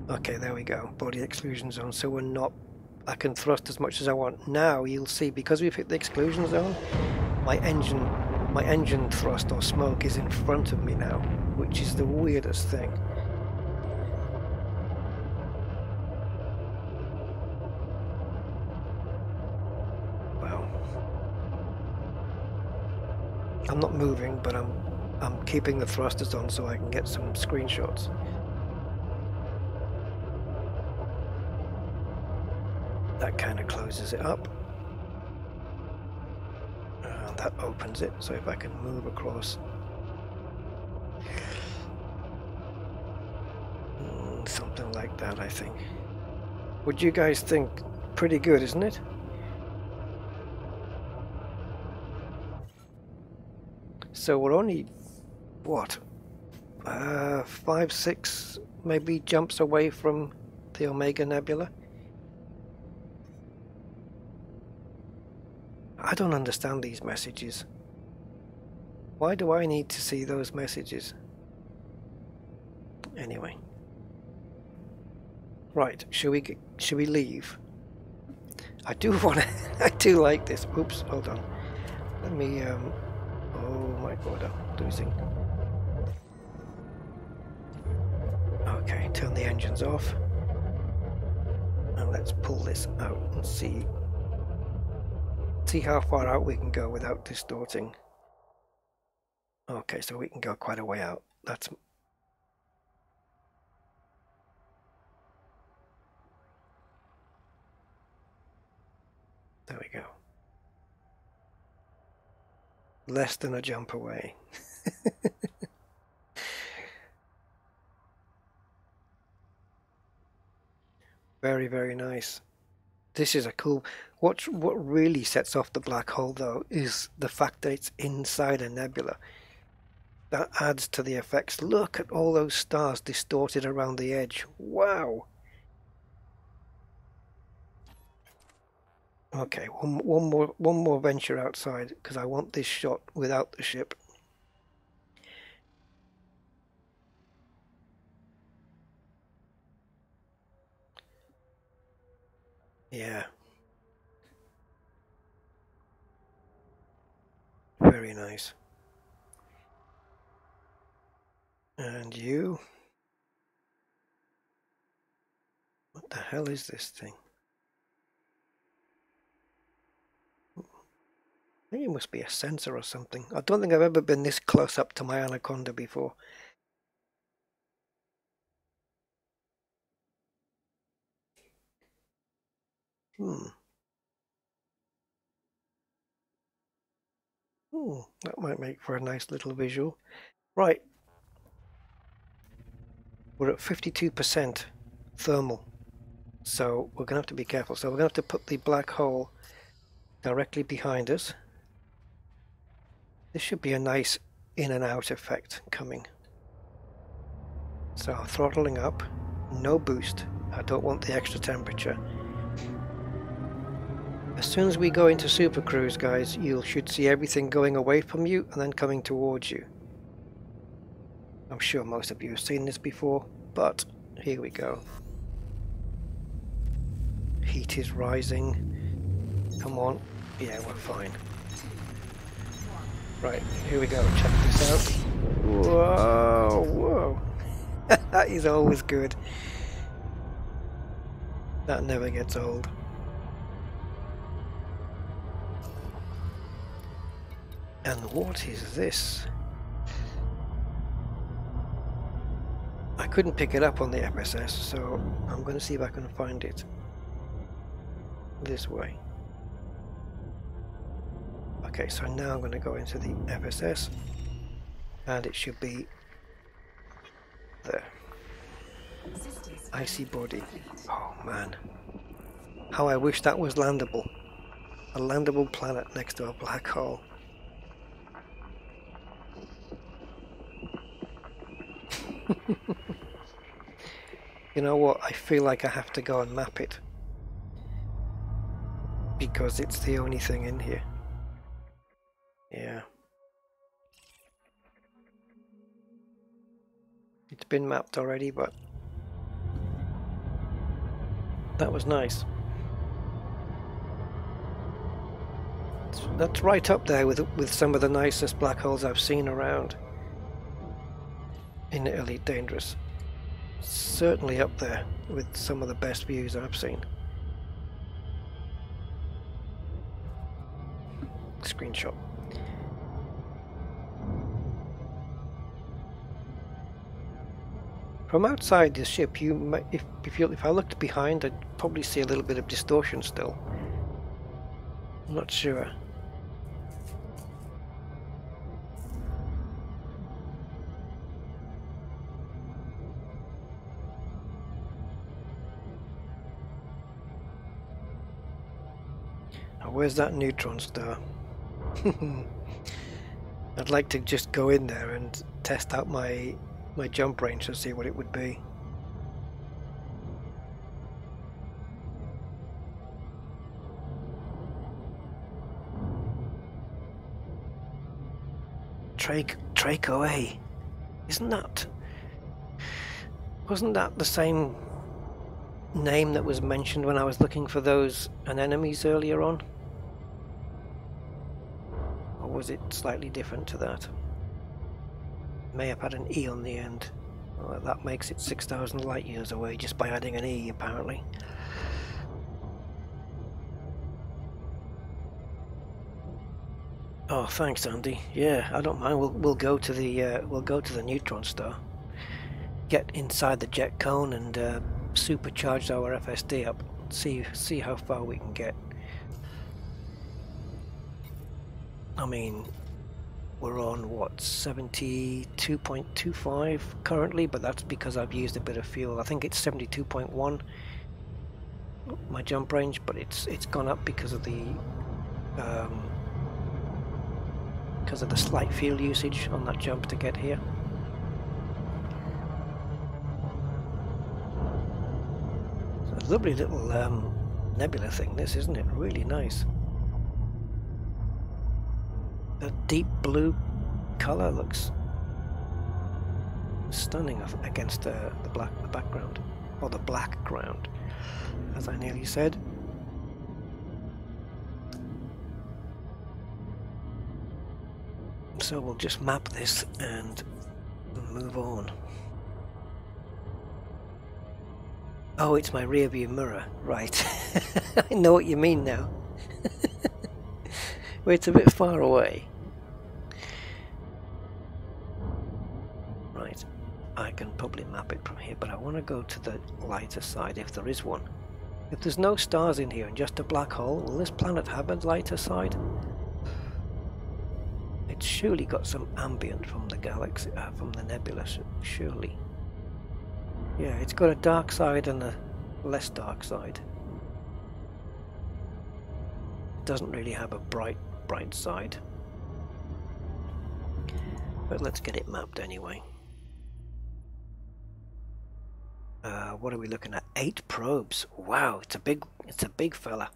Okay, there we go. Body exclusion zone. So we're not. I can thrust as much as I want. Now you'll see, because we've hit the exclusion zone, my engine thrust or smoke is in front of me now, which is the weirdest thing. Wow. I'm not moving, but I'm keeping the thrusters on so I can get some screenshots. That kind of closes it up. That opens it, so if I can move across. Something like that, I think. Would you guys think? Pretty good, isn't it? So we're only, what? 5, 6 maybe jumps away from the Omega Nebula. I don't understand these messages. Why do I need to see those messages? Anyway. Right, should we leave? I do want to, I do like this. Oops, hold on. Let me, oh my god, I'm losing. Okay, turn the engines off. And let's pull this out and see how far out we can go without distorting. Okay, so we can go quite a way out. That's... There we go. Less than a jump away. Very, very nice. This is a cool... What really sets off the black hole, though, is the fact that it's inside a nebula. That adds to the effects. Look at all those stars distorted around the edge. Wow! Okay, one more venture outside, because I want this shot without the ship. Yeah. Very nice. And you? What the hell is this thing? I think it must be a sensor or something. I don't think I've ever been this close up to my anaconda before. That might make for a nice little visual. Right. We're at 52% thermal. So we're going to have to be careful. So we're going to have to put the black hole directly behind us. This should be a nice in and out effect coming. So throttling up, no boost. I don't want the extra temperature. As soon as we go into super cruise, guys, you should see everything going away from you and then coming towards you. I'm sure most of you have seen this before, but here we go. Heat is rising. Come on. Yeah, we're fine. Right, here we go. Check this out. Whoa, whoa. That is always good. That never gets old. And what is this? I couldn't pick it up on the FSS, so I'm going to see if I can find it this way. Okay, so now I'm going to go into the FSS and it should be there. Icy body. Oh man. How I wish that was landable. A landable planet next to a black hole. You know what? I feel like I have to go and map it. Because it's the only thing in here. Yeah. It's been mapped already, but that was nice. That's right up there with some of the nicest black holes I've seen around in Elite Dangerous. Certainly up there with some of the best views I've seen. Screenshot. From outside the ship, you might, if I looked behind, I'd probably see a little bit of distortion still. I'm not sure. Oh, where's that neutron star? I'd like to just go in there and test out my jump range to see what it would be. Draco A. Wasn't that the same name that was mentioned when I was looking for those anemones earlier on? Or was it slightly different to that? May have had an E on the end. Well, that makes it 6,000 light years away just by adding an E, apparently. Oh, thanks, Andy. Yeah, I don't mind. We'll go to the neutron star. Get inside the jet cone and supercharge our FSD up. See how far we can get. I mean, we're on what, 72.25 currently, but that's because I've used a bit of fuel. I think it's 72.1 my jump range, but it's gone up because of the slight fuel usage on that jump to get here. It's a lovely little nebula thing, this, isn't it? Really nice. The deep blue color looks stunning against the background, or the black ground, as I nearly said. So we'll just map this and move on. Oh, it's my rear view mirror, right. I know what you mean now. Well, it's a bit far away. Right, I can probably map it from here, but I want to go to the lighter side if there is one. If there's no stars in here and just a black hole, will this planet have a lighter side? It's surely got some ambient from the galaxy, from the nebula, surely. Yeah, it's got a dark side and a less dark side. It doesn't really have a bright side. But let's get it mapped anyway. What are we looking at? 8 probes. Wow, it's a big fella.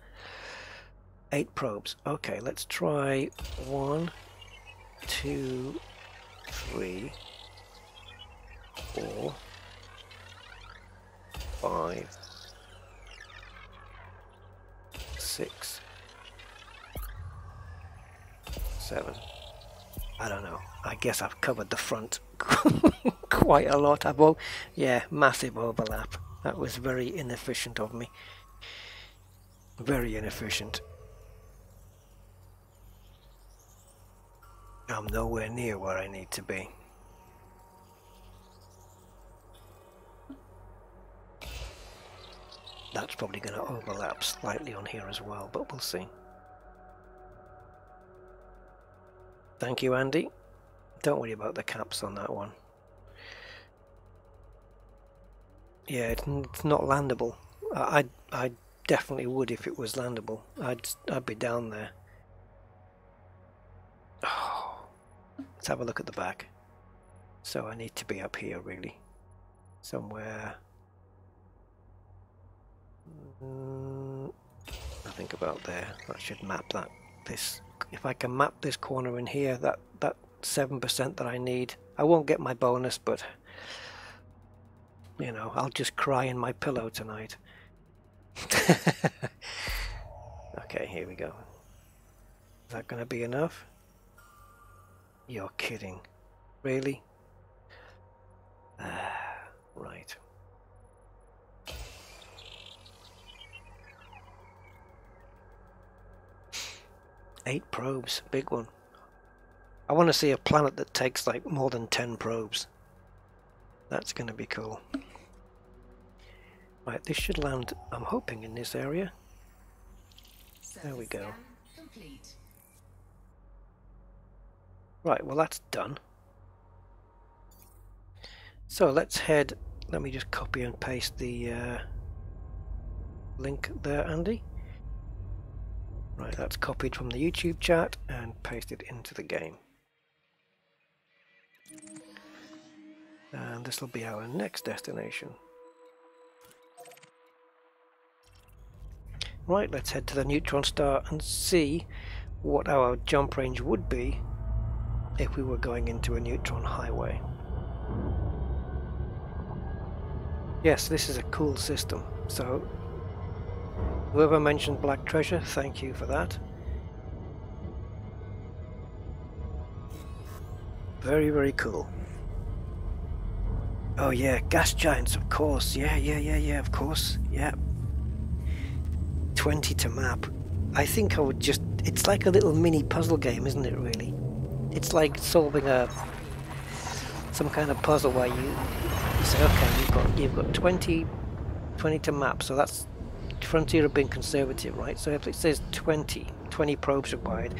8 probes. Okay, let's try 1, 2, 3, 4, 5, 6, 7. I don't know. I guess I've covered the front quite a lot. Yeah, massive overlap. That was very inefficient of me. Very inefficient. I'm nowhere near where I need to be. That's probably going to overlap slightly on here as well, but we'll see. Thank you, Andy. Don't worry about the caps on that one. Yeah, it's not landable. I definitely would if it was landable. I'd be down there. Oh, let's have a look at the back. So I need to be up here really, somewhere. I think about there. I should map that. This, if I can map this corner in here, that 7% that I need. I won't get my bonus, but you know, I'll just cry in my pillow tonight. Okay, here we go. Is that going to be enough? You're kidding. Really? Right. Eight probes, big one. I want to see a planet that takes like more than 10 probes. That's going to be cool. Right, this should land, I'm hoping, in this area. There we go. Right, well that's done. So let's head, let me just copy and paste the link there, Andy. Right, that's copied from the YouTube chat and pasted into the game. And this will be our next destination. Right, let's head to the neutron star and see what our jump range would be if we were going into a neutron highway. Yes, this is a cool system. So whoever mentioned black treasure, thank you for that. Very, very cool. Oh yeah, gas giants, of course. Yeah, of course. Yeah. 20 to map. I think I would just, it's like a little mini puzzle game, isn't it really? It's like solving some kind of puzzle where you say, okay, you've got 20 to map, so that's Frontier have been conservative, right? So if it says 20 probes required,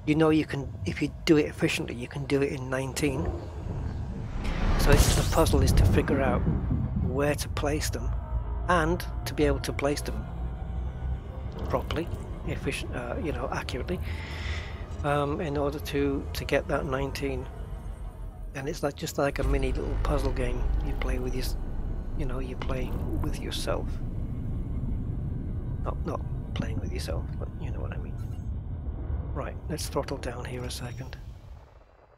you know you can, if you do it efficiently, you can do it in 19. So the puzzle is to figure out where to place them and to be able to place them properly, efficient, you know, accurately, in order to get that 19. And it's like just like a mini little puzzle game you play with you play with yourself. Not playing with yourself, but you know what I mean. Right, let's throttle down here a second.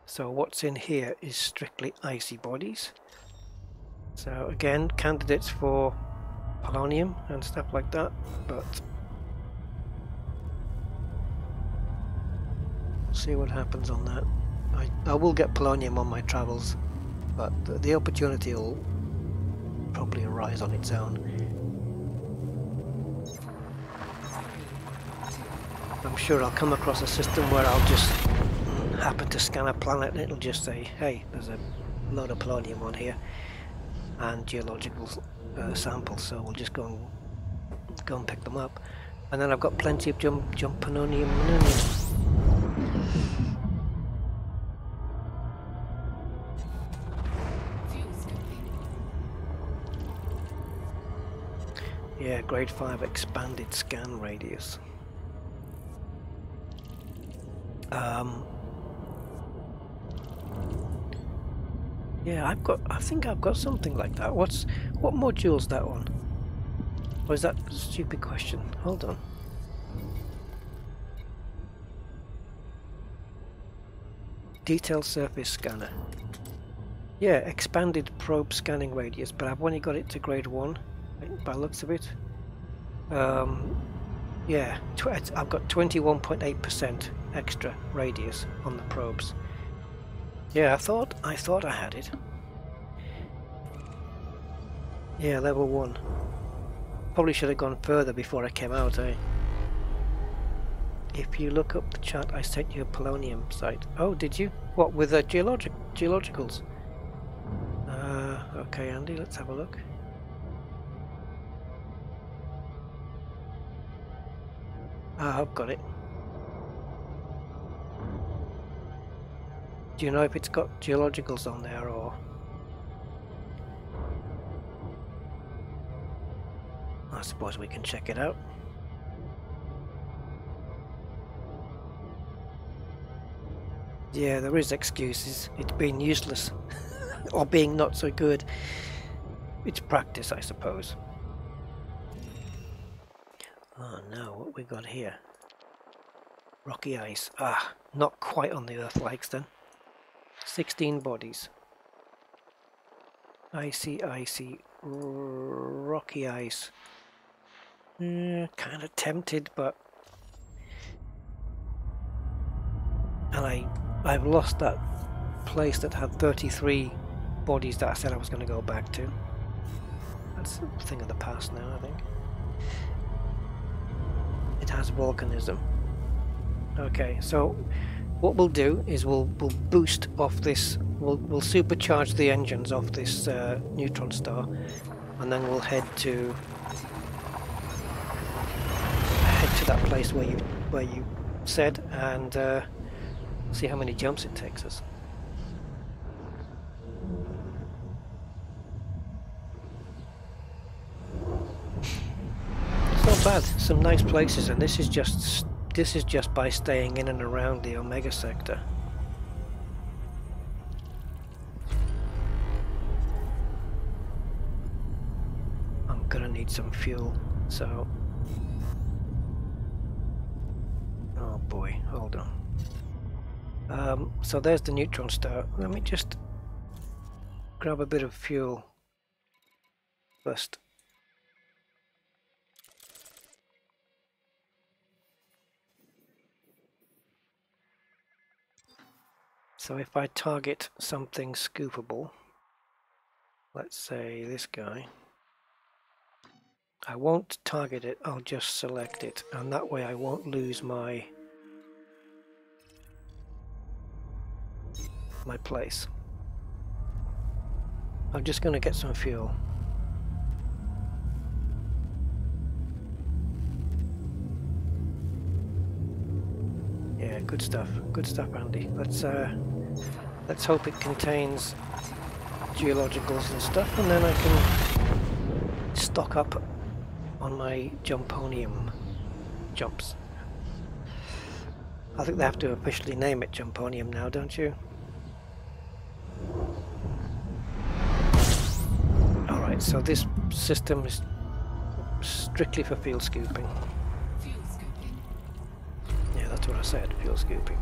So what's in here is strictly icy bodies. So again, candidates for polonium and stuff like that, but see what happens on that. I will get polonium on my travels, but the opportunity will probably arise on its own. I'm sure I'll come across a system where I'll just happen to scan a planet and it'll just say, hey, there's a load of polonium on here and geological samples, so we'll just go and pick them up. And then I've got plenty of jump polonium. Yeah, grade 5 expanded scan radius. Yeah, I think I've got something like that. What module's that on? Or is that a stupid question? Hold on. Detailed surface scanner. Yeah, expanded probe scanning radius, but I've only got it to grade 1 by the looks of it. Yeah, I've got 21.8% extra radius on the probes. Yeah, I thought I had it. Yeah, level 1. Probably should have gone further before I came out, eh? If you look up the chat, I sent you a polonium site. Oh, did you? What, with the geologicals? Okay, Andy, let's have a look. I've got it. Do you know if it's got geologicals on there, or? I suppose we can check it out. Yeah, there is excuses. It's being useless. Or being not so good. It's practice, I suppose. Oh no, what we got here? Rocky ice. Ah, not quite on the Earth likes then. 16 bodies. Icy, rocky ice. Kind of tempted, but... And I've lost that place that had 33 bodies that I said I was going to go back to. That's a thing of the past now, I think. It has volcanism. Okay, so what we'll do is we'll boost off this, we'll supercharge the engines off this neutron star, and then we'll head to that place where you said, and see how many jumps it takes us. It's not bad. Some nice places, and this is just by staying in and around the Omega sector. I'm gonna need some fuel, so... Oh boy, hold on. So there's the neutron star. Let me just grab a bit of fuel first. So if I target something scoopable, let's say this guy, I won't target it, I'll just select it, and that way I won't lose my place. I'm just going to get some fuel. Yeah, good stuff, Andy. Let's hope it contains geologicals and stuff, and then I can stock up on my jumponium jumps. I think they have to officially name it jumponium now, don't you? Alright, so this system is strictly for field scooping. Fuel scooping. Yeah, that's what I said, fuel scooping.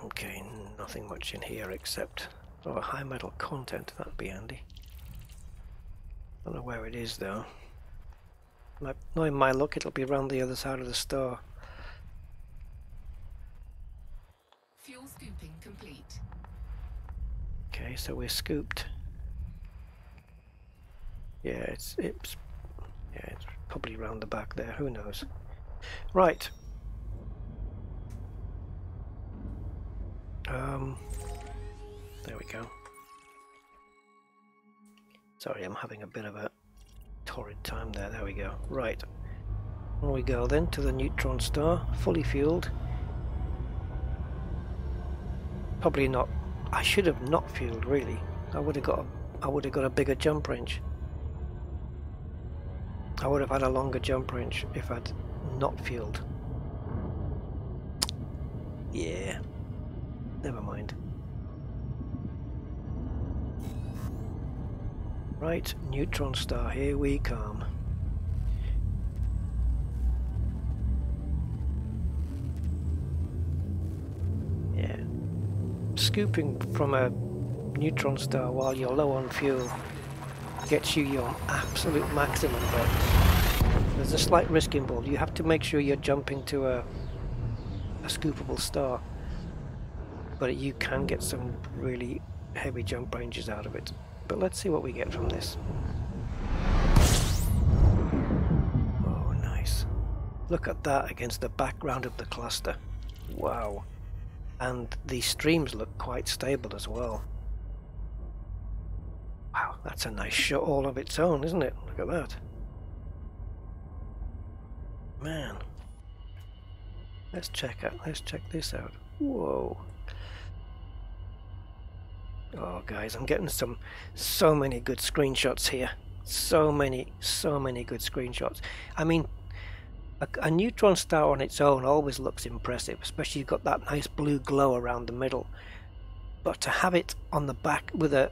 Okay, nothing much in here except high metal content. That'd be handy. Don't know where it is though. Knowing my luck, it'll be around the other side of the star. Fuel scooping complete. Okay, so we're scooped. Yeah, it's probably round the back there. Who knows? Right. There we go. Sorry, I'm having a bit of a torrid time there. There we go. Right. On we go then to the neutron star, fully fueled. Probably not. I should have not fueled really. I would have got a bigger jump range. I would have had a longer jump range if I'd not fueled. Yeah. Never mind. Right, neutron star, here we come. Yeah. Scooping from a neutron star while you're low on fuel gets you your absolute maximum, but there's a slight risk involved. You have to make sure you're jumping to a scoopable star, but you can get some really heavy jump ranges out of it. But let's see what we get from this. Oh, nice. Look at that against the background of the cluster. Wow. And the streams look quite stable as well. Wow, that's a nice shot all of its own, isn't it? Look at that. Man. Let's check this out. Whoa. Oh guys, I'm getting so many good screenshots here. So many good screenshots. I mean, a neutron star on its own always looks impressive, especially you've got that nice blue glow around the middle. But to have it on the back with a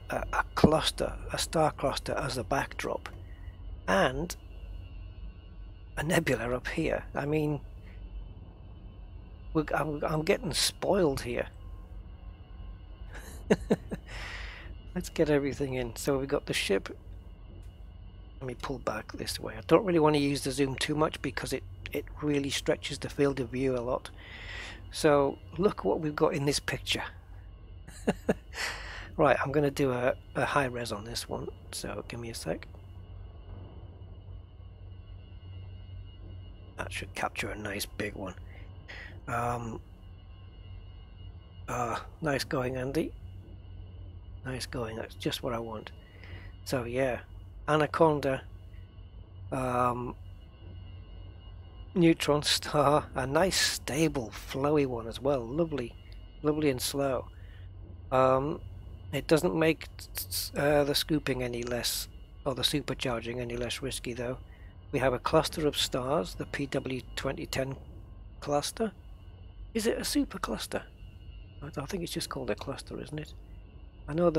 cluster, a star cluster as a backdrop, and a nebula up here, I mean, I'm getting spoiled here. Let's get everything in. So we've got the ship. Let me pull back this way. I don't really want to use the zoom too much because it really stretches the field of view a lot. So look what we've got in this picture. Right, I'm going to do a high res on this one, so give me a sec. That should capture a nice big one. Nice going, Andy. Nice going, that's just what I want. So yeah, Anaconda, neutron star, a nice stable flowy one as well, lovely and slow. It doesn't make the scooping any less, or the supercharging any less risky though. We have a cluster of stars, the PW2010 cluster. Is it a super cluster? I think it's just called a cluster, isn't it? I know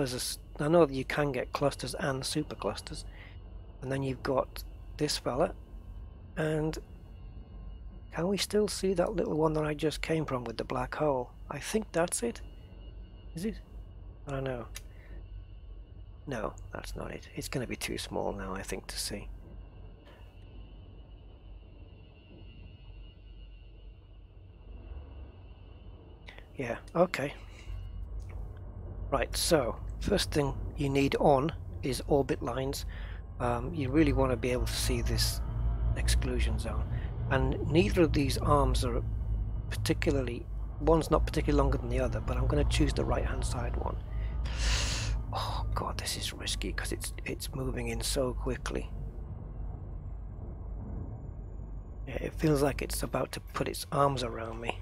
I know that you can get clusters and super clusters. And then you've got this fella, and can we still see that little one that I just came from with the black hole? I think that's it. Is it? I don't know. No, that's not it. It's going to be too small now, I think, to see. Yeah, okay. Right, so first thing you need on is orbit lines. You really want to be able to see this exclusion zone, and neither of these arms are particularly, one's not particularly longer than the other, but I'm going to choose the right hand side one. Oh god, this is risky because it's moving in so quickly. Yeah, it feels like it's about to put its arms around me.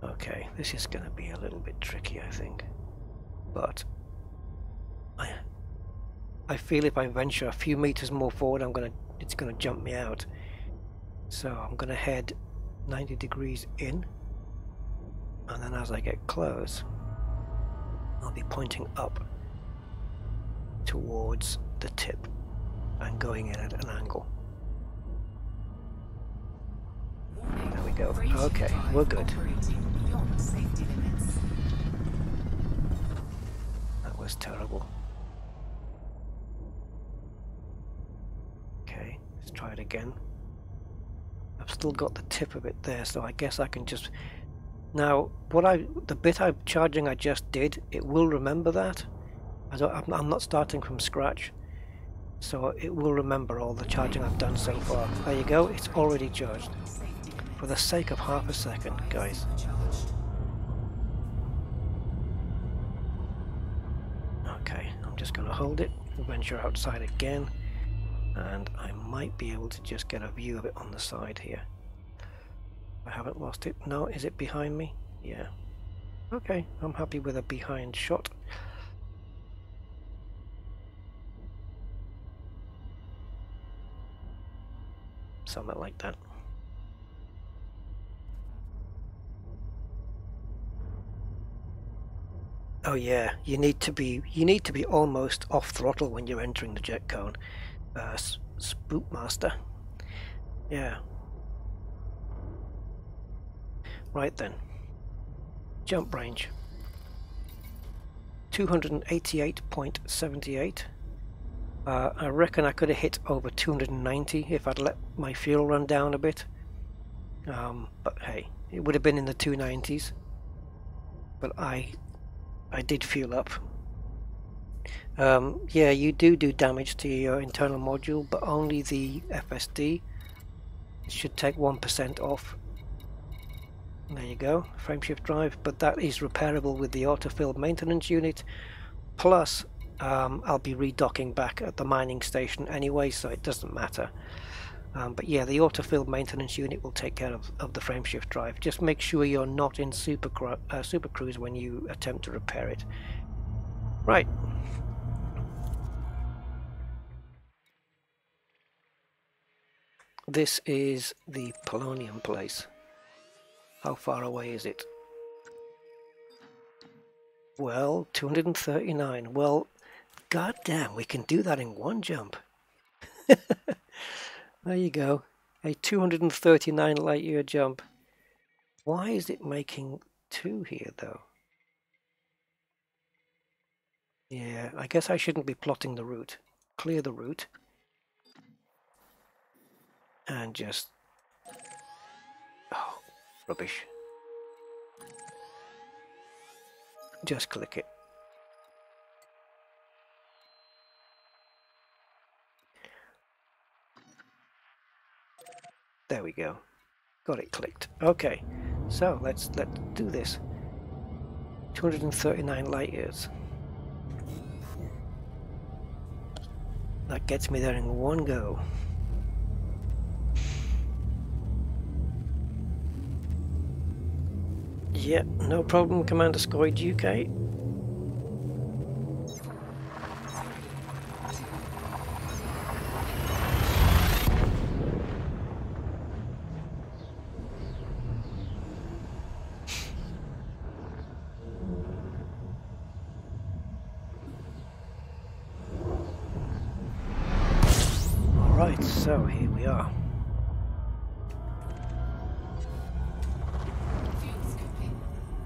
Okay, this is going to be a little bit tricky, I think, but I feel if I venture a few meters more forward, it's going to jump me out. So I'm going to head 90 degrees in, and then as I get close, I'll be pointing up towards the tip and going in at an angle. There we go. Okay, we're good. That was terrible. Okay, let's try it again. I've still got the tip of it there, so I guess I can just... Now, the bit I'm charging I just did, it will remember that. I'm not starting from scratch, so it will remember all the charging I've done so far. There you go, it's already charged. For the sake of half a second, guys. Okay, I'm just going to hold it, venture outside again, and I might be able to just get a view of it on the side here. I haven't lost it. No, is it behind me? Yeah. Okay, I'm happy with a behind shot. Something like that. Oh yeah, you need to be almost off throttle when you're entering the jet cone. Spookmaster. Yeah. Right then. Jump range. 288.78. I reckon I could have hit over 290 if I'd let my fuel run down a bit. But hey, it would have been in the 290s. But I did fuel up. Yeah, you do damage to your internal module, but only the FSD. It should take 1% off. There you go, frameshift drive, but that is repairable with the autofill maintenance unit. Plus, I'll be redocking back at the mining station anyway, so it doesn't matter. But yeah, the autofill maintenance unit will take care of the frameshift drive. Just make sure you're not in Super Cruise when you attempt to repair it. Right. This is the Polonium place. How far away is it? Well, 239. Well, goddamn, we can do that in one jump. There you go. A 239 light year jump. Why is it making 2 here, though? Yeah, I guess I shouldn't be plotting the route. Clear the route. And just... Oh, rubbish. Just click it. There we go. Got it clicked. Okay, so let's do this. 239 light years. That gets me there in one go. Yeah, no problem, Commander Scoid UK. Alright, so here we are.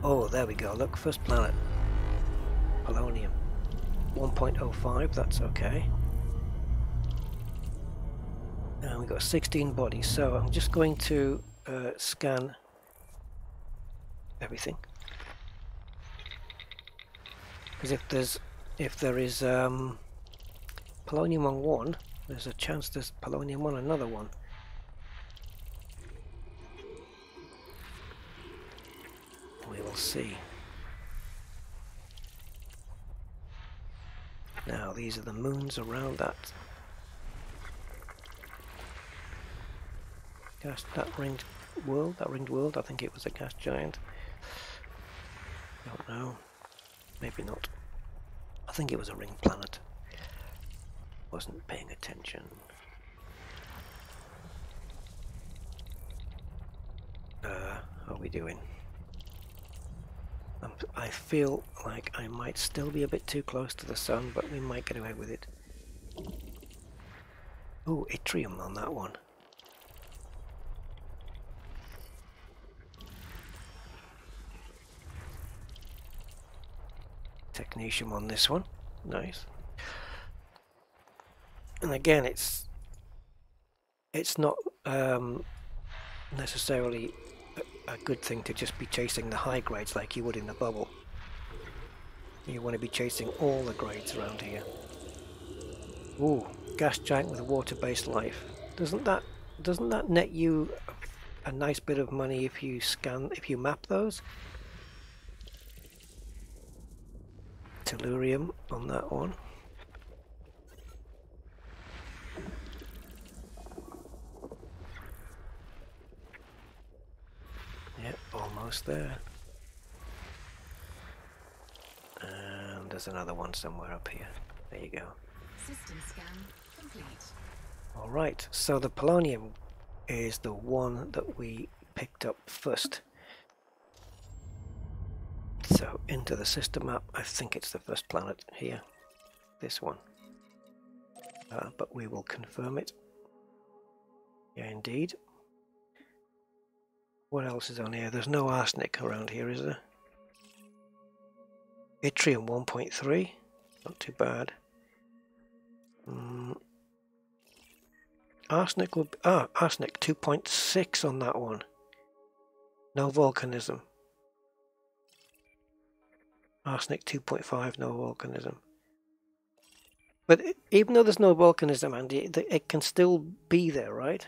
Oh, there we go. Look, first planet. Polonium. 1.05, that's okay. And we've got 16 bodies, so I'm just going to scan everything. Because if there is polonium on one, there's a chance there's polonium on another one. We will see. Now these are the moons around that. That ringed world, I think it was a gas giant. Don't know. Maybe not. I think it was a ringed planet. Wasn't paying attention. How are we doing? I feel like I might still be a bit too close to the sun, but we might get away with it. Oh, yttrium on that one. Technetium on this one. Nice. And again, it's not necessarily a good thing to just be chasing the high grades like you would in the bubble. You want to be chasing all the grades around here. Ooh, gas giant with water-based life. Doesn't that net you a nice bit of money if you map those? Tellurium on that one. Yep, almost there. And there's another one somewhere up here. There you go. System scan complete. Alright, so the polonium is the one that we picked up first. So into the system map, I think it's the first planet here. This one. But we will confirm it. Yeah, indeed. What else is on here? There's no arsenic around here, is there? Yttrium 1.3. Not too bad. Arsenic will be, arsenic 2.6 on that one. No volcanism. Arsenic 2.5, no volcanism. But even though there's no volcanism, Andy, it can still be there, right?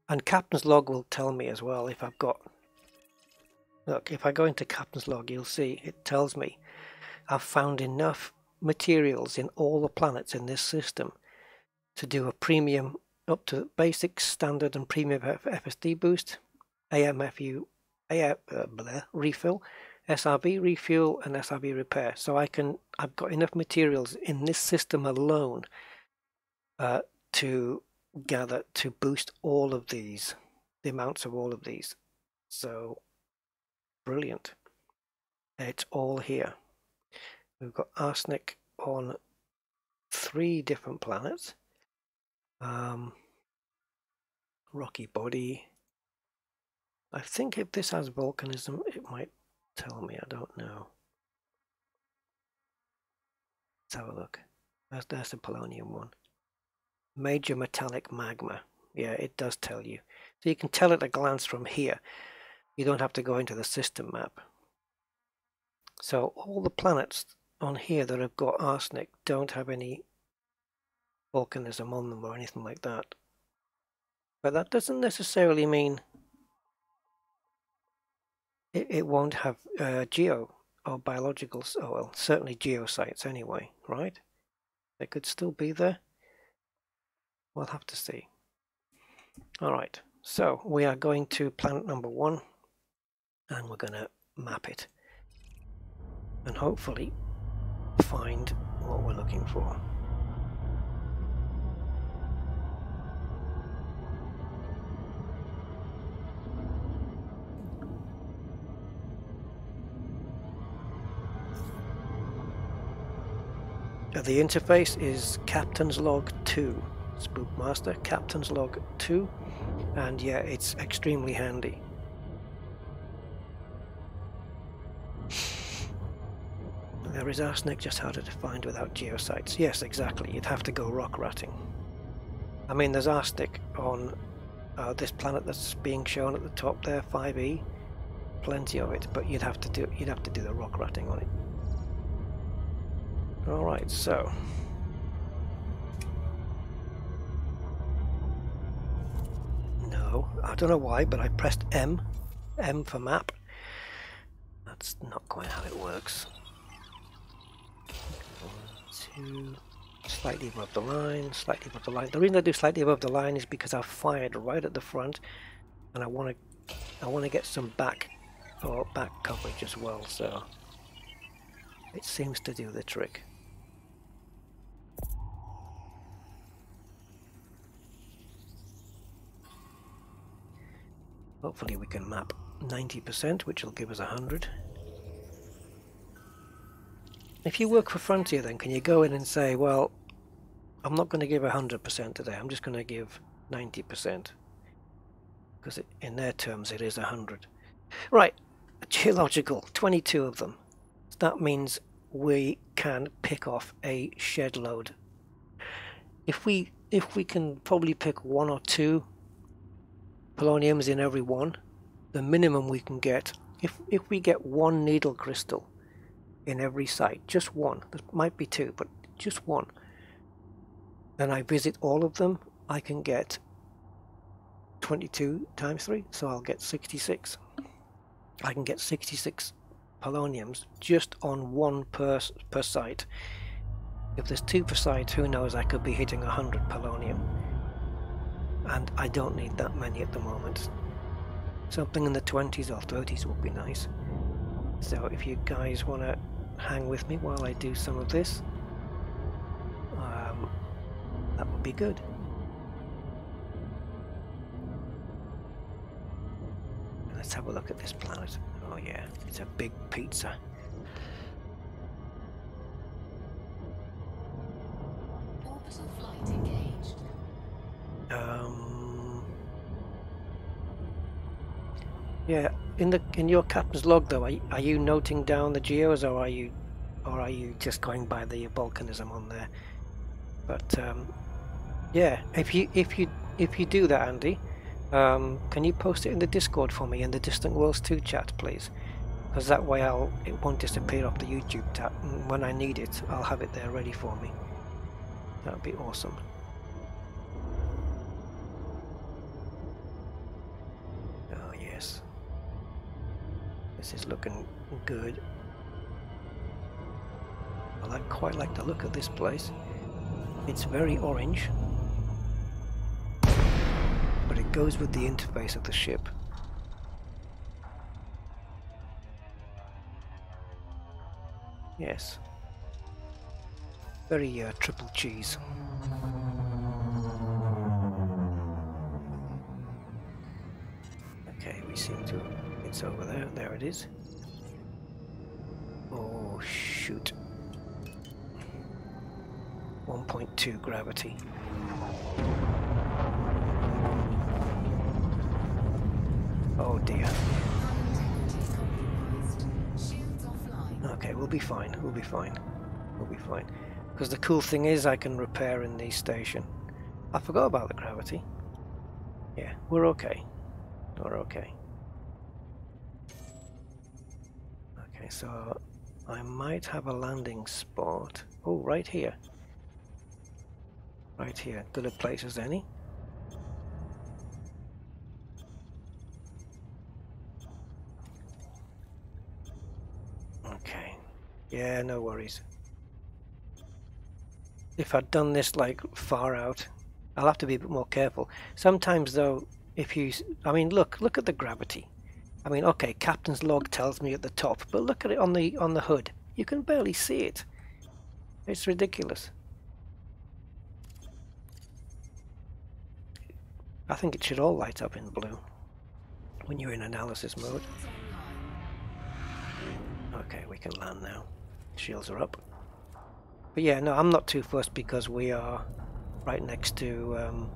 And Captain's Log will tell me as well if I've got... Look, if I go into Captain's Log, you'll see it tells me I've found enough materials in all the planets in this system to do a premium up to basic, standard and premium FSD boost, AMFU refill, SRB refuel and SRB repair. So I've got enough materials in this system alone to gather to boost all of these, the amounts of all of these. So brilliant. It's all here. We've got arsenic on 3 different planets. Rocky body. I think if this has volcanism, it might tell me. I don't know. Let's have a look. There's the polonium one. Major metallic magma. Yeah, it does tell you. So you can tell at a glance from here. You don't have to go into the system map. So all the planets on here that have got arsenic don't have any volcanism on them or anything like that. But that doesn't necessarily mean it won't have geo or biological, oh well, certainly geosites anyway, right? They could still be there. We'll have to see. Alright, so we are going to planet number 1 and we're going to map it and hopefully find what we're looking for. The interface is Captain's Log 2, Spookmaster, Captain's Log 2, and yeah, it's extremely handy. There is arsenic, just harder to find without geosites. Yes, exactly, you'd have to go rock ratting. I mean, there's arsenic on this planet that's being shown at the top there, 5E, plenty of it, but you'd have to do the rock ratting on it. Alright, so no, I don't know why, but I pressed M for map. That's not quite how it works. 1, 2, slightly above the line, slightly above the line. The reason I do slightly above the line is because I've fired right at the front and I want to get some back coverage as well, so it seems to do the trick. Hopefully we can map 90%, which will give us 100. If you work for Frontier, then can you go in and say, well, I'm not going to give 100% today, I'm just going to give 90%. Because in their terms it is 100. Right, Geological, 22 of them. That means we can pick off a shed load. If we can probably pick 1 or 2 poloniums in every one, the minimum we can get, if we get 1 needle crystal in every site, just 1, there might be 2, but just 1, then I visit all of them, I can get 22 times 3, so I'll get 66. I can get 66 poloniums just on 1 per site. If there's 2 per site, who knows, I could be hitting 100 polonium. And I don't need that many at the moment. Something in the 20s or 30s would be nice. So if you guys want to hang with me while I do some of this, that would be good. Let's have a look at this planet. Oh yeah, it's a big pizza. Orbital flight engaged. Yeah, in your captain's log though, are you noting down the geos, or are you just going by the volcanism on there? But yeah, if you do that, Andy, can you post it in the Discord for me in the Distant Worlds 2 chat, please? Because that way it won't disappear off the YouTube tab. When I need it, I'll have it there ready for me. That would be awesome. Oh yes, this is looking good. Well, I quite like the look of this place. It's very orange. goes with the interface of the ship. Yes. Very triple cheese. Okay, we seem to... It's over there. There it is. Oh, shoot. 1.2 gravity. Oh dear. Okay, we'll be fine. We'll be fine. We'll be fine. Because the cool thing is I can repair in the station. I forgot about the gravity. Yeah, we're okay. We're okay. Okay, so I might have a landing spot. Oh, right here. Right here. Good a place as any. Okay. Yeah, no worries. If I'd done this like far out, I'll have to be a bit more careful. Sometimes though, if you... I mean, look at the gravity. I mean, okay, captain's log tells me at the top, but look at it on the hood. You can barely see it. It's ridiculous. I think it should all light up in blue when you're in analysis mode. Okay, we can land now. Shields are up. But yeah, no, I'm not too fussed because we are right next to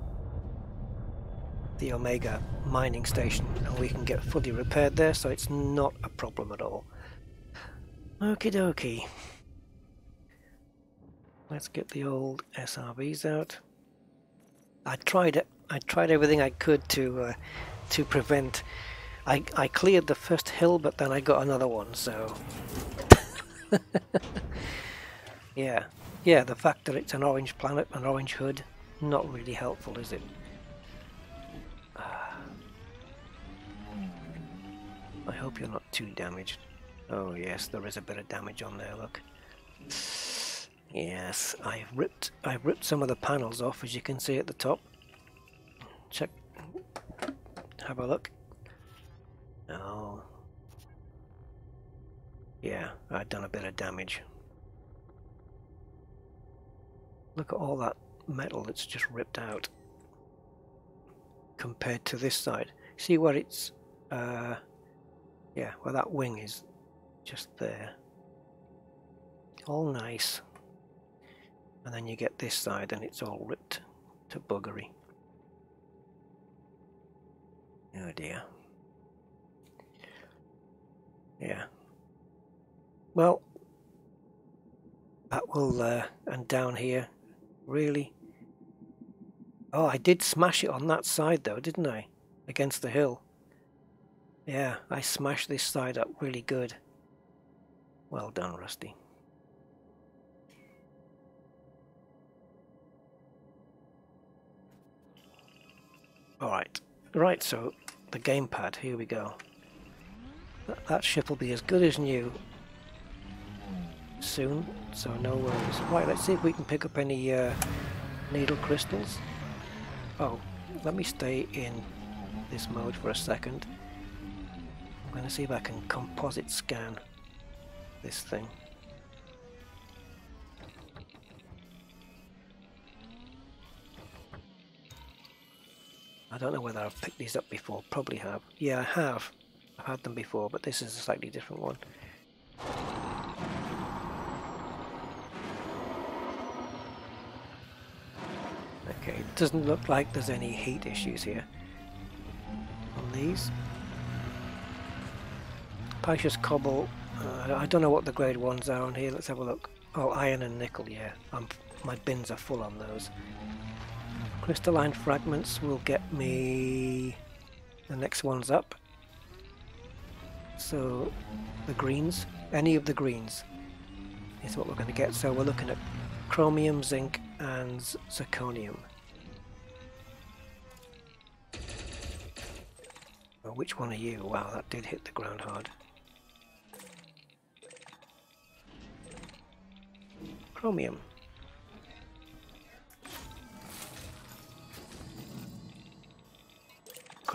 the Omega mining station and we can get fully repaired there, so it's not a problem at all. Okie dokie. Let's get the old SRBs out. I tried it. I tried everything I could to prevent. I cleared the first hill, but then I got another one. So yeah, the fact that it's an orange planet, an orange hood, not really helpful, is it? I hope you're not too damaged. Oh yes, there is a bit of damage on there. Look. Yes, I've ripped some of the panels off, as you can see at the top. Check. Have a look. Oh. Yeah, I've done a bit of damage. Look at all that metal that's just ripped out. Compared to this side. See where it's... yeah, where that wing is just there. All nice. And then you get this side and it's all ripped to buggery. Oh dear. Yeah. Well, that will, and down here, really? Oh, I did smash it on that side though, didn't I? Against the hill. Yeah, I smashed this side up really good. Well done, Rusty. Alright, right, so the gamepad, here we go. That ship will be as good as new soon, so no worries. Right, let's see if we can pick up any needle crystals. Oh, let me stay in this mode for a second. I'm going to see if I can composite scan this thing. I don't know whether I've picked these up before, probably have. Yeah, I have. I've had them before, but this is a slightly different one. Okay, it doesn't look like there's any heat issues here on these. Precious cobble, I don't know what the grade 1s are on here, let's have a look. Oh, iron and nickel, yeah, my bins are full on those. Crystalline fragments will get me the next ones up. So the greens, any of the greens is what we're going to get. So we're looking at chromium, zinc and zirconium. Well, which one are you? Wow, that did hit the ground hard. Chromium.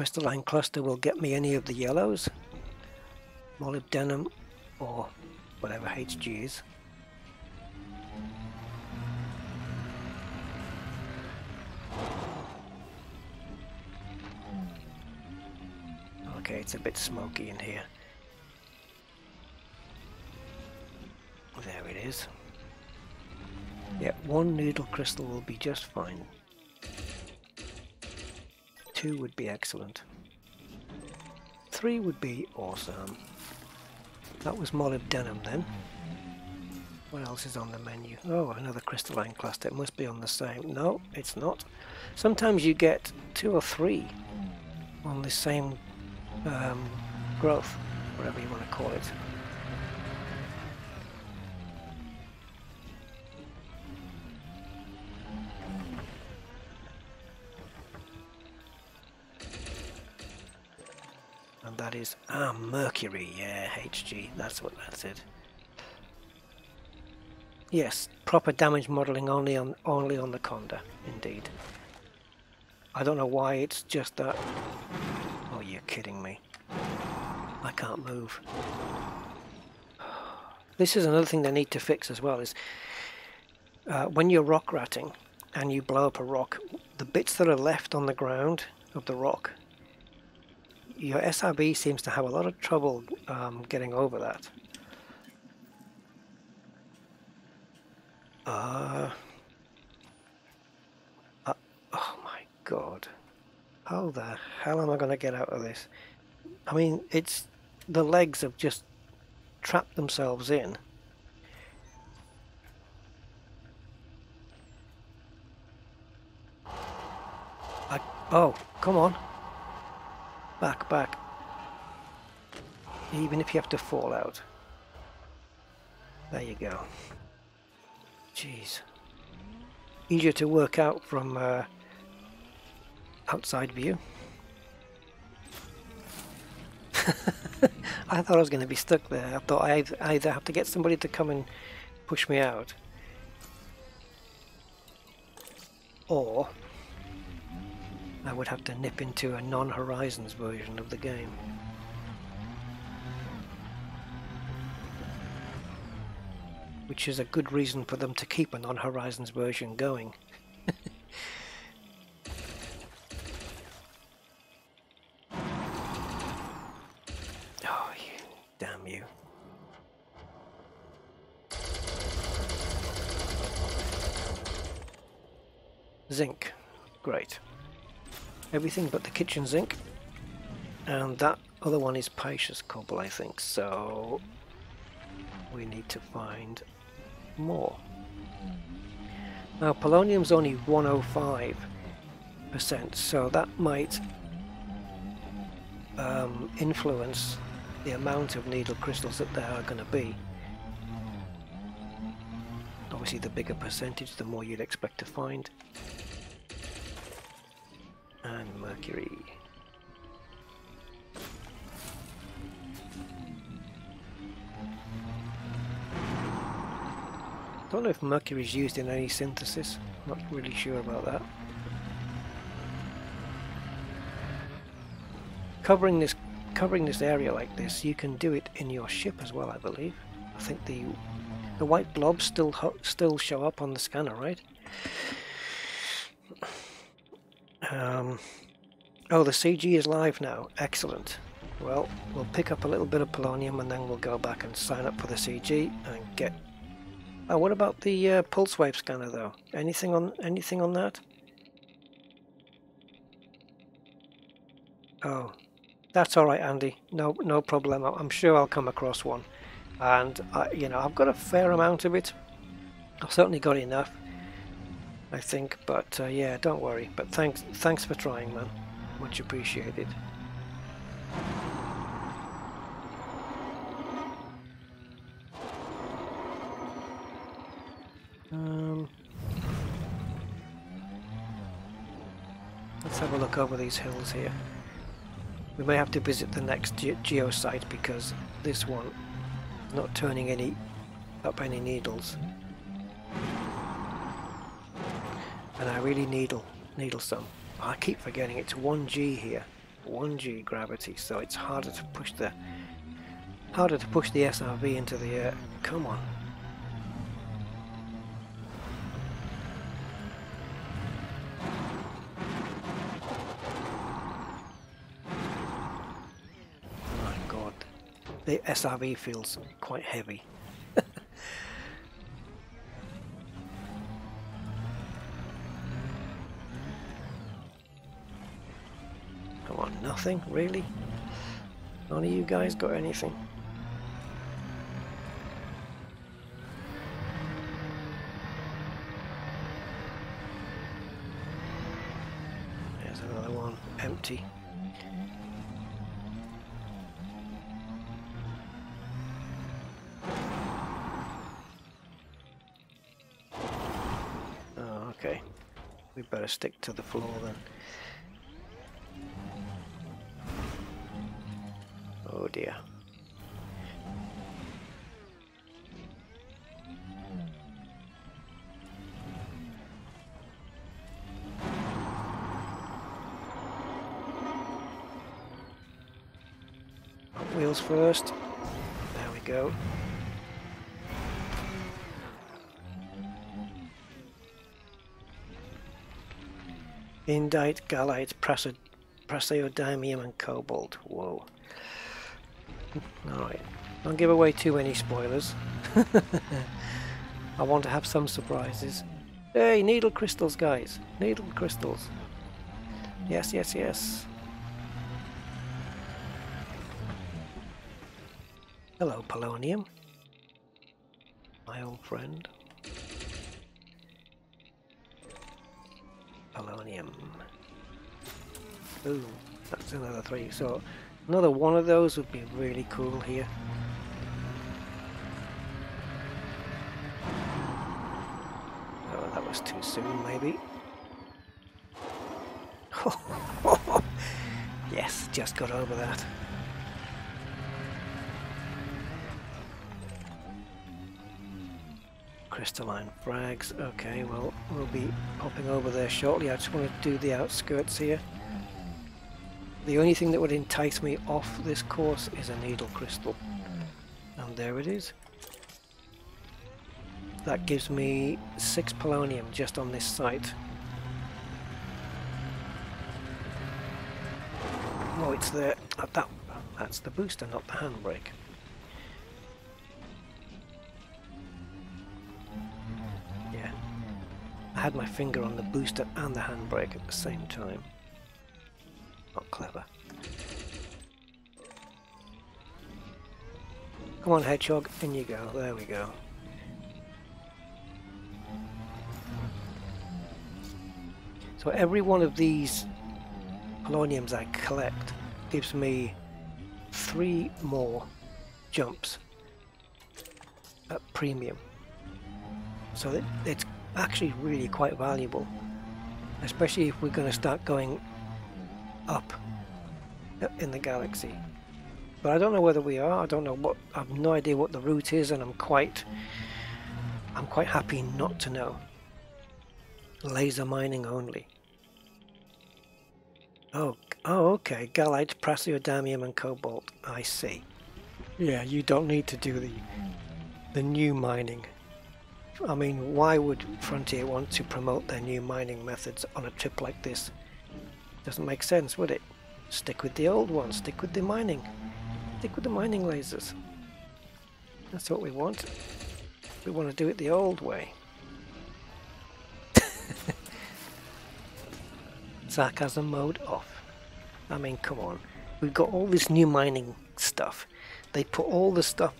crystalline cluster will get me any of the yellows. Molybdenum or whatever HG is. Okay, it's a bit smoky in here. There it is. Yeah, 1 needle crystal will be just fine. 2 would be excellent. 3 would be awesome. That was molybdenum then. What else is on the menu? Oh, another crystalline cluster. It must be on the same. No, it's not. Sometimes you get 2 or 3 on the same growth, whatever you want to call it. And that is mercury. Yeah, HG. That's what that's it. Yes, proper damage modeling only on the Conda, indeed. I don't know why it's just that. Oh, you're kidding me. I can't move. This is another thing they need to fix as well, is when you're rock ratting and you blow up a rock, the bits that are left on the ground of the rock, your SRB seems to have a lot of trouble getting over that. Oh my god. How the hell am I going to get out of this? I mean, it's... the legs have just trapped themselves in. Oh, come on. Back, back. Even if you have to fall out. There you go. Jeez. Easier to work out from outside view. I thought I was going to be stuck there. I thought I either have to get somebody to come and push me out, or I would have to nip into a non-Horizons version of the game. Which is a good reason for them to keep a non-Horizons version going. Oh, you, damn you. Zinc. Great. Everything but the kitchen zinc. And that other one is Pacious cobble, I think. So we need to find more. Now polonium's only 105%, so that might influence the amount of needle crystals that there are going to be. Obviously the bigger percentage, the more you'd expect to find. And mercury. Don't know if mercury is used in any synthesis. Not really sure about that. Covering this area like this, you can do it in your ship as well, I believe. I think the white blobs still show up on the scanner, right? Oh, the CG is live now. Excellent. Well, we'll pick up a little bit of polonium and then we'll go back and sign up for the CG and get... Oh, what about the pulse wave scanner though? Anything on that? Oh, that's all right, Andy. No problem. I'm sure I'll come across one, and you know, I've got a fair amount of it. I've certainly got enough, I think. But yeah, don't worry. But thanks for trying, man. Much appreciated. Let's have a look over these hills here. We may have to visit the next geo site because this one is not turning up any needles, and I really needle some. I keep forgetting it's 1G here. 1G gravity, so it's harder to push the SRV into the air. Come on. My God, the SRV feels quite heavy. Come on, nothing, really? None of you guys got anything? There's another one, empty. Oh, okay. We better stick to the floor then. Oh dear. Wheels first. There we go. Indite, Gallite, Praseodymium and Cobalt. Whoa. Alright, don't give away too many spoilers. I want to have some surprises. Hey, needle crystals, guys. Needle crystals. Yes, yes, yes. Hello, Polonium. My old friend. Polonium. Ooh, that's another 3. So another one of those would be really cool here. Oh, that was too soon, maybe. Yes, just got over that. Crystalline frags. Okay, well, we'll be popping over there shortly. I just want to do the outskirts here. The only thing that would entice me off this course is a needle crystal. And there it is. That gives me 6 polonium just on this site. Oh, it's there. That's the booster, not the handbrake. Yeah. I had my finger on the booster and the handbrake at the same time. Not clever. Come on, hedgehog, in you go. There we go. So every one of these poloniums I collect gives me 3 more jumps at premium. So it's actually really quite valuable, especially if we're going to start going up in the galaxy. But I don't know whether we are. I don't know what. I have no idea what the route is, and I'm quite happy not to know. Laser mining only. Oh, okay. Gallite, Praseodymium, and Cobalt. I see. Yeah, you don't need to do the new mining. I mean, why would Frontier want to promote their new mining methods on a trip like this? Doesn't make sense, would it? Stick with the old ones. Stick with the mining. Stick with the mining lasers. That's what we want. We want to do it the old way. Sarcasm mode off. I mean, come on. We've got all this new mining stuff. They put all the stuff,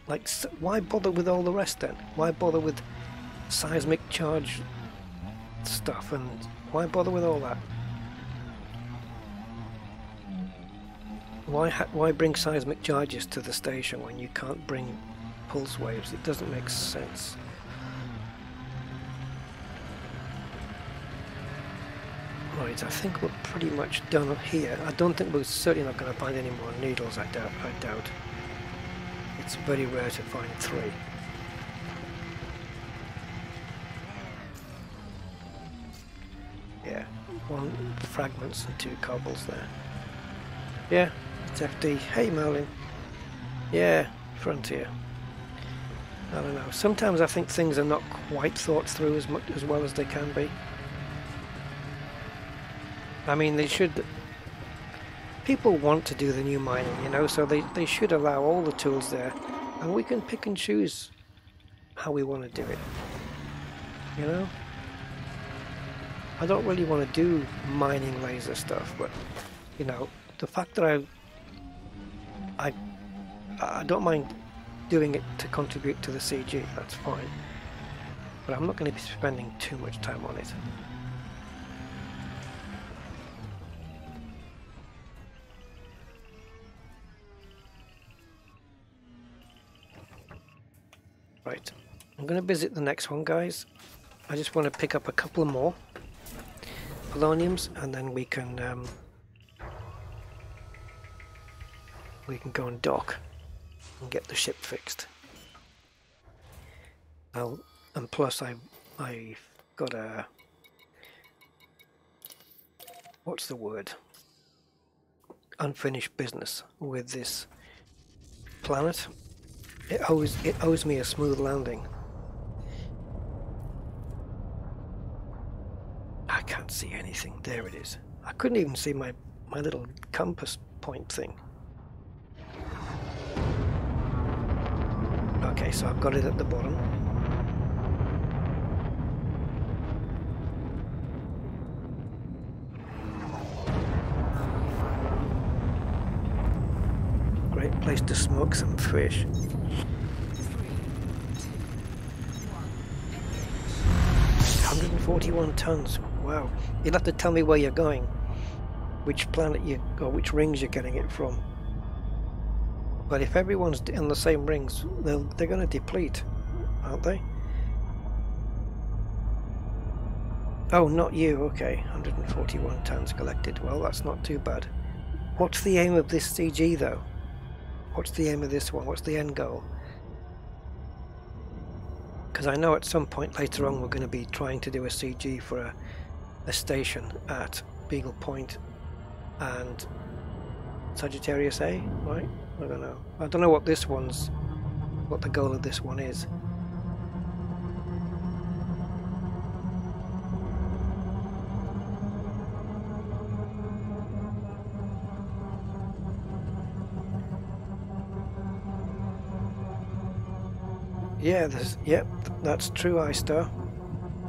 like, why bother with all the rest then? Why bother with seismic charge stuff, and why bother with all that? Why bring seismic charges to the station when you can't bring pulse waves? It doesn't make sense. Right, I think we're pretty much done here. I don't think we're certainly not going to find any more needles, I doubt. It's very rare to find 3. Yeah, 1 fragments and 2 cobbles there. Yeah, it's FD. Hey Merlin. Yeah, Frontier. I don't know. Sometimes I think things are not quite thought through as well as they can be. I mean, they should. People want to do the new mining, you know, so they should allow all the tools there, and we can pick and choose how we want to do it. You know? I don't really want to do mining laser stuff, but you know, the fact that I don't mind doing it to contribute to the CG, that's fine. But I'm not going to be spending too much time on it. Right, I'm going to visit the next one, guys. I just want to pick up a couple more Poloniums, and then we can go and dock and get the ship fixed. And plus I've got a, what's the word, unfinished business with this planet. It owes me a smooth landing. I can't see anything. There it is. I couldn't even see my little compass point thing. Okay, so I've got it at the bottom. Great place to smoke some fish. 141 tons. Wow. You'll have to tell me where you're going. Which planet or which rings you're getting it from. But if everyone's in the same rings, they're going to deplete, aren't they? Oh, not you. Okay, 141 tons collected. Well, that's not too bad. What's the aim of this CG, though? What's the aim of this one? What's the end goal? Because I know at some point later on we're going to be trying to do a CG for a station at Beagle Point and Sagittarius A, right? I don't know. I don't know what the goal of this one is. Yeah, yep, that's true, iStar.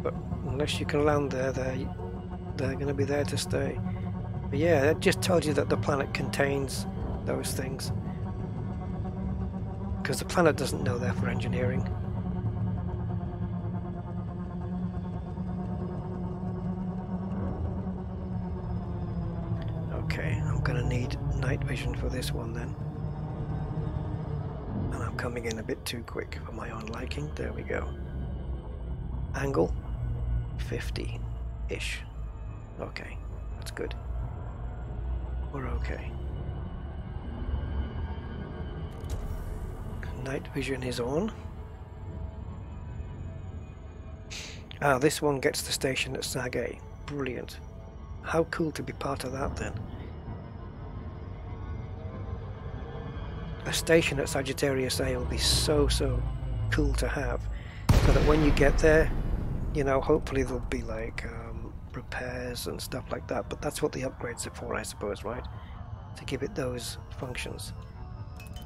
But unless you can land there, they're going to be there to stay. But yeah, that just tells you that the planet contains those things. Because the planet doesn't know they're for engineering. Okay, I'm going to need night vision for this one then. And I'm coming in a bit too quick for my own liking. There we go. Angle 50-ish. Okay, that's good. We're okay. Night vision is on. Ah, this one gets the station at Sag A. Brilliant. How cool to be part of that then. A station at Sagittarius A will be so cool to have, so that when you get there, you know, hopefully there'll be like repairs and stuff like that, but that's what the upgrades are for, I suppose, right? To give it those functions.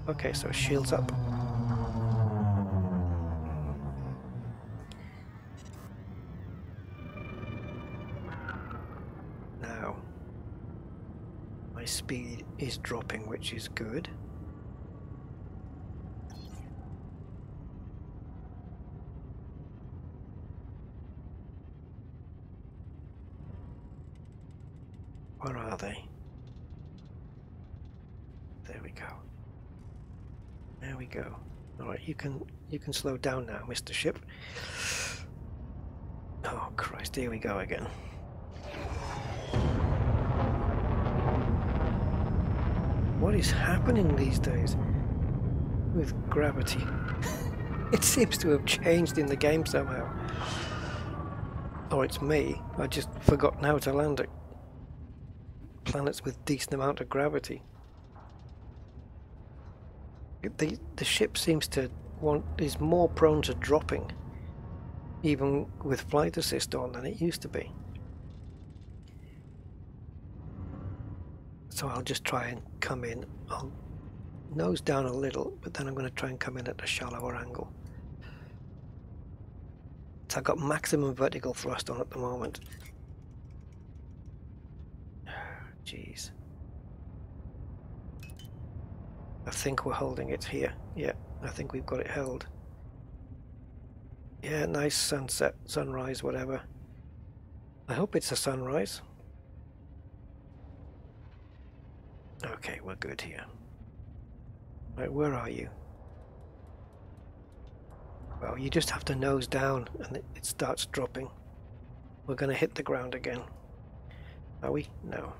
Okay, so shields up. Now, my speed is dropping, which is good. Where are they? There we go. There we go. Alright, you can slow down now, Mr. Ship. Oh Christ, here we go again. What is happening these days with gravity? It seems to have changed in the game somehow. Or it's me, I just forgot how to land it. Planets with decent amount of gravity. The ship seems to is more prone to dropping, even with flight assist on, than it used to be. So I'll just try and come in. I'll nose down a little, but then I'm going to try and come in at a shallower angle. So I've got maximum vertical thrust on at the moment. Jeez. I think we're holding it here. Yeah, I think we've got it held. Yeah, nice sunset, sunrise, whatever. I hope it's a sunrise. Okay, we're good here. Right, where are you? Well, you just have to nose down and it starts dropping. We're going to hit the ground again. Are we? No.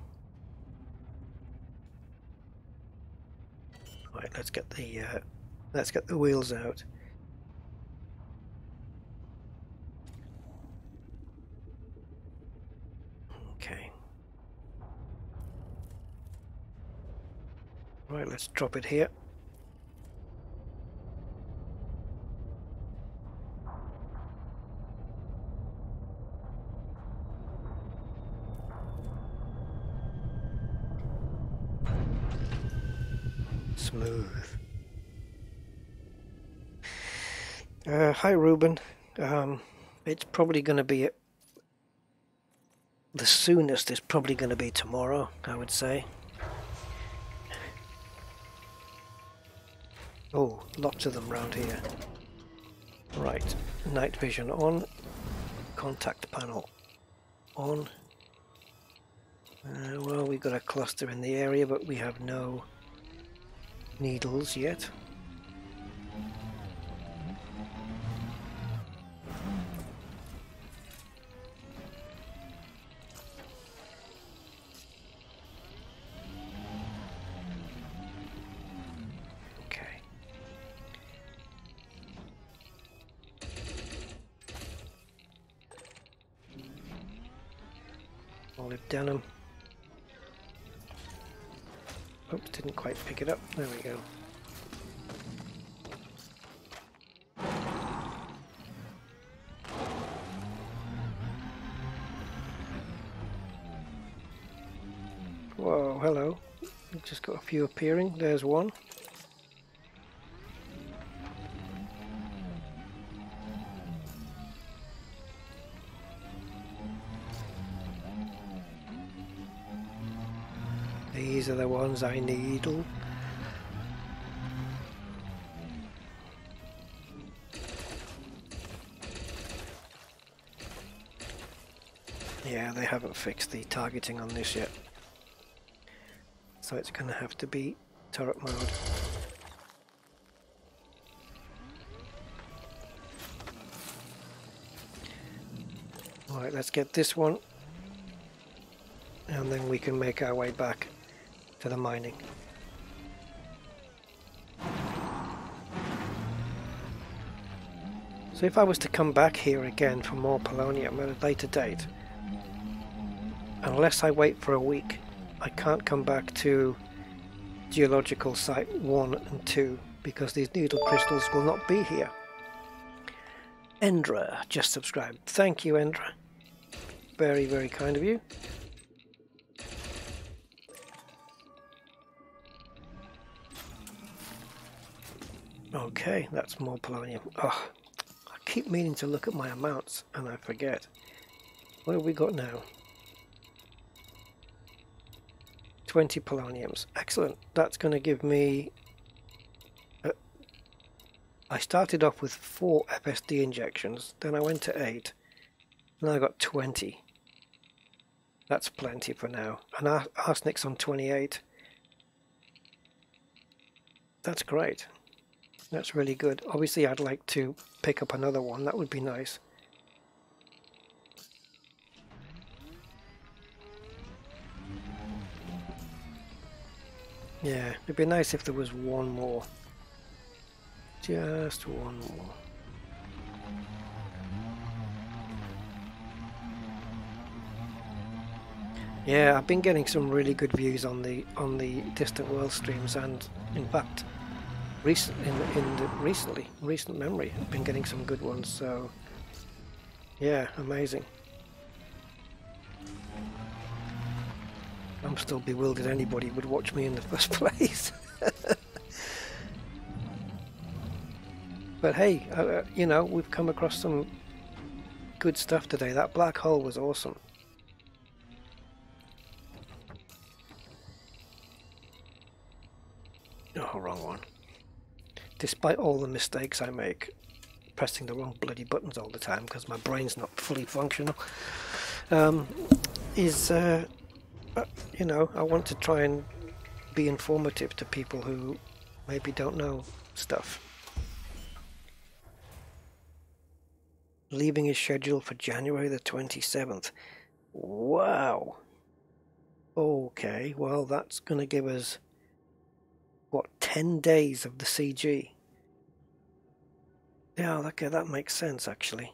Right, let's get the wheels out. Okay. Right, let's drop it here. Smooth. Hi Ruben. It's probably going to be the soonest is probably going to be tomorrow, I would say. Oh, lots of them around here. Right, night vision on, contact panel on. Well, we've got a cluster in the area, but we have no needles yet. Okay. Olive denim. Oops, didn't quite pick it up. There we go. Whoa, hello. Just got a few appearing. There's one. These are the ones I needle. Yeah, they haven't fixed the targeting on this yet. So it's going to have to be turret mode. Alright, let's get this one. And then we can make our way back to the mining. So if I was to come back here again for more polonium at a later date, unless I wait for a week, I can't come back to Geological Site 1 and 2 because these needle crystals will not be here. Endra just subscribed. Thank you, Endra. Very, very kind of you. Okay, that's more polonium. Oh, I keep meaning to look at my amounts and I forget. What have we got now? 20 poloniums. Excellent. That's going to give me... I started off with 4 FSD injections, then I went to 8, and I got 20. That's plenty for now. And arsenic's on 28. That's great. That's really good. Obviously I'd like to pick up another one. That would be nice. Yeah, it'd be nice if there was one more. Just one more. Yeah, I've been getting some really good views on the distant world streams, and in fact recent memory. I've been getting some good ones, so yeah, amazing. I'm still bewildered anybody would watch me in the first place. But hey, you know, we've come across some good stuff today. That black hole was awesome. Oh, wrong one. Despite all the mistakes I make, pressing the wrong bloody buttons all the time because my brain's not fully functional, you know, I want to try and be informative to people who maybe don't know stuff. Leaving is scheduled for January the 27th. Wow. Okay, well that's going to give us, what, 10 days of the CG? Yeah, okay, that makes sense actually.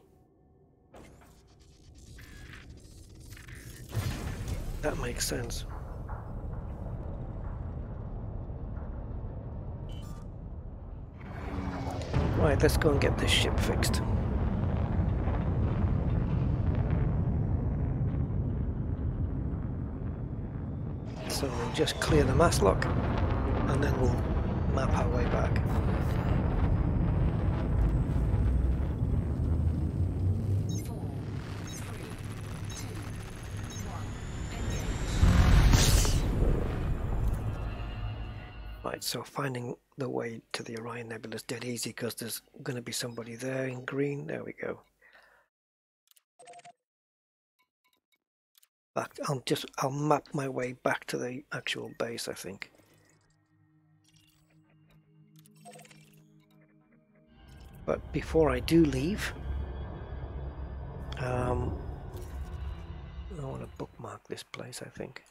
That makes sense. Right, let's go and get this ship fixed. So we'll just clear the mass lock and then we'll map our way back. Right, so finding the way to the Orion Nebula is dead easy because there's going to be somebody there in green. There we go. Back, I'll map my way back to the actual base, I think. But before I do leave, I want to bookmark this place, I think.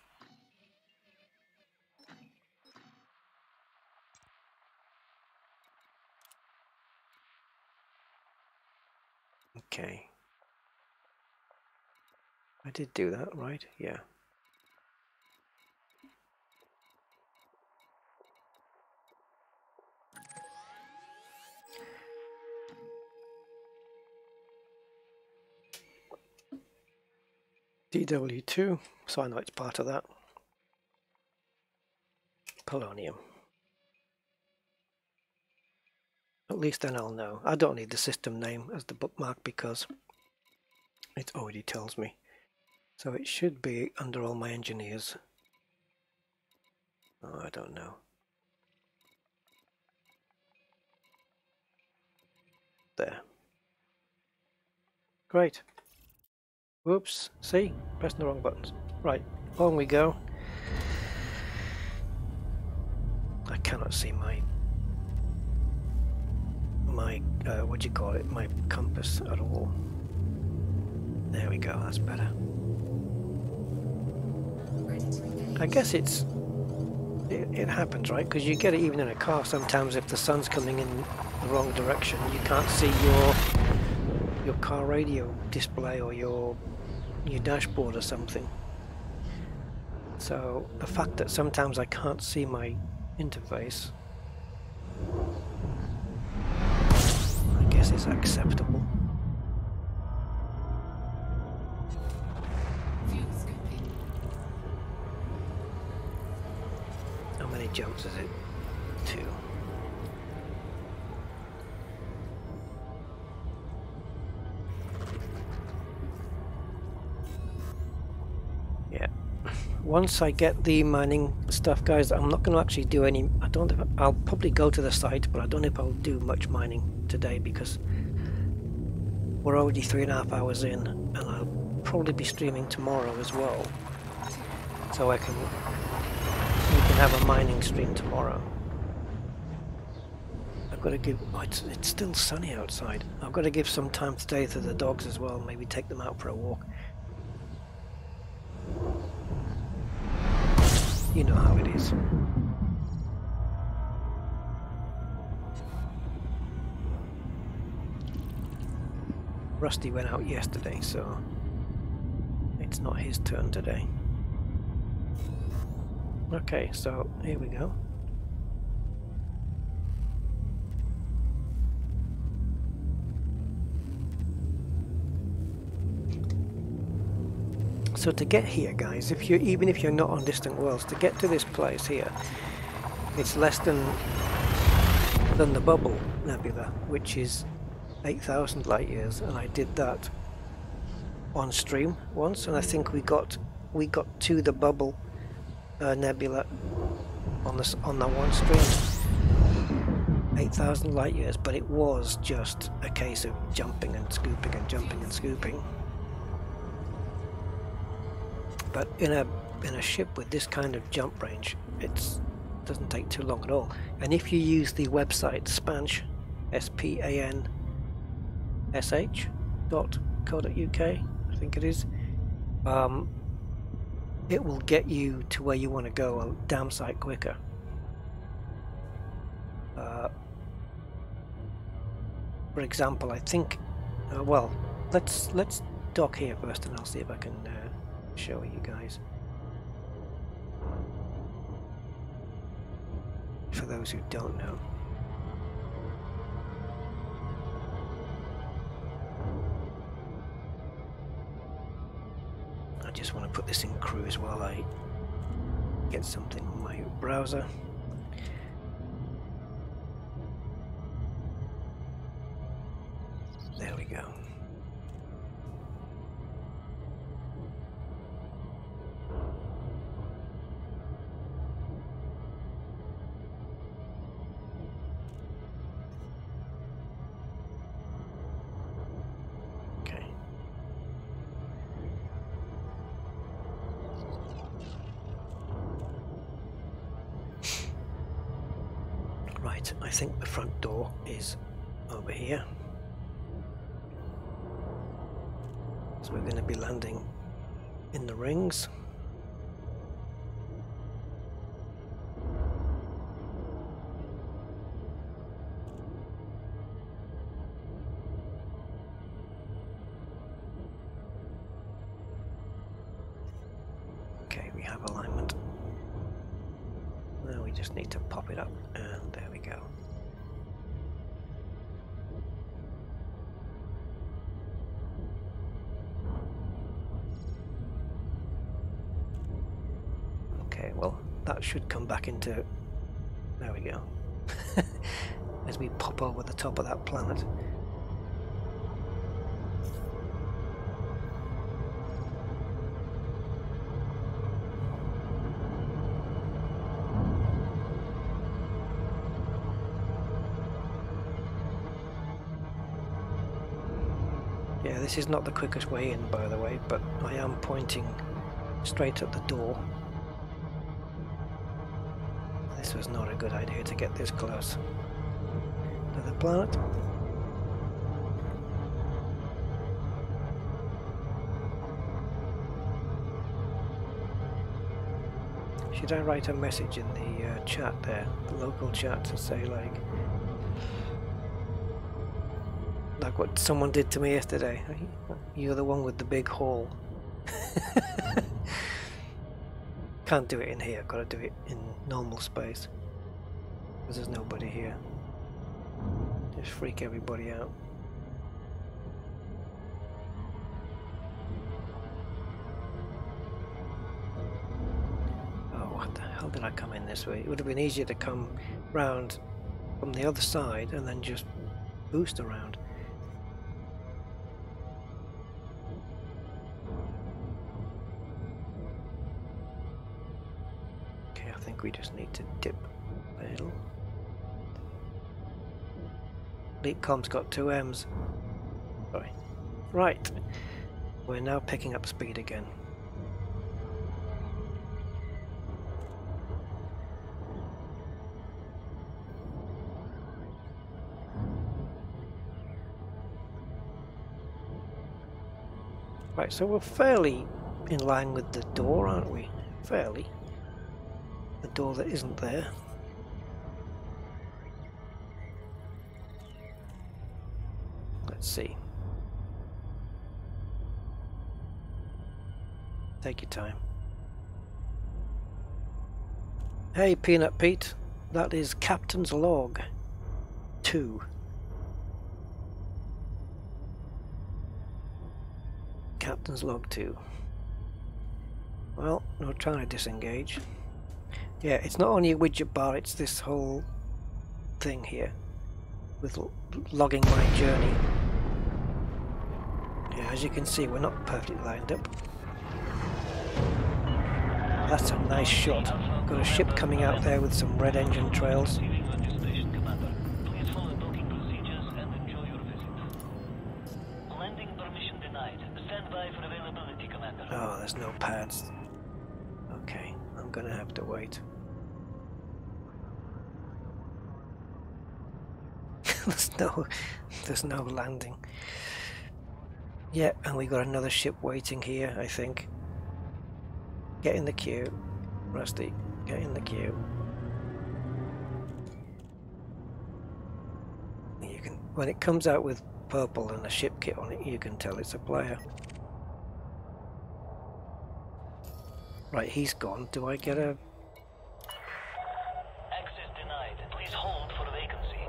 Okay. I did do that, right? Yeah. DW2, so I know it's part of that. Polonium. At least then I'll know. I don't need the system name as the bookmark because it already tells me. So it should be under all my engineers. Oh, I don't know. There. Great. Whoops. See? Pressing the wrong buttons. Right. On we go. I cannot see my what do you call it? My compass at all. There we go. That's better. I guess it happens, right? Because you get it even in a car sometimes. If the sun's coming in the wrong direction, you can't see your car radio display or your dashboard or something. So the fact that sometimes I can't see my interface, I guess it's acceptable. How many jumps is it? 2. Yeah. Once I get the mining stuff, guys, I'm not going to actually do any. I'll probably go to the site, but I don't know if I'll do much mining today because we're already 3.5 hours in, and I'll probably be streaming tomorrow as well. So we can have a mining stream tomorrow. I've got to give. Oh, it's still sunny outside. I've got to give some time today to the dogs as well. Maybe take them out for a walk. You know how it is. Rusty went out yesterday, so it's not his turn today. Okay, so here we go. So to get here, guys, if you even if you're not on distant worlds, to get to this place here, it's less than the Bubble Nebula, which is 8,000 light years, and I did that on stream once, and I think we got to the Bubble Nebula on that one stream. 8,000 light years, but it was just a case of jumping and scooping and jumping and scooping. But in a ship with this kind of jump range, it doesn't take too long at all. And if you use the website Spansh, SPANSH.co.uk, I think it is, it will get you to where you want to go a damn sight quicker. For example, I think, well, let's dock here first, and I'll see if I can show you guys. For those who don't know. I just want to put this in cruise while I get something on my browser. There we go. Okay. Right, I think the front door is over here. So we're going to be landing in the rings. Okay, we have alignment. Now we just need to pop it up, and there we go. Okay, well, that should come back into... There we go. As we pop over the top of that planet. Yeah, this is not the quickest way in, by the way, but I am pointing straight at the door. This was not a good idea to get this close to the planet. Should I write a message in the chat there, the local chat, to say like what someone did to me yesterday? You're the one with the big haul. Can't do it in here, gotta do it in normal space. Because there's nobody here. Just freak everybody out. Oh, what the hell did I come in this way? It would have been easier to come round from the other side and then just boost around. I think we just need to dip a little. Leap com's got 2 M's. Sorry. Right. We're now picking up speed again. Right, so we're fairly in line with the door, aren't we? Fairly. The door that isn't there. Let's see. Take your time. Hey Peanut Pete, that is Captain's Log 2. Captain's Log 2. Well, we're trying to disengage. Yeah, it's not only a widget bar, it's this whole thing here with logging my journey. Yeah, as you can see, we're not perfectly lined up. That's a nice shot. Got a ship coming out there with some red engine trails. Oh, there's no pads. Okay, I'm gonna have to wait. there's no landing. Yeah, and we got another ship waiting here, I think. Get in the queue, Rusty. Get in the queue. You can, when it comes out with purple and a ship kit on it, you can tell it's a player. Right, he's gone. Do I get a... Access denied. Please hold for vacancy.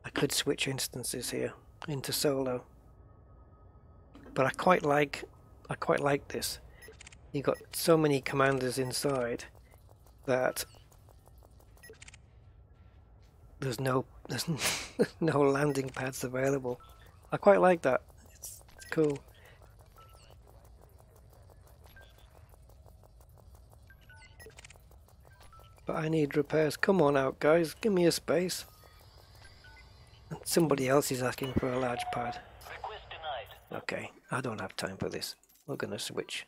I could switch instances here into solo, but I quite like this. You got so many commanders inside that there's no no landing pads available. I quite like that. It's cool. But I need repairs. Come on out, guys. Give me a space. And somebody else is asking for a large pad. Request denied. Okay, I don't have time for this. We're gonna switch.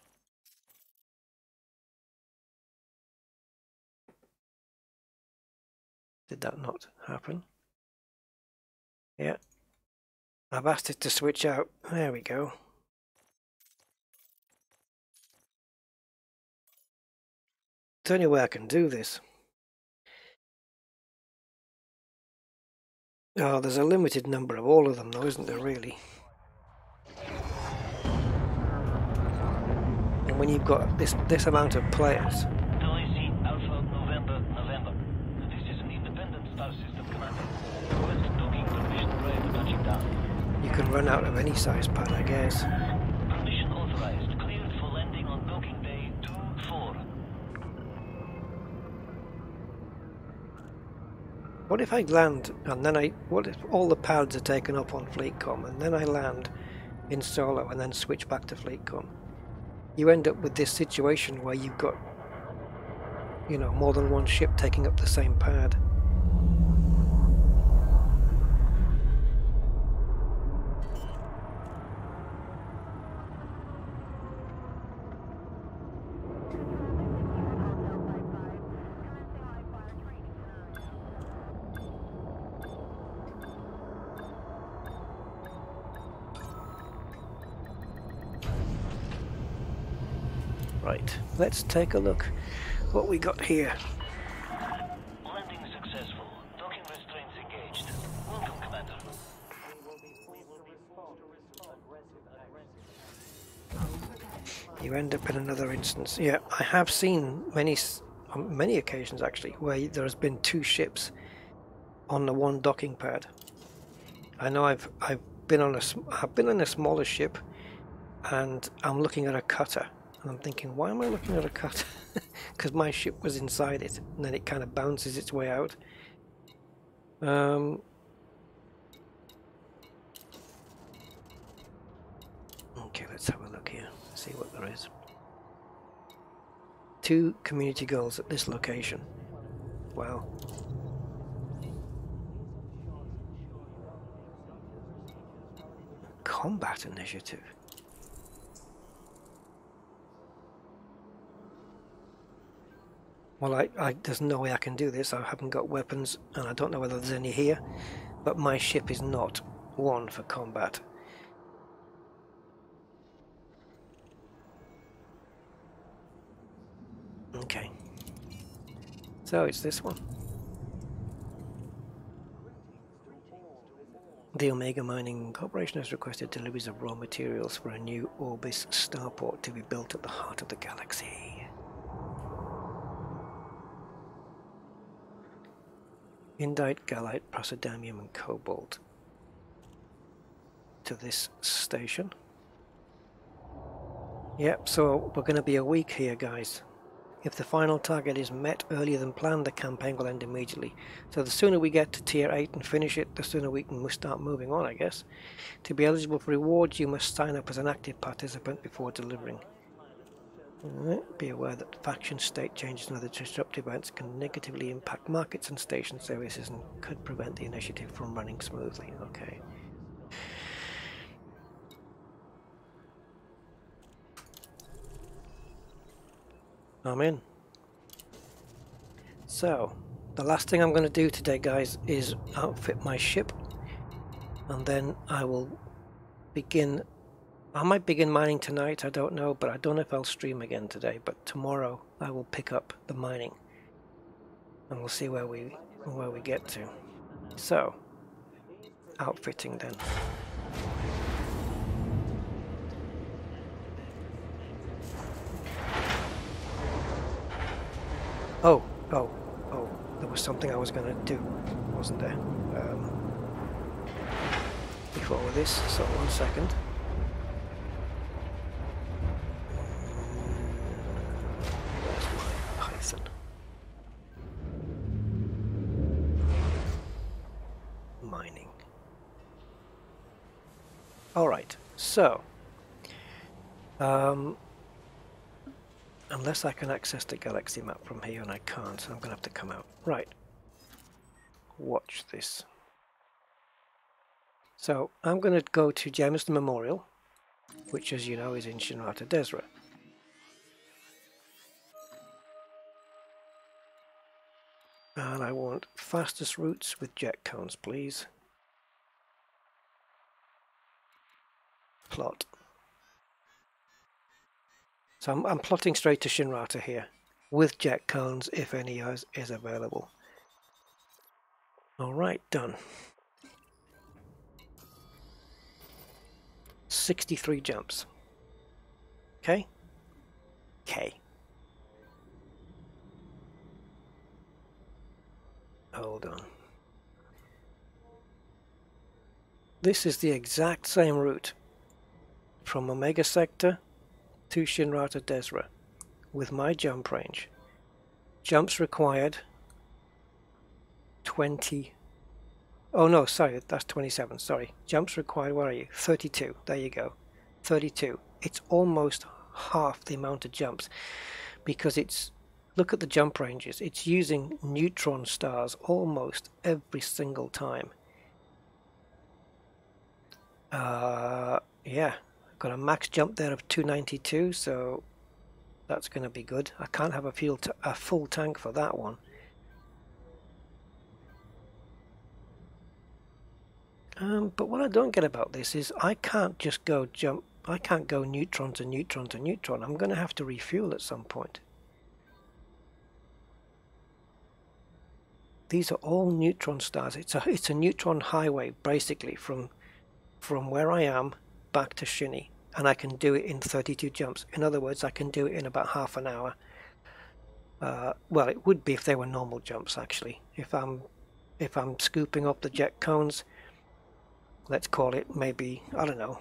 Did that not happen? Yeah. I've asked it to switch out. There we go. It's the only way I can do this. Oh, there's a limited number of all of them though, isn't there really? And when you've got this amount of players... Delay Alpha November. This is an independent star system commander. Request docking permission prior to touching down. You can run out of any size pad, I guess. Permission authorized. Cleared for landing on docking bay 2-4. What if I land and then what if all the pads are taken up on FleetCom and then I land in solo and then switch back to FleetCom? You end up with this situation where you've got, you know, more than one ship taking up the same pad. Right, let's take a look what we got here. Landing successful. Docking restraints engaged. Welcome, Commander. You end up in another instance. Yeah, I have seen on many occasions actually where there has been two ships on the one docking pad. I know I've been on a smaller ship and I'm looking at a cutter. And I'm thinking, why am I looking at a cutter? Because my ship was inside it, and then it kind of bounces its way out. Okay, let's have a look here, see what there is. 2 community goals at this location. Wow. Combat initiative. Well, there's no way I can do this. I haven't got weapons, and I don't know whether there's any here, but my ship is not one for combat. Okay. So it's this one. The Omega Mining Corporation has requested deliveries of raw materials for a new Orbis starport to be built at the heart of the galaxy. Indite, Gallite, Praseodymium and Cobalt. to this station. Yep, so we're going to be a week here, guys. If the final target is met earlier than planned, the campaign will end immediately. So the sooner we get to tier 8 and finish it, the sooner we can start moving on, I guess. To be eligible for rewards, you must sign up as an active participant before delivering. Be aware that faction state changes and other disruptive events can negatively impact markets and station services and could prevent the initiative from running smoothly. Okay. I'm in. So, the last thing I'm going to do today, guys, is outfit my ship, and then I will begin. I might begin mining tonight, I don't know, but I don't know if I'll stream again today, but tomorrow I will pick up the mining and we'll see where we get to. So, outfitting then. Oh, there was something I was going to do, wasn't there? Before this, so 1 second. Python. Mining. Alright, so unless I can access the galaxy map from here, and I can't, so I'm gonna have to come out. Right. Watch this. So I'm gonna go to Jameson Memorial, which, as you know, is in Shinrata Desra. And I want fastest routes with jet cones, please. Plot. So I'm plotting straight to Shinrata here, with jet cones if any is available. Alright, done. 63 jumps. Okay? Okay. Hold on. This is the exact same route from Omega Sector to Shinrata Desra with my jump range. Jumps required 20. Oh no, sorry, that's 27. Sorry. Jumps required, where are you? 32. There you go. 32. It's almost half the amount of jumps because it's, look at the jump ranges. It's using neutron stars almost every single time. Yeah, I've got a max jump there of 292, so that's going to be good. I can't have a full tank for that one. But what I don't get about this is I can't just go jump. I can't go neutron to neutron to neutron. I'm going to have to refuel at some point. These are all neutron stars. It's a neutron highway basically from where I am back to Shinny, and I can do it in 32 jumps. In other words, I can do it in about half an hour. Well, it would be if they were normal jumps actually. If I'm scooping up the jet cones, let's call it maybe, I don't know,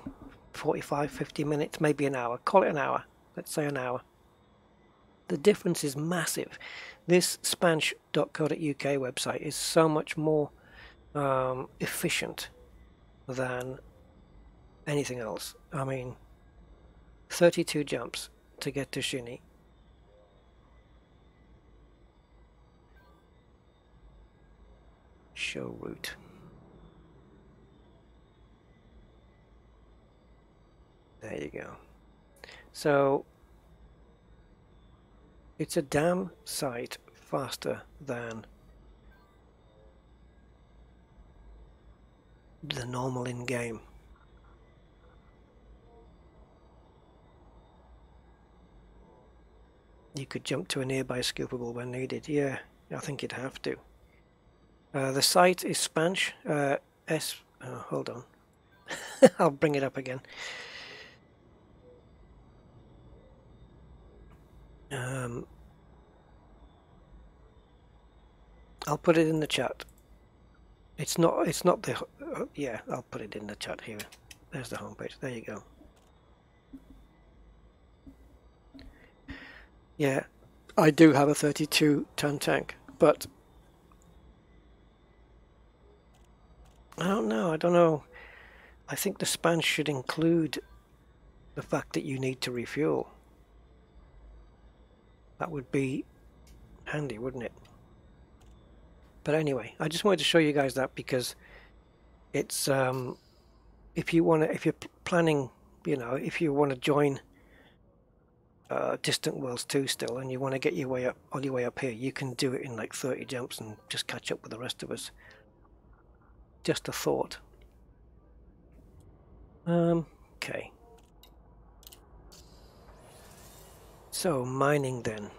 45-50 minutes, maybe an hour. Call it an hour. Let's say an hour. The difference is massive. This spanch.co.uk website is so much more efficient than anything else. I mean, 32 jumps to get to Shinny. Show route. There you go. So it's a damn sight faster than the normal in-game. You could jump to a nearby scoopable when needed. Yeah, I think you'd have to. The site is Spanch. Hold on. I'll bring it up again. I'll put it in the chat. It's not the yeah, I'll put it in the chat here. There's the homepage. There you go. Yeah, I do have a 32-ton tank, but I don't know. I think the span should include the fact that you need to refuel. That would be handy, wouldn't it? But anyway, I just wanted to show you guys that because it's if you're planning, you know, if you want to join Distant Worlds 2 still, and you want to get your way up on your way up here, you can do it in like 30 jumps and just catch up with the rest of us. Just a thought. Okay. So mining then.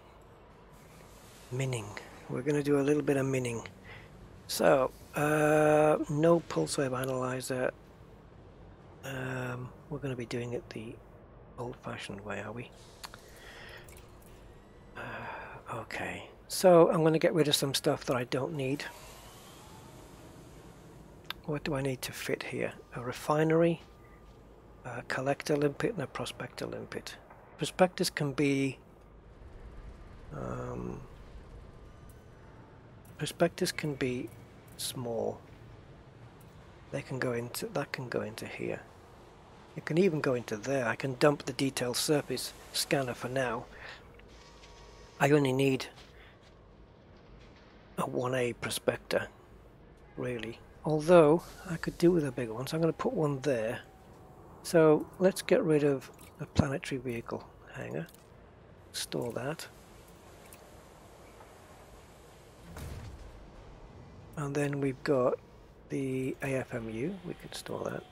Minning. We're going to do a little bit of minning. So no pulse wave analyzer. We're going to be doing it the old-fashioned way, are we? Okay. So I'm going to get rid of some stuff that I don't need. What do I need to fit here? A refinery, a collector limpet, and a prospector limpet. Prospectors can be small. They can go into here. It can even go into there. I can dump the detailed surface scanner for now. I only need a 1A prospector, really. Although I could do with a bigger one, so I'm going to put one there. So let's get rid of the planetary vehicle hangar. Store that. And then we've got the AFMU. We can store that.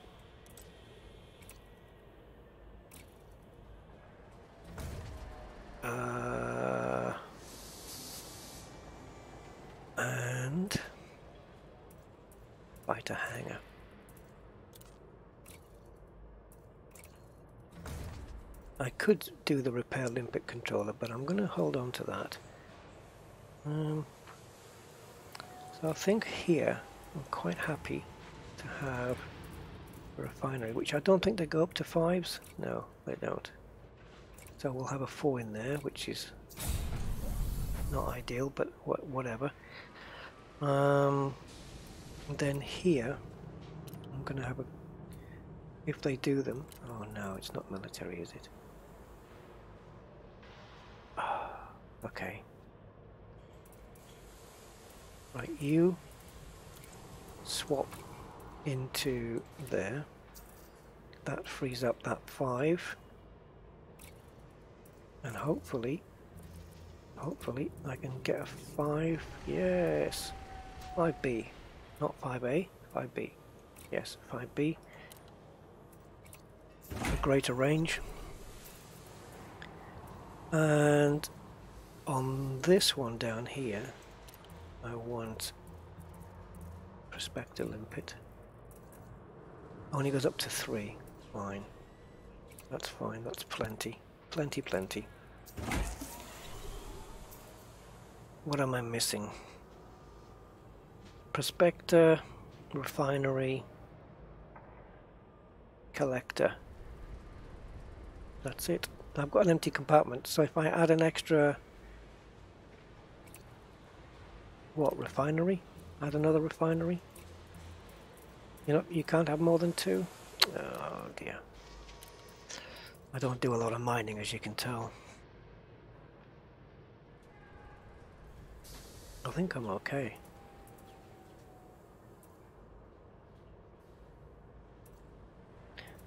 And fighter hangar. I could do the repair limpet controller, but I'm going to hold on to that. So I think here I'm quite happy to have a refinery, which I don't think they go up to 5s. No, they don't. So we'll have a 4 in there, which is not ideal, but whatever. Then here I'm going to have a, if they do them, oh no, it's not military, is it? Okay. Right, you swap into there. That frees up that 5. And hopefully I can get a 5. Yes. 5B. Not 5A, 5B. Yes, 5B. A greater range. And on this one down here, I want prospector limpet. Only goes up to 3. Fine. That's fine. That's plenty. Plenty. What am I missing? Prospector, refinery, collector. That's it. I've got an empty compartment, so if I add an extra... What, refinery? Add another refinery? You know, you can't have more than 2? Oh dear. I don't do a lot of mining, as you can tell. I think I'm okay.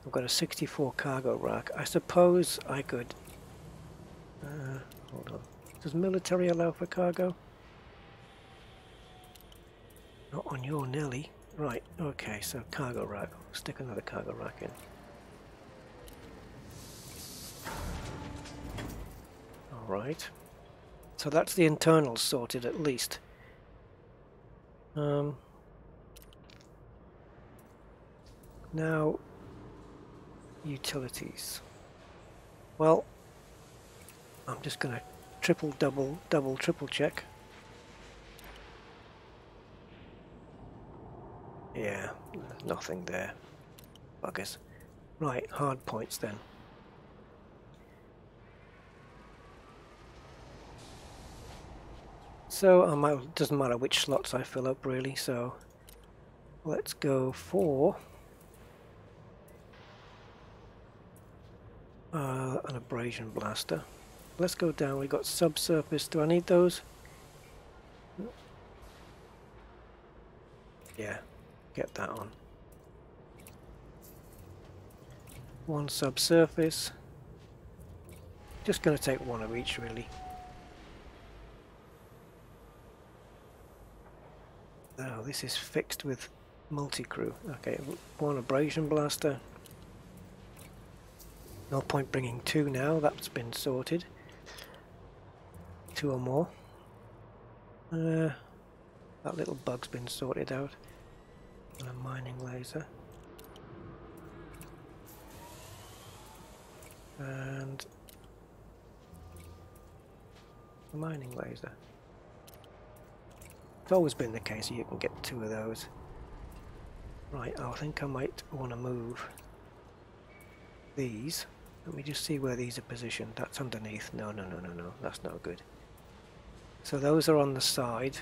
I've got a 64 cargo rack. I suppose I could... hold on. Does military allow for cargo? Not on your Nelly. Right, okay, so cargo rack. Stick another cargo rack in. Alright. So that's the internals sorted at least. Now, utilities. Well, I'm just going to triple, double, triple check. Yeah, there's nothing there. Buggers. Right, hard points then. So it doesn't matter which slots I fill up really, so let's go for an abrasion blaster. Let's go down, we've got subsurface, do I need those? Yeah, get that on. One subsurface. Just going to take one of each really. Oh, this is fixed with multi-crew. Okay, one abrasion blaster. No point bringing two now, that's been sorted. Two or more. That little bug's been sorted out. And a mining laser. And a mining laser. It's always been the case you can get two of those. Right, I think I might want to move these. Let me just see where these are positioned. That's underneath. No, that's not good. So those are on the side.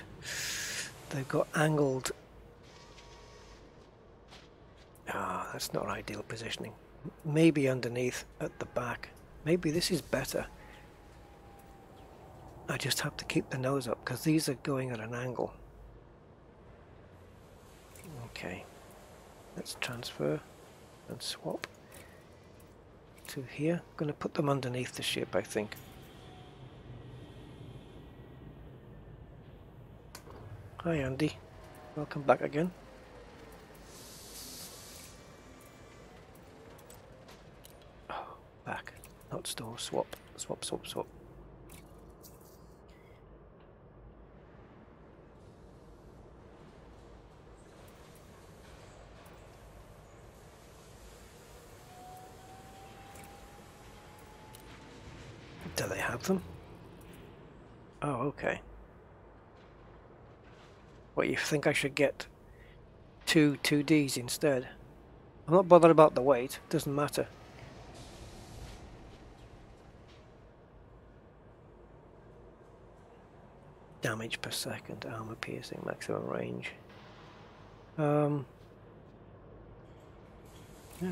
They've got angled. Ah, that's not ideal positioning. Maybe underneath at the back. Maybe this is better. I just have to keep the nose up because these are going at an angle. Okay, let's transfer and swap to here. I'm going to put them underneath the ship, I think. Hi Andy, welcome back again. Oh, back, not store, swap. Do they have them? Oh, okay. What, you think I should get two 2Ds instead? I'm not bothered about the weight, doesn't matter. Damage per second, armor piercing, maximum range. Yeah,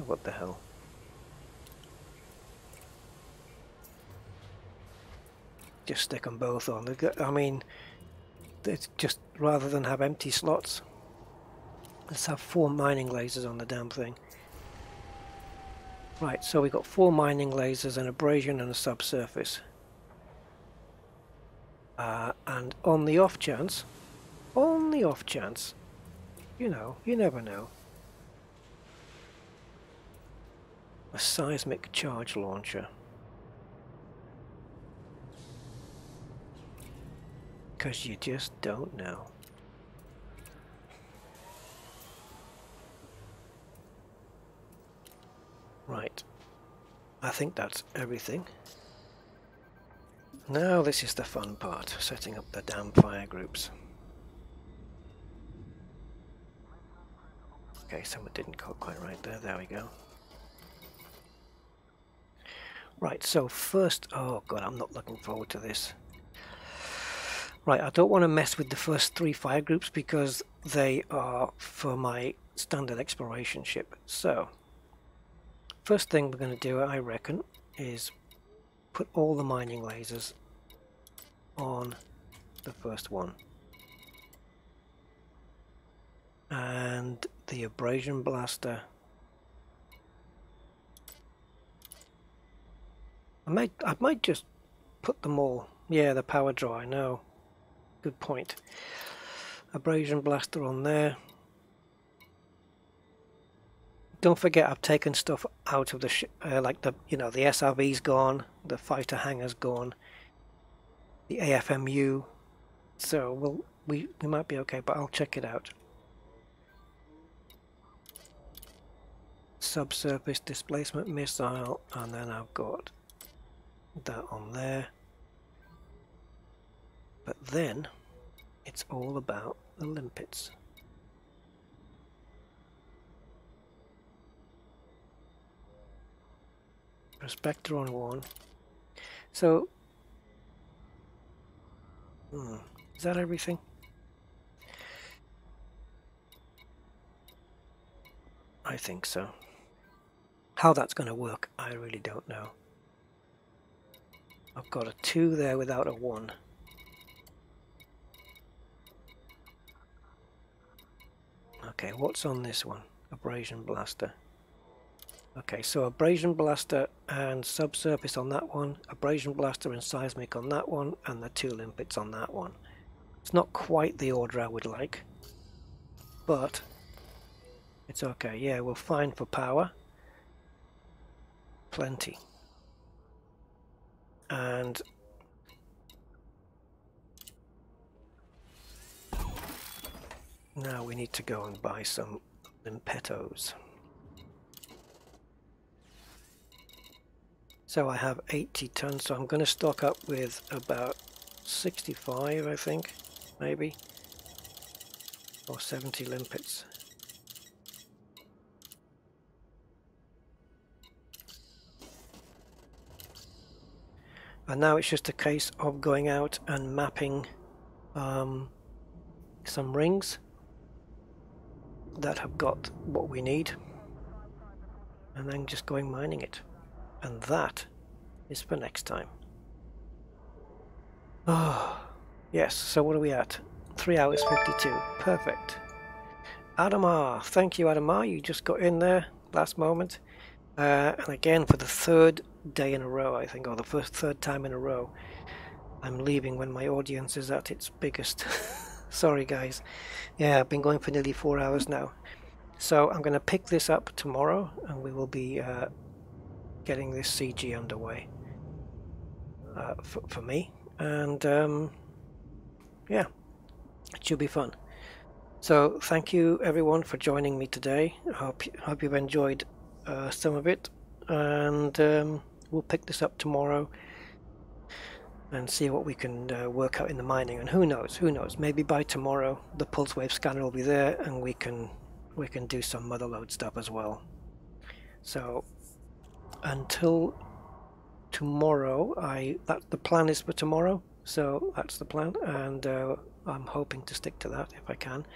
what the hell? Just stick them both on. I mean, it's just rather than have empty slots, let's have 4 mining lasers on the damn thing. Right, so we got 4 mining lasers, an abrasion and a subsurface. And on the off chance, you know, you never know, a seismic charge launcher. Because you just don't know. Right, I think that's everything. Now this is the fun part, setting up the damn fire groups. Okay, someone didn't go quite right there, there we go. Right, so first, oh god, I'm not looking forward to this. Right, I don't want to mess with the first 3 fire groups because they are for my standard exploration ship. So, first thing we're going to do, I reckon, is put all the mining lasers on the first one. And the abrasion blaster. I might just put them all. Yeah, the power draw, I know. Good point. Abrasion blaster on there. Don't forget, I've taken stuff out of the like the the SRV's gone, the fighter hangar's gone, the AFMU. So we might be okay, but I'll check it out. Subsurface displacement missile, and then I've got that on there. But then it's all about the limpets. Prospector on one. So, is that everything? I think so. How that's going to work, I really don't know. I've got a 2 there without a 1. Okay, what's on this one? Abrasion blaster. Okay, so abrasion blaster and subsurface on that one, abrasion blaster and seismic on that one, and the 2 limpets on that one. It's not quite the order I would like, but it's okay. Yeah, we're fine for power. Plenty. And now we need to go and buy some limpetos. So I have 80 tons, so I'm going to stock up with about 65, I think, maybe, or 70 limpets. And now it's just a case of going out and mapping some rings that have got what we need, and then just going mining it. And that is for next time. Oh, yes, so what are we at? 3 hours 52. Perfect. Adamar, thank you Adamar, you just got in there last moment. And again, for the 3rd day in a row, I think, or the third time in a row, I'm leaving when my audience is at its biggest. Sorry guys. Yeah, I've been going for nearly 4 hours now. So I'm going to pick this up tomorrow, and we will be getting this CG underway for me, and yeah, it should be fun. So thank you everyone for joining me today. Hope you've enjoyed some of it, and we'll pick this up tomorrow and see what we can work out in the mining. And who knows, maybe by tomorrow the pulse wave scanner will be there, and we can do some motherload stuff as well. So until tomorrow, the plan is for tomorrow, so that's the plan, and I'm hoping to stick to that if I can.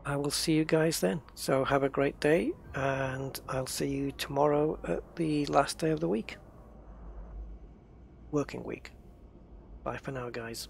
I will see you guys then, so have a great day, and I'll see you tomorrow at the last day of the week, working week. Bye for now guys.